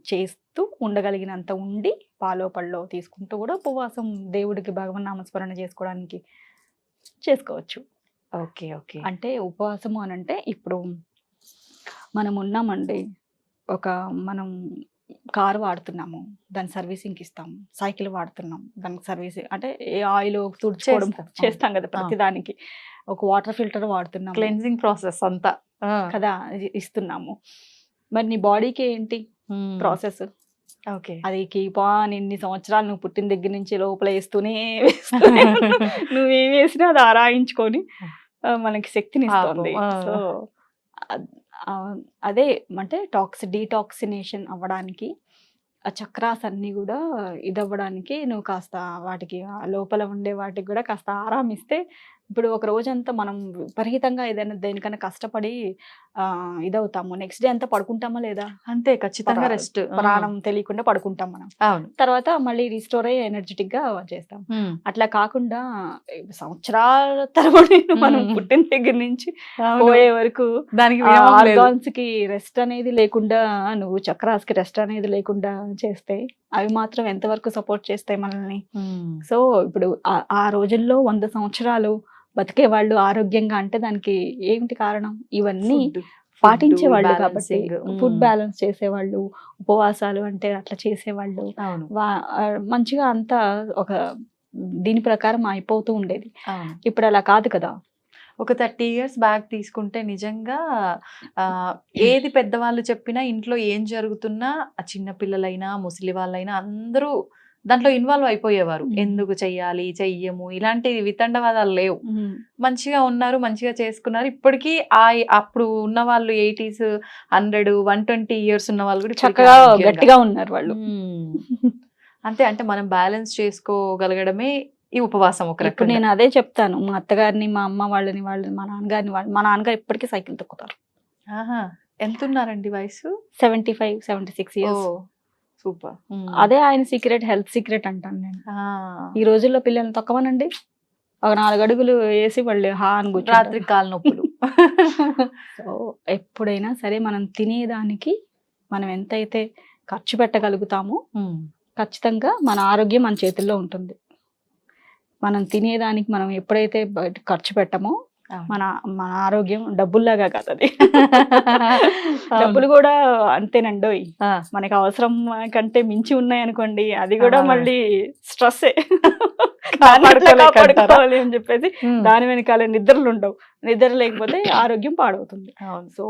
చేస్తూ ఉండగలిగినంత ఉండి పాలో పళ్ళో తీసుకుంటూ కూడా ఉపవాసం దేవుడికి భగవన్ నామస్మరణ చేసుకోవడానికి చేసుకోవచ్చు. ఓకే. ఓకే. అంటే ఉపవాసము అని అంటే ఇప్పుడు మనం ఉన్నామండి, మనం కారు వాడుతున్నాము, దాని సర్వీసింగ్కి ఇస్తాము. సైకిల్ వాడుతున్నాం, దానికి సర్వీసింగ్ అంటే ఏ ఆయిల్ తుడుచుకోవడం చేస్తాం కదా ప్రతిదానికి. ఒక వాటర్ ఫిల్టర్ వాడుతున్నాం, క్లెన్జింగ్ ప్రాసెస్ అంతా కదా ఇస్తున్నాము. మరి నీ బాడీకి ఏంటి ప్రాసెస్? ఓకే. అది కీపా ఇన్ని సంవత్సరాలు నువ్వు పుట్టిన దగ్గర నుంచి లోపల వేస్తూనే నువ్వేం వేసినా అది ఆరాయించుకొని మనకి శక్తిని ఇస్తుంది. సో అదే అంటే డీటాక్సినేషన్ అవ్వడానికి ఆ చక్రాస్ అన్నీ కూడా ఇదవ్వడానికి నువ్వు కాస్త వాటికి లోపల ఉండే వాటికి కూడా కాస్త ఆరాం ఇస్తే ఇప్పుడు ఒక రోజంతా మనం విపరీతంగా ఏదైనా దేనికన్నా కష్టపడి ఇదవుతాము, నెక్స్ట్ డే అంతా పడుకుంటామా లేదా? అంతే, ఖచ్చితంగా రెస్ట్, ప్రాణం తెలియకుండా పడుకుంటాం మనం. అవును. తర్వాత మళ్ళీ రీస్టోర్ అయ్యి ఎనర్జెటిక్ గా చేస్తాం. అట్లా కాకుండా సంవత్సరాల తరబడి మనం పుట్టిన దగ్గర నుంచి పోయే వరకు దానికి ఆర్గాన్స్ కి రెస్ట్ అనేది లేకుండా, నువ్వు చక్రాస్ కి రెస్ట్ అనేది లేకుండా చేస్తే అవి మాత్రం ఎంతవరకు సపోర్ట్ చేస్తాయి మనల్ని? సో ఇప్పుడు ఆ రోజుల్లో 100 సంవత్సరాలు బతికే వాళ్ళు ఆరోగ్యంగా అంటే దానికి ఏమిటి కారణం? ఇవన్నీ పాటించేవాళ్ళు కాబట్టి. ఫుడ్ బ్యాలెన్స్ చేసేవాళ్ళు, ఉపవాసాలు అంటే అట్లా చేసేవాళ్ళు, మంచిగా అంతా ఒక దీని ప్రకారం అయిపోతూ ఉండేది. ఇప్పుడు అలా కాదు కదా. ఒక 30 years బ్యాక్ తీసుకుంటే నిజంగా ఏది పెద్దవాళ్ళు చెప్పినా, ఇంట్లో ఏం జరుగుతున్నా చిన్న పిల్లలైనా ముసలి వాళ్ళైనా అందరూ దాంట్లో ఇన్వాల్వ్ అయిపోయేవారు. ఎందుకు చెయ్యాలి, చెయ్యము, ఇలాంటి వితండవాదాలు లేవు. మంచిగా ఉన్నారు, మంచిగా చేసుకున్నారు. ఇప్పటికీ అప్పుడు ఉన్న వాళ్ళు 80s 100 120 years ఉన్న వాళ్ళు కూడా చక్కగా గట్టిగా ఉన్నారు వాళ్ళు. అంతే. అంటే మనం బ్యాలెన్స్ చేసుకోగలగడమే ఈ ఉపవాసం ఒక రకం. ఇప్పుడు నేను అదే చెప్తాను మా అత్తగారిని, మా అమ్మ వాళ్ళని, మా నాన్నగారిని. మా నాన్నగారు ఇప్పటికీ సైకిల్ తొక్కుతారు. ఎంత ఉన్నారండి వయసు? 75 76 years. సూపర్. అదే ఆయన సీక్రెట్, హెల్త్ సీక్రెట్ అంటాను నేను. ఈ రోజుల్లో పిల్లల్ని తొక్కమనండి, ఒక 4 అడుగులు వేసి వాళ్ళు అని కూర్చో, రాత్రి కాలు నొప్పులు. సో ఎప్పుడైనా సరే మనం తినేదానికి మనం ఎంతైతే ఖర్చు పెట్టగలుగుతామో ఖచ్చితంగా మన ఆరోగ్యం మన చేతుల్లో ఉంటుంది. మనం తినేదానికి మనం ఎప్పుడైతే బయట ఖర్చు పెట్టమో అవును. మన మన ఆరోగ్యం డబ్బుల్లాగా కాదు అది. అవును. డబ్బులు కూడా అంతేనండోయ్. ఆ, మనకి అవసరం కంటే మించి ఉన్నాయనుకోండి అది కూడా ఆ. మళ్ళీ స్ట్రెస్సే. దాన్ని ఎట్లా కాపాడుకోలేక అంటారా? కాపాడుకోవాలి అని చెప్పేసి ఉమ్, దాని వెనకాల నిద్రలు ఉండవు. నిద్ర లేకపోతే ఆరోగ్యం పాడవుతుంది. అవును. సో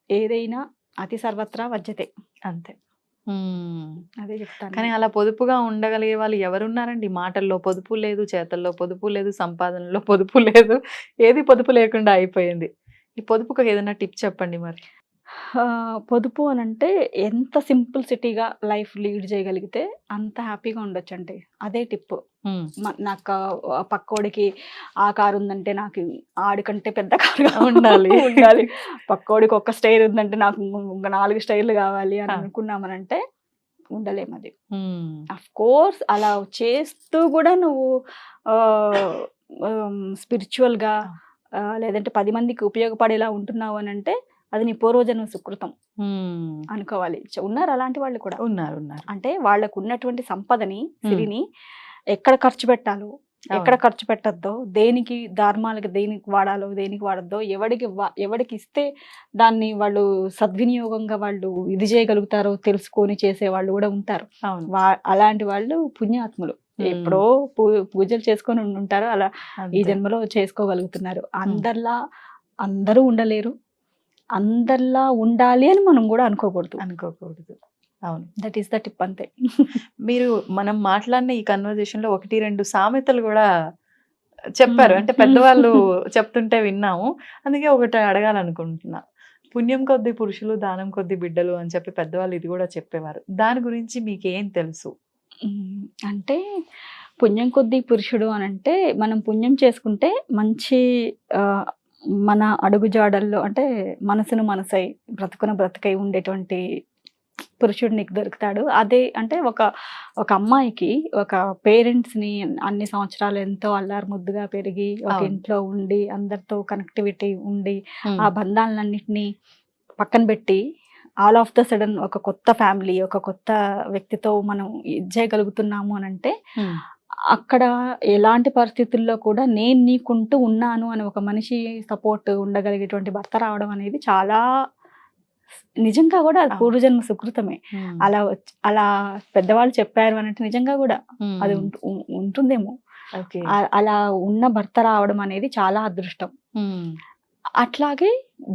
ఏదైనా అతి సర్వత్రా వజ్జతే. అంతే. ఉమ్. అదే చెప్తాను కానీ నేను. అలా పొదుపుగా ఉండగలిగే వాళ్ళు ఎవరున్నారండి? మాటల్లో పొదుపు లేదు, చేతల్లో పొదుపు లేదు, సంపాదనలో పొదుపు లేదు. ఏది పొదుపు లేకుండా అయిపోయింది. ఈ పొదుపుకు ఏదైనా టిప్ చెప్పండి మరి. పొదుపు అని అంటే ఎంత సింప్లిసిటీగా లైఫ్ లీడ్ చేయగలిగితే అంత హ్యాపీగా ఉండొచ్చండి. అదే టిప్. ఉమ్, నాకు పక్కోడికి ఆ కారు ఉందంటే నాకు ఆడికంటే పెద్ద కారు ఉండాలి. ఉండాలి. పక్కోడికి ఒక స్టైర్ ఉందంటే నాకు ఇంకా 4 స్టైర్లు కావాలి అని ఆ. అనుకున్నామనంటే ఉండలేము అది. ఉమ్, అఫ్ కోర్స్ అలా చేస్తూ కూడా నువ్వు స్పిరిచువల్గా లేదంటే 10 మందికి ఉపయోగపడేలా ఉంటున్నావు అని అంటే అది నీ పూర్వజన్మ సుకృతం ఉమ్. అనుకోవాలి. ఉన్నారు అలాంటి వాళ్ళు కూడా. ఉన్నారు. అంటే వాళ్ళకు ఉన్నటువంటి సంపదని, ఉమ్. సిరిని ఎక్కడ ఖర్చు పెట్టాలో, ఎక్కడ అవును. ఖర్చు పెట్టొద్దో, దేనికి ధర్మాలకు దేనికి వాడాలో, దేనికి వాడొద్దో, ఎవడికి ఇస్తే దాన్ని వాళ్ళు సద్వినియోగంగా వాళ్ళు ఇది చేయగలుగుతారో తెలుసుకొని చేసే వాళ్ళు కూడా ఉంటారు. అవును. అలాంటి వాళ్ళు పుణ్యాత్ములు. ఉమ్. ఎప్పుడో పూజలు చేసుకొని ఉంటారు. అలా ఈ అంతే. జన్మలో చేసుకోగలుగుతున్నారు. అందరిలా అందరూ ఉండలేరు. అందరిలా ఉండాలి అని మనం కూడా అనుకోకూడదు. అనుకోకూడదు. అవును. దట్ ఈస్ ద టిప్ అంతే. మీరు మనం మాట్లాడిన ఈ కన్వర్జేషన్ లో 1-2 సామెతలు కూడా చెప్పారు. అంటే పెద్దవాళ్ళు చెప్తుంటే విన్నాము. అందుకే ఒకటి అడగాలనుకుంటున్నా. పుణ్యం కొద్ది పురుషులు, దానం కొద్ది బిడ్డలు అని చెప్పి పెద్దవాళ్ళు ఇది కూడా చెప్పేవారు. దాని గురించి మీకేం తెలుసు? అంటే పుణ్యం కొద్దీ పురుషుడు అని అంటే మనం పుణ్యం చేసుకుంటే మంచి మన అడుగుజాడల్లో అంటే మనసును మనసై బ్రతుకున బ్రతుకై ఉండేటువంటి పురుషుడు నీకు దొరుకుతాడు. అదే అంటే ఒక అమ్మాయికి ఒక పేరెంట్స్ని అన్ని సంవత్సరాలు ఎంతో అల్లారు ముద్దుగా పెరిగి ఒక ఇంట్లో ఉండి అందరితో కనెక్టివిటీ ఉండి ఆ బంధాలన్నింటినీ పక్కన పెట్టి ఆల్ ఆఫ్ ద సడన్ ఒక కొత్త ఫ్యామిలీ, ఒక కొత్త వ్యక్తితో మనం ఇది చేయగలుగుతున్నాము అని అంటే అక్కడ ఎలాంటి పరిస్థితుల్లో కూడా నేను నీకుంటూ ఉన్నాను అని ఒక మనిషి సపోర్ట్ ఉండగలిగేటువంటి భర్త రావడం అనేది చాలా నిజంగా కూడా అది పూర్వజన్మ సుకృతమే. అలా పెద్దవాళ్ళు చెప్పారు అని అంటే నిజంగా కూడా అది ఉంటుందేమో. అలా ఉన్న భర్త రావడం అనేది చాలా అదృష్టం. అట్లాగే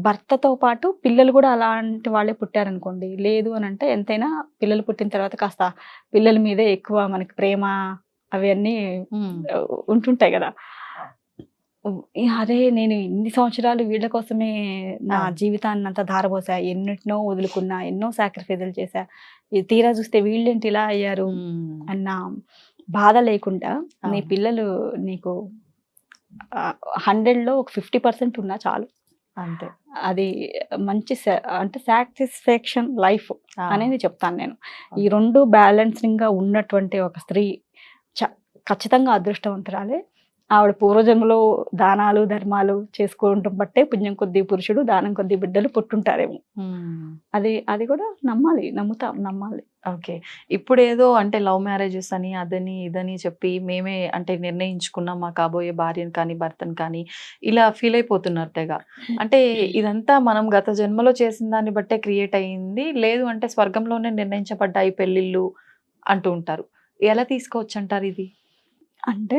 భర్తతో పాటు పిల్లలు కూడా అలాంటి వాళ్ళే పుట్టారనుకోండి, లేదు అని అంటే ఎంతైనా పిల్లలు పుట్టిన తర్వాత కాస్త పిల్లల మీదే ఎక్కువ మనకి ప్రేమ అవన్నీ ఉంటుంటాయి కదా. అరే నేను ఇన్ని సంవత్సరాలు వీళ్ళ కోసమే నా జీవితాన్ని అంతా ధారపోసా, ఎన్నిటినో వదులుకున్నా, ఎన్నో సాక్రిఫైజులు చేశా, తీరా చూస్తే వీళ్ళేంటి ఇలా అయ్యారు అన్న బాధ లేకుండా నీ పిల్లలు నీకు 100లో ఒక 50% ఉన్నా చాలు. అంతే. అది మంచి అంటే సాటిస్ఫాక్షన్ లైఫ్ అనేది చెప్తాను నేను. ఈ 2 బ్యాలెన్సింగ్గా ఉన్నటువంటి ఒక స్త్రీ ఖచ్చితంగా అదృష్టవంతురాలే. ఆవిడ పూర్వజన్మలో దానాలు ధర్మాలు చేసుకుంటాం బట్టే పుణ్యం కొద్దీ పురుషుడు, దానం కొద్దీ బిడ్డలు పుట్టుంటారేమో. అది కూడా నమ్మాలి. ఓకే. ఇప్పుడు ఏదో అంటే లవ్ మ్యారేజెస్ అని అదని ఇదని చెప్పి మేమే అంటే నిర్ణయించుకున్నాం మా కాబోయే భార్యను కానీ భర్తను కానీ ఇలా ఫీల్ అయిపోతున్నారు తెగ. అంటే ఇదంతా మనం గత జన్మలో చేసిన దాన్ని బట్టే క్రియేట్ అయ్యింది, లేదు అంటే స్వర్గంలోనే నిర్ణయించబడ్డాయి పెళ్ళిళ్ళు అంటూ ఉంటారు. ఎలా తీసుకోవచ్చు అంటారు ఇది? అంటే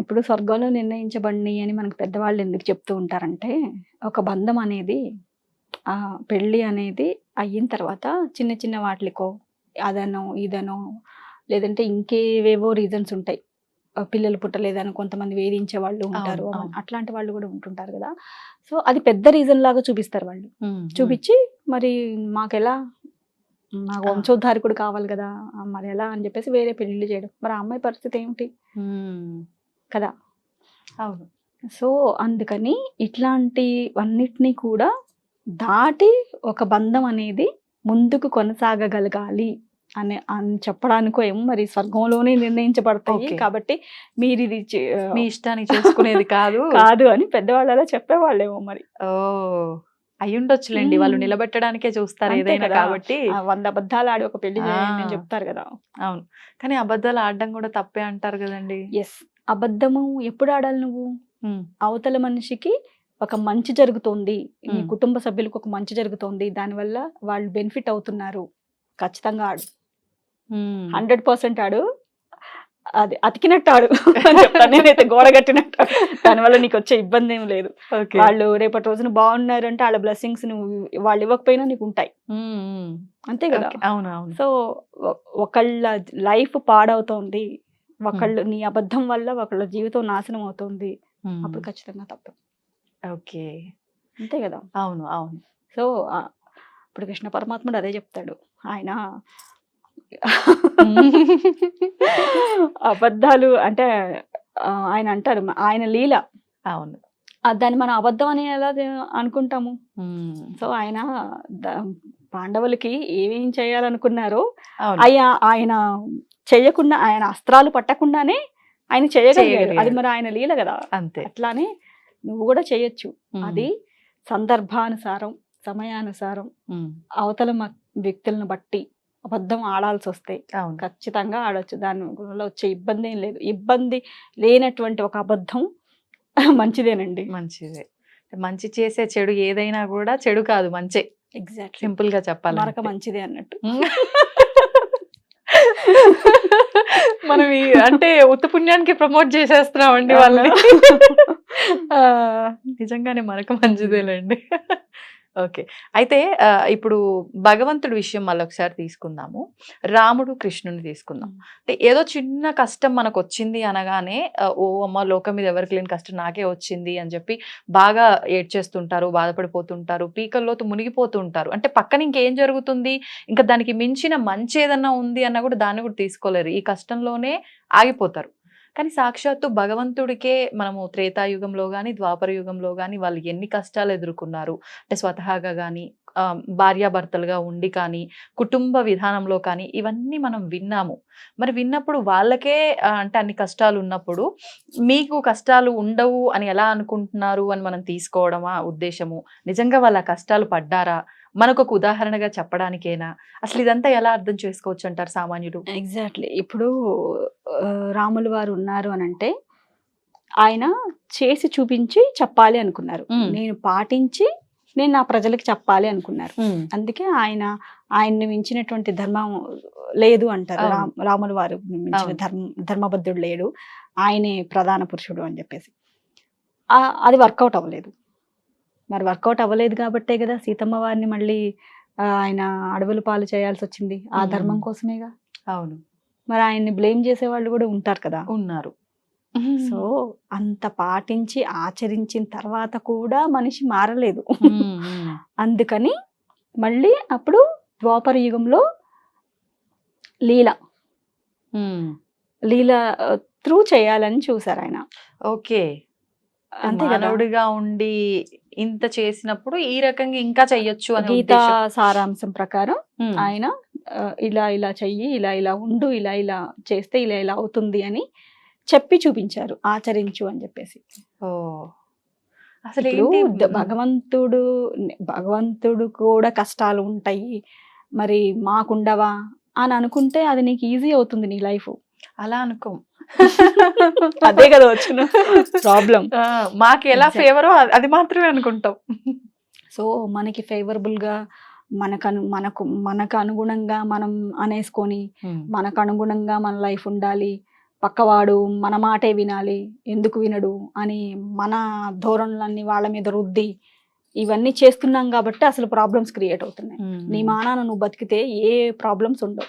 ఇప్పుడు స్వర్గంలో నిర్ణయించబడి అని మనకు పెద్దవాళ్ళు ఎందుకు చెప్తూ ఉంటారంటే, ఒక బంధం అనేది పెళ్ళి అనేది అయిన తర్వాత చిన్న చిన్న వాటికో అదనో ఇదనో లేదంటే ఇంకేవేవో రీజన్స్ ఉంటాయి. పిల్లలు పుట్టలేదని కొంతమంది వేధించే వాళ్ళు ఉంటారు. అట్లాంటి వాళ్ళు కూడా ఉంటుంటారు కదా. సో అది పెద్ద రీజన్ లాగా చూపిస్తారు వాళ్ళు. చూపించి మరి మాకెలా, నాకు వంశోద్ధారకుడు కావాలి కదా, మరి ఎలా అని చెప్పేసి వేరే పెళ్లి చేయడం. మరి ఆ అమ్మాయి పరిస్థితి ఏమిటి కదా. అవును. సో అందుకని ఇట్లాంటివన్నిటినీ కూడా దాటి ఒక బంధం అనేది ముందుకు కొనసాగగలగాలి అని చెప్పడానికో ఏమో మరి స్వర్గంలోనే నిర్ణయించబడతాయి కాబట్టి మీరు ఇది మీ ఇష్టానికి చేసుకునేది కాదు అని పెద్దవాళ్ళు అలా చెప్పేవాళ్ళేమో మరి. అయ్యుండొచ్చులేండి, వాళ్ళు నిలబెట్టడానికే చూస్తారు ఏదైనా కాబట్టి. 100 అబద్ధాలు ఆడి ఒక పెళ్లి చేయండి అని చెప్తారు కదా. అవును. కానీ అబద్ధాలు ఆడడం కూడా తప్పే అంటారు కదండి. ఎస్, అబద్ధము ఎప్పుడు ఆడాలి నువ్వు? ఉమ్, అవతల మనిషికి ఒక మంచి జరుగుతోంది, నీ ఉమ్, కుటుంబ సభ్యులకు ఒక మంచి జరుగుతోంది, దానివల్ల వాళ్ళు బెనిఫిట్ అవుతున్నారు, ఖచ్చితంగా ఆడు. ఉమ్. 100% ఆడు. అది అతికినట్టు ఆడు అని చెప్తాను నేనైతే, గోడ కట్టినట్టు ఆడు. దానివల్ల నీకు వచ్చే ఇబ్బంది ఏం లేదు. ఓకే. వాళ్ళు రేపటి రోజున బాగున్నారంటే వాళ్ళ బ్లెస్సింగ్స్ నువ్వు వాళ్ళు ఇవ్వకపోయినా నీకు ఉంటాయి, ఉమ్, ఉమ్. అంతే కదా. ఓకే. అవును, అవును. సో ఒకళ్ళ లైఫ్ పాడవుతోంది, ఒకళ్ళు నీ అబద్ధం వల్ల ఒకళ్ళ జీవితం నాశనం అవుతుంది, ఉమ్, అప్పుడు ఖచ్చితంగా తప్పు, ఓకే. అంతే కదా. అవును, అవును. సో ఇప్పుడు కృష్ణ పరమాత్ముడు అదే చెప్తాడు. ఆయన అబద్ధాలు అంటే ఆయన అంటారు ఆయన లీల, అవును. దాన్ని మనం అబద్ధం అని ఎలా అనుకుంటాము. ఉమ్, సో ఆయన ద- పాండవులకి ఏమేం చేయాలనుకున్నారో అవును. ఆయన చేయకుండా, ఆయన అస్త్రాలు పట్టకుండానే ఆయన చేయగలిగాడు. అది చేయగలిగాడు. మరి ఆయన లీల కదా. అంతే. అట్లానే నువ్వు కూడా చేయొచ్చు. ఉమ్, అది సందర్భానుసారం, సమయానుసారం, ఉమ్, అవతల వ్యక్తులను బట్టి అబద్ధం ఆడాల్సి వస్తే అవును. ఖచ్చితంగా ఆడొచ్చు. దాని వల్ల వచ్చే ఇబ్బంది ఏం లేదు. ఇబ్బంది లేనటువంటి ఒక అబద్ధం మంచిదేనండి. మంచిదే. మంచి చేసే చెడు ఏదైనా కూడా చెడు కాదు, మంచే. ఎగ్జాక్ట్లీ, సింపుల్ గా మరొక చెప్పాలంటే. మంచిదే అన్నట్టు. మనం అంటే ఉత్త పుణ్యానికి ప్రమోట్ చేసేస్తున్నామండి వాళ్ళని. ఆ, నిజంగానే మనకు మంచిదేలేండి. ఓకే. అయితే ఇప్పుడు భగవంతుడి విషయం మళ్ళీ ఒకసారి తీసుకుందాము. రాముడు కృష్ణుని తీసుకుందాం. అంటే ఏదో చిన్న కష్టం మనకు వచ్చింది అనగానే ఓ అమ్మ లోకం మీద ఎవరికి లేని కష్టం నాకే వచ్చింది అని చెప్పి బాగా ఏడ్చేస్తుంటారు, బాధపడిపోతుంటారు, పీకల్లోతు మునిగిపోతూ ఉంటారు. అంటే పక్కన ఇంకేం జరుగుతుంది, ఇంకా దానికి మించిన మంచి ఏదన్నా ఉంది అన్న కూడా దాన్ని కూడా తీసుకోలేరు, ఈ కష్టంలోనే ఆగిపోతారు. కానీ సాక్షాత్తు భగవంతుడికే మనము త్రేతాయుగంలో కానీ ద్వాపర యుగంలో కానీ వాళ్ళు ఎన్ని కష్టాలు ఎదుర్కొన్నారు, అంటే స్వతహాగా కానీ భార్యాభర్తలుగా ఉండి కానీ కుటుంబ విధానంలో కానీ ఇవన్నీ మనం విన్నాము. మరి విన్నప్పుడు వాళ్ళకే అంటే అన్ని కష్టాలు ఉన్నప్పుడు మీకు కష్టాలు ఉండవు అని ఎలా అనుకుంటున్నారు అని మనం తీసుకోవడమా ఉద్దేశము? నిజంగా వాళ్ళ కష్టాలు పడ్డారా? మనకు ఒక ఉదాహరణగా చెప్పడానికేనా? అసలు ఇదంతా ఎలా అర్థం చేసుకోవచ్చు అంటారు సామాన్యుడు? ఎగ్జాక్ట్లీ. ఇప్పుడు రాములు వారు ఉన్నారు అని అంటే ఆయన చేసి చూపించి చెప్పాలి అనుకున్నారు. నేను పాటించి నేను నా ప్రజలకు చెప్పాలి అనుకున్నారు. అందుకే ఆయన్ని మించినటువంటి ధర్మం లేదు అంటారు. రాముల వారు మించిన ధర్మబద్ధుడు లేడు, ఆయనే ప్రధాన పురుషుడు అని చెప్పేసి. అది వర్కౌట్ అవ్వలేదు. మరి వర్కౌట్ అవ్వలేదు కాబట్టే కదా సీతమ్మ వారిని మళ్ళీ ఆయన అడవుల పాలు చేయాల్సి వచ్చింది, ఆ ధర్మం కోసమేగా. అవును. మరి ఆయన్ని బ్లేమ్ చేసే వాళ్ళు కూడా ఉంటారు కదా. ఉన్నారు. సో అంత పాటించి ఆచరించిన తర్వాత కూడా మనిషి మారలేదు. అందుకని మళ్ళీ అప్పుడు ద్వాపర యుగంలో లీల త్రూ చేయాలని చూసారు ఆయన. ఓకే. అంతే కదా. మానవుడిగా ఉండి ఇంత చేసినప్పుడు ఈ రకంగా ఇంకా చెయ్యొచ్చు అని గీతా సారాంశం ప్రకారం ఆయన ఇలా ఇలా చెయ్యి, ఇలా ఇలా ఉండు, ఇలా ఇలా చేస్తే ఇలా ఇలా అవుతుంది అని చెప్పి చూపించారు, ఆచరించు అని చెప్పేసి. అసలు భగవంతుడు కూడా కష్టాలు ఉంటాయి, మరి మాకుండవా అని అనుకుంటే అది నీకు ఈజీ అవుతుంది నీ లైఫ్. అలా అనుకో, అదే కదా వచ్చిన ప్రాబ్లం. మాకు ఎలా ఫేవరో అది మాత్రమే అనుకుంటాం. సో మనకి ఫేవరబుల్ గా మనకు అనుగుణంగా మనం అనేసుకొని మనకు అనుగుణంగా మన లైఫ్ ఉండాలి, పక్కవాడు మన మాటే వినాలి, ఎందుకు వినడు అని మన ధోరణులన్నీ వాళ్ళ మీద రుద్ది ఇవన్నీ చేస్తున్నాం కాబట్టి అసలు ప్రాబ్లమ్స్ క్రియేట్ అవుతున్నాయి. నీ మానాన నువ్వు బతికితే ఏ ప్రాబ్లమ్స్ ఉండవు.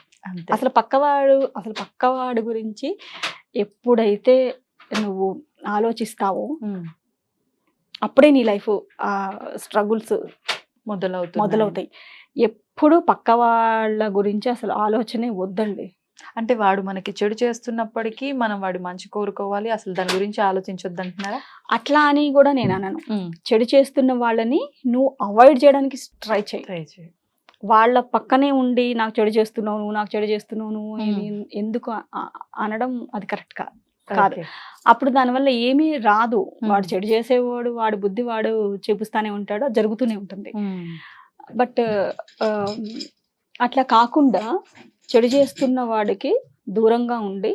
అసలు పక్కవాడు గురించి ఎప్పుడైతే నువ్వు ఆలోచిస్తావో అప్పుడే నీ లైఫ్ స్ట్రగుల్స్ మొదలవుతాయి. ఎప్పుడు పక్క వాళ్ళ గురించి అసలు ఆలోచనే వద్దండి. అంటే వాడు మనకి చెడు చేస్తున్నప్పటికీ మనం వాడి మంచి కోరుకోవాలి, అసలు దాని గురించి ఆలోచించొద్దు అంటున్నారా? అట్లా అని కూడా నేను అనను. చెడు చేస్తున్న వాళ్ళని నువ్వు అవాయిడ్ చేయడానికి ట్రై చేయి. వాళ్ళ పక్కనే ఉండి నాకు చెడు చేస్తున్నావు, నువ్వు నాకు చెడు చేస్తున్నావు, నువ్వు ఎందుకు అనడం అది కరెక్ట్ కాదు. అప్పుడు దానివల్ల ఏమీ రాదు. వాడు చెడు చేసేవాడు వాడి బుద్ధి వాడు చూపిస్తానే ఉంటాడు, జరుగుతూనే ఉంటుంది. బట్ అట్లా కాకుండా చెడు చేస్తున్న వాడికి దూరంగా ఉండి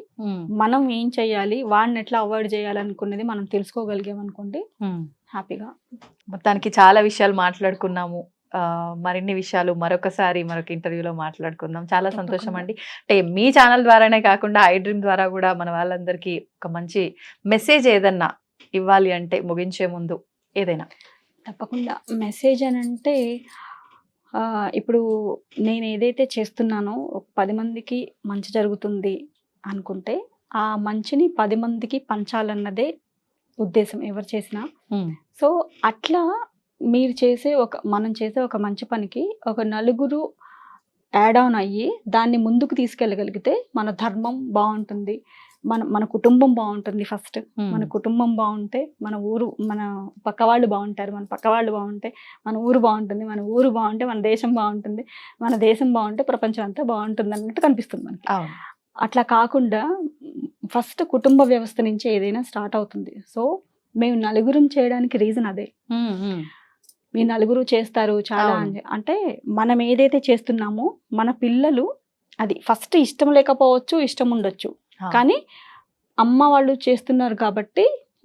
మనం ఏం చేయాలి, వాడిని ఎట్లా అవాయిడ్ చేయాలనుకునేది మనం తెలుసుకోగలిగాం అనుకోండి, హ్యాపీగా. మొత్తానికి చాలా విషయాలు మాట్లాడుకున్నాము. మరిన్ని విషయాలు మరొక ఇంటర్వ్యూలో మాట్లాడుకుందాం. చాలా సంతోషం అండి. అంటే మీ ఛానల్ ద్వారానే కాకుండా ఐ డ్రీమ్ ద్వారా కూడా మన వాళ్ళందరికీ ఒక మంచి మెసేజ్ ఏదన్నా ఇవ్వాలి అంటే ముగించే ముందు ఏదైనా? తప్పకుండా. మెసేజ్ అని అంటే ఇప్పుడు నేను ఏదైతే చేస్తున్నానో 10 మందికి మంచి జరుగుతుంది అనుకుంటే ఆ మంచిని 10 మందికి పంచాలన్నదే ఉద్దేశం ఎవరు చేసినా. సో అట్లా మనం చేసే ఒక మంచి పనికి ఒక నలుగురు యాడ్ ఆన్ అయ్యి దాన్ని ముందుకు తీసుకెళ్ళగలిగితే మన ధర్మం బాగుంటుంది, మన కుటుంబం బాగుంటుంది. ఫస్ట్ మన కుటుంబం బాగుంటే మన ఊరు, మన పక్క వాళ్ళు బాగుంటారు, మన పక్క వాళ్ళు బాగుంటే మన ఊరు బాగుంటుంది, మన ఊరు బాగుంటే మన దేశం బాగుంటుంది, మన దేశం బాగుంటే ప్రపంచం అంతా బాగుంటుంది అన్నట్టు కనిపిస్తుంది మనకి. అట్లా కాకుండా ఫస్ట్ కుటుంబ వ్యవస్థ నుంచి ఏదైనా స్టార్ట్ అవుతుంది. సో మేము నలుగురం చేయడానికి రీజన్ అదే. మీ నలుగురు చేస్తారు చాలా అంటే మనం ఏదైతే చేస్తున్నామో మన పిల్లలు అది ఫస్ట్ ఇష్టం లేకపోవచ్చు, ఇష్టం ఉండొచ్చు, కానీ అమ్మ వాళ్ళు చేస్తున్నారు కాబట్టి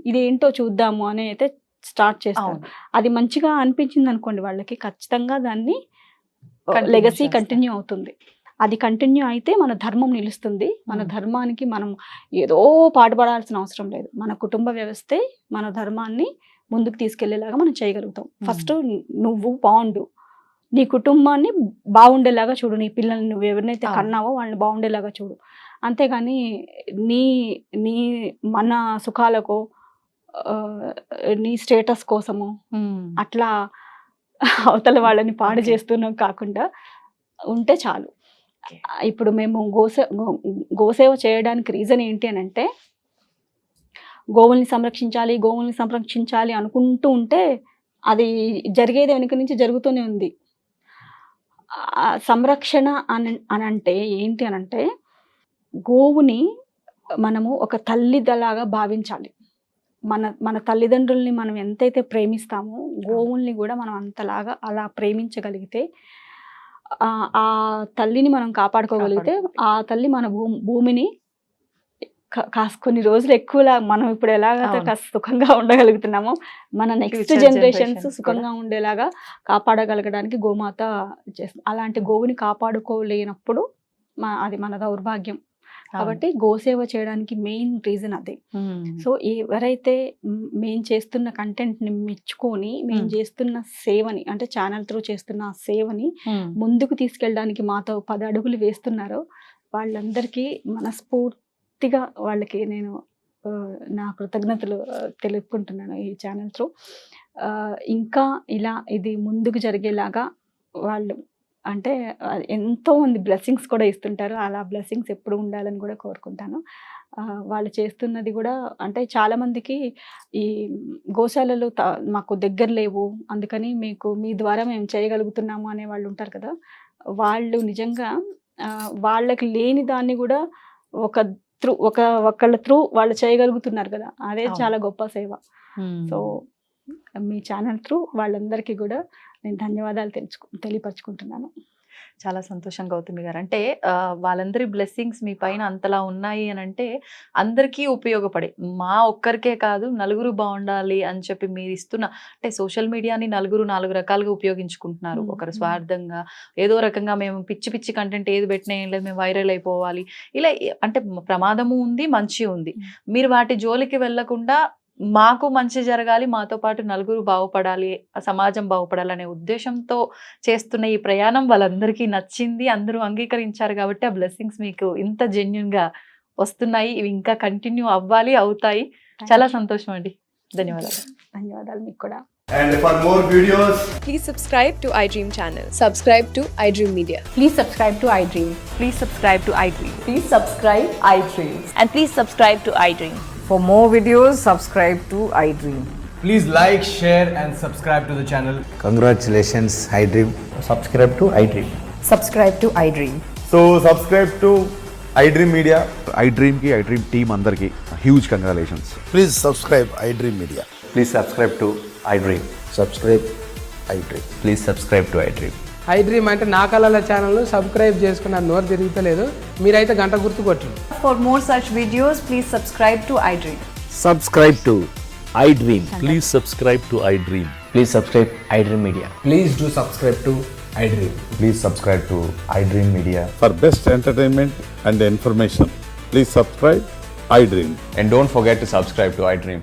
ఇదేంటో చూద్దాము అని అయితే స్టార్ట్ చేస్తారు. అది మంచిగా అనిపించింది అనుకోండి వాళ్ళకి, ఖచ్చితంగా దాన్ని లెగసీ కంటిన్యూ అవుతుంది. అది కంటిన్యూ అయితే మన ధర్మం నిలుస్తుంది. మన ధర్మానికి మనం ఏదో పాటుపడాల్సిన అవసరం లేదు. మన కుటుంబ వ్యవస్థే మన ధర్మాన్ని ముందుకు తీసుకెళ్లేలాగా మనం చేయగలుగుతాం. ఫస్ట్ నువ్వు బాగుండు, నీ కుటుంబాన్ని బాగుండేలాగా చూడు, నీ పిల్లల్ని నువ్వు ఎవరినైతే కన్నావో వాళ్ళని బాగుండేలాగా చూడు. అంతేగాని నీ మన సుఖాలకో నీ స్టేటస్ కోసము అట్లా అవతల వాళ్ళని పాడు చేస్తున్నాం కాకుండా ఉంటే చాలు. ఇప్పుడు మేము గోసేవ చేయడానికి రీజన్ ఏంటి అని అంటే, గోవుల్ని సంరక్షించాలి అనుకుంటూ ఉంటే అది జరిగేది వెనుక నుంచి జరుగుతూనే ఉంది. సంరక్షణ అని అంటే ఏంటి అని అంటే, గోవుని మనము ఒక తల్లిదలాగా భావించాలి. మన తల్లిదండ్రుల్ని మనం ఎంతైతే ప్రేమిస్తామో గోవుల్ని కూడా మనం అంతలాగా అలా ప్రేమించగలిగితే, ఆ తల్లిని మనం కాపాడుకోగలిగితే ఆ తల్లి మన భూమిని కొన్ని రోజులు ఎక్కువలా మనం ఇప్పుడు ఎలాగైతే సుఖంగా ఉండగలుగుతున్నామో మన నెక్స్ట్ జనరేషన్స్ సుఖంగా ఉండేలాగా కాపాడగలగడానికి గోమాత చేస్తుంది. అలాంటి గోవుని కాపాడుకోలేనప్పుడు అది మన దౌర్భాగ్యం. కాబట్టి గోసేవ చేయడానికి మెయిన్ రీజన్ అదే. సో ఎవరైతే మేము చేస్తున్న కంటెంట్ని మెచ్చుకొని మేము చేస్తున్న సేవని అంటే ఛానల్ త్రూ చేస్తున్న ఆ సేవని ముందుకు తీసుకెళ్ళడానికి మాతో 10 అడుగులు వేస్తున్నారో వాళ్ళందరికీ మనస్ఫూర్తిగా వాళ్ళకి నేను నా కృతజ్ఞతలు తెలుపుకుంటున్నాను ఈ ఛానల్ త్రూ. ఇంకా ఇలా ఇది ముందుకు జరిగేలాగా వాళ్ళు అంటే ఎంతో మంది బ్లెస్సింగ్స్ కూడా ఇస్తుంటారు. అలా బ్లెస్సింగ్స్ ఎప్పుడు ఉండాలని కూడా కోరుకుంటాను. వాళ్ళు చేస్తున్నది కూడా అంటే చాలామందికి ఈ గోశాలలు మాకు దగ్గర లేవు, అందుకని మీ ద్వారా మేము చేయగలుగుతున్నాము అనే వాళ్ళు ఉంటారు కదా. వాళ్ళు నిజంగా వాళ్ళకి లేని దాన్ని కూడా ఒకళ్ళ త్రూ వాళ్ళు చేయగలుగుతున్నారు కదా, అదే చాలా గొప్ప సేవ. సో మీ ఛానల్ త్రూ వాళ్ళందరికీ కూడా నేను ధన్యవాదాలు తెలియపరచుకుంటున్నాను. చాలా సంతోషం గౌతమి గారు. అంటే వాళ్ళందరి బ్లెస్సింగ్స్ మీ పైన అంతలా ఉన్నాయి అని అంటే అందరికీ ఉపయోగపడే, మా ఒక్కరికే కాదు నలుగురు బాగుండాలి అని చెప్పి మీరు ఇస్తున్న అంటే సోషల్ మీడియాని నలుగురు 4 రకాలుగా ఉపయోగించుకుంటున్నారు. ఒకరు స్వార్థంగా ఏదో రకంగా మేము పిచ్చి పిచ్చి కంటెంట్ ఏది పెట్టినా ఏం లేదు, మేము వైరల్ అయిపోవాలి, ఇలా అంటే ప్రమాదము ఉంది, మంచి ఉంది. మీరు వాటి జోలికి వెళ్లకుండా మాకు మంచి జరగాలి, మాతో పాటు నలుగురు బాగుపడాలి, సమాజం బాగుపడాలి అనే ఉద్దేశంతో చేస్తున్న ఈ ప్రయాణం వాళ్ళందరికీ నచ్చింది, అందరూ అంగీకరించారు కాబట్టి ఆ బ్లెస్సింగ్స్ మీకు ఇంత జెన్యూన్ గా వస్తున్నాయి. ఇవి ఇంకా కంటిన్యూ అవ్వాలి, అవుతాయి. చాలా సంతోషం అండి. ధన్యవాదాలు. ధన్యవాదాలు మీకు కూడా. And for more videos, please subscribe to iDream channel. Subscribe to iDream Media. Please subscribe to iDream. Please subscribe to iDream. Please subscribe iDream. And please subscribe to iDream. For more videos, subscribe to iDream. please like, share and subscribe to the channel. Congratulations, iDream. Subscribe to iDream. Subscribe to iDream. So subscribe to iDream Media. iDream ki iDream team andarki huge congratulations. Please subscribe iDream Media. Please subscribe to iDream. Subscribe iDream. Please subscribe to iDream. I dream అంటే నా కళల channel subscribe చేసుకున్న నోరు తిరుగుతలేదు, మీరైతే గంట గుర్తు కొట్టండి. For more such videos, please subscribe to iDream. Subscribe to iDream. Please subscribe to iDream. Please subscribe iDream Media. Please do subscribe to iDream. Please subscribe to iDream Media. For best entertainment and information, please subscribe iDream. And don't forget to subscribe to iDream.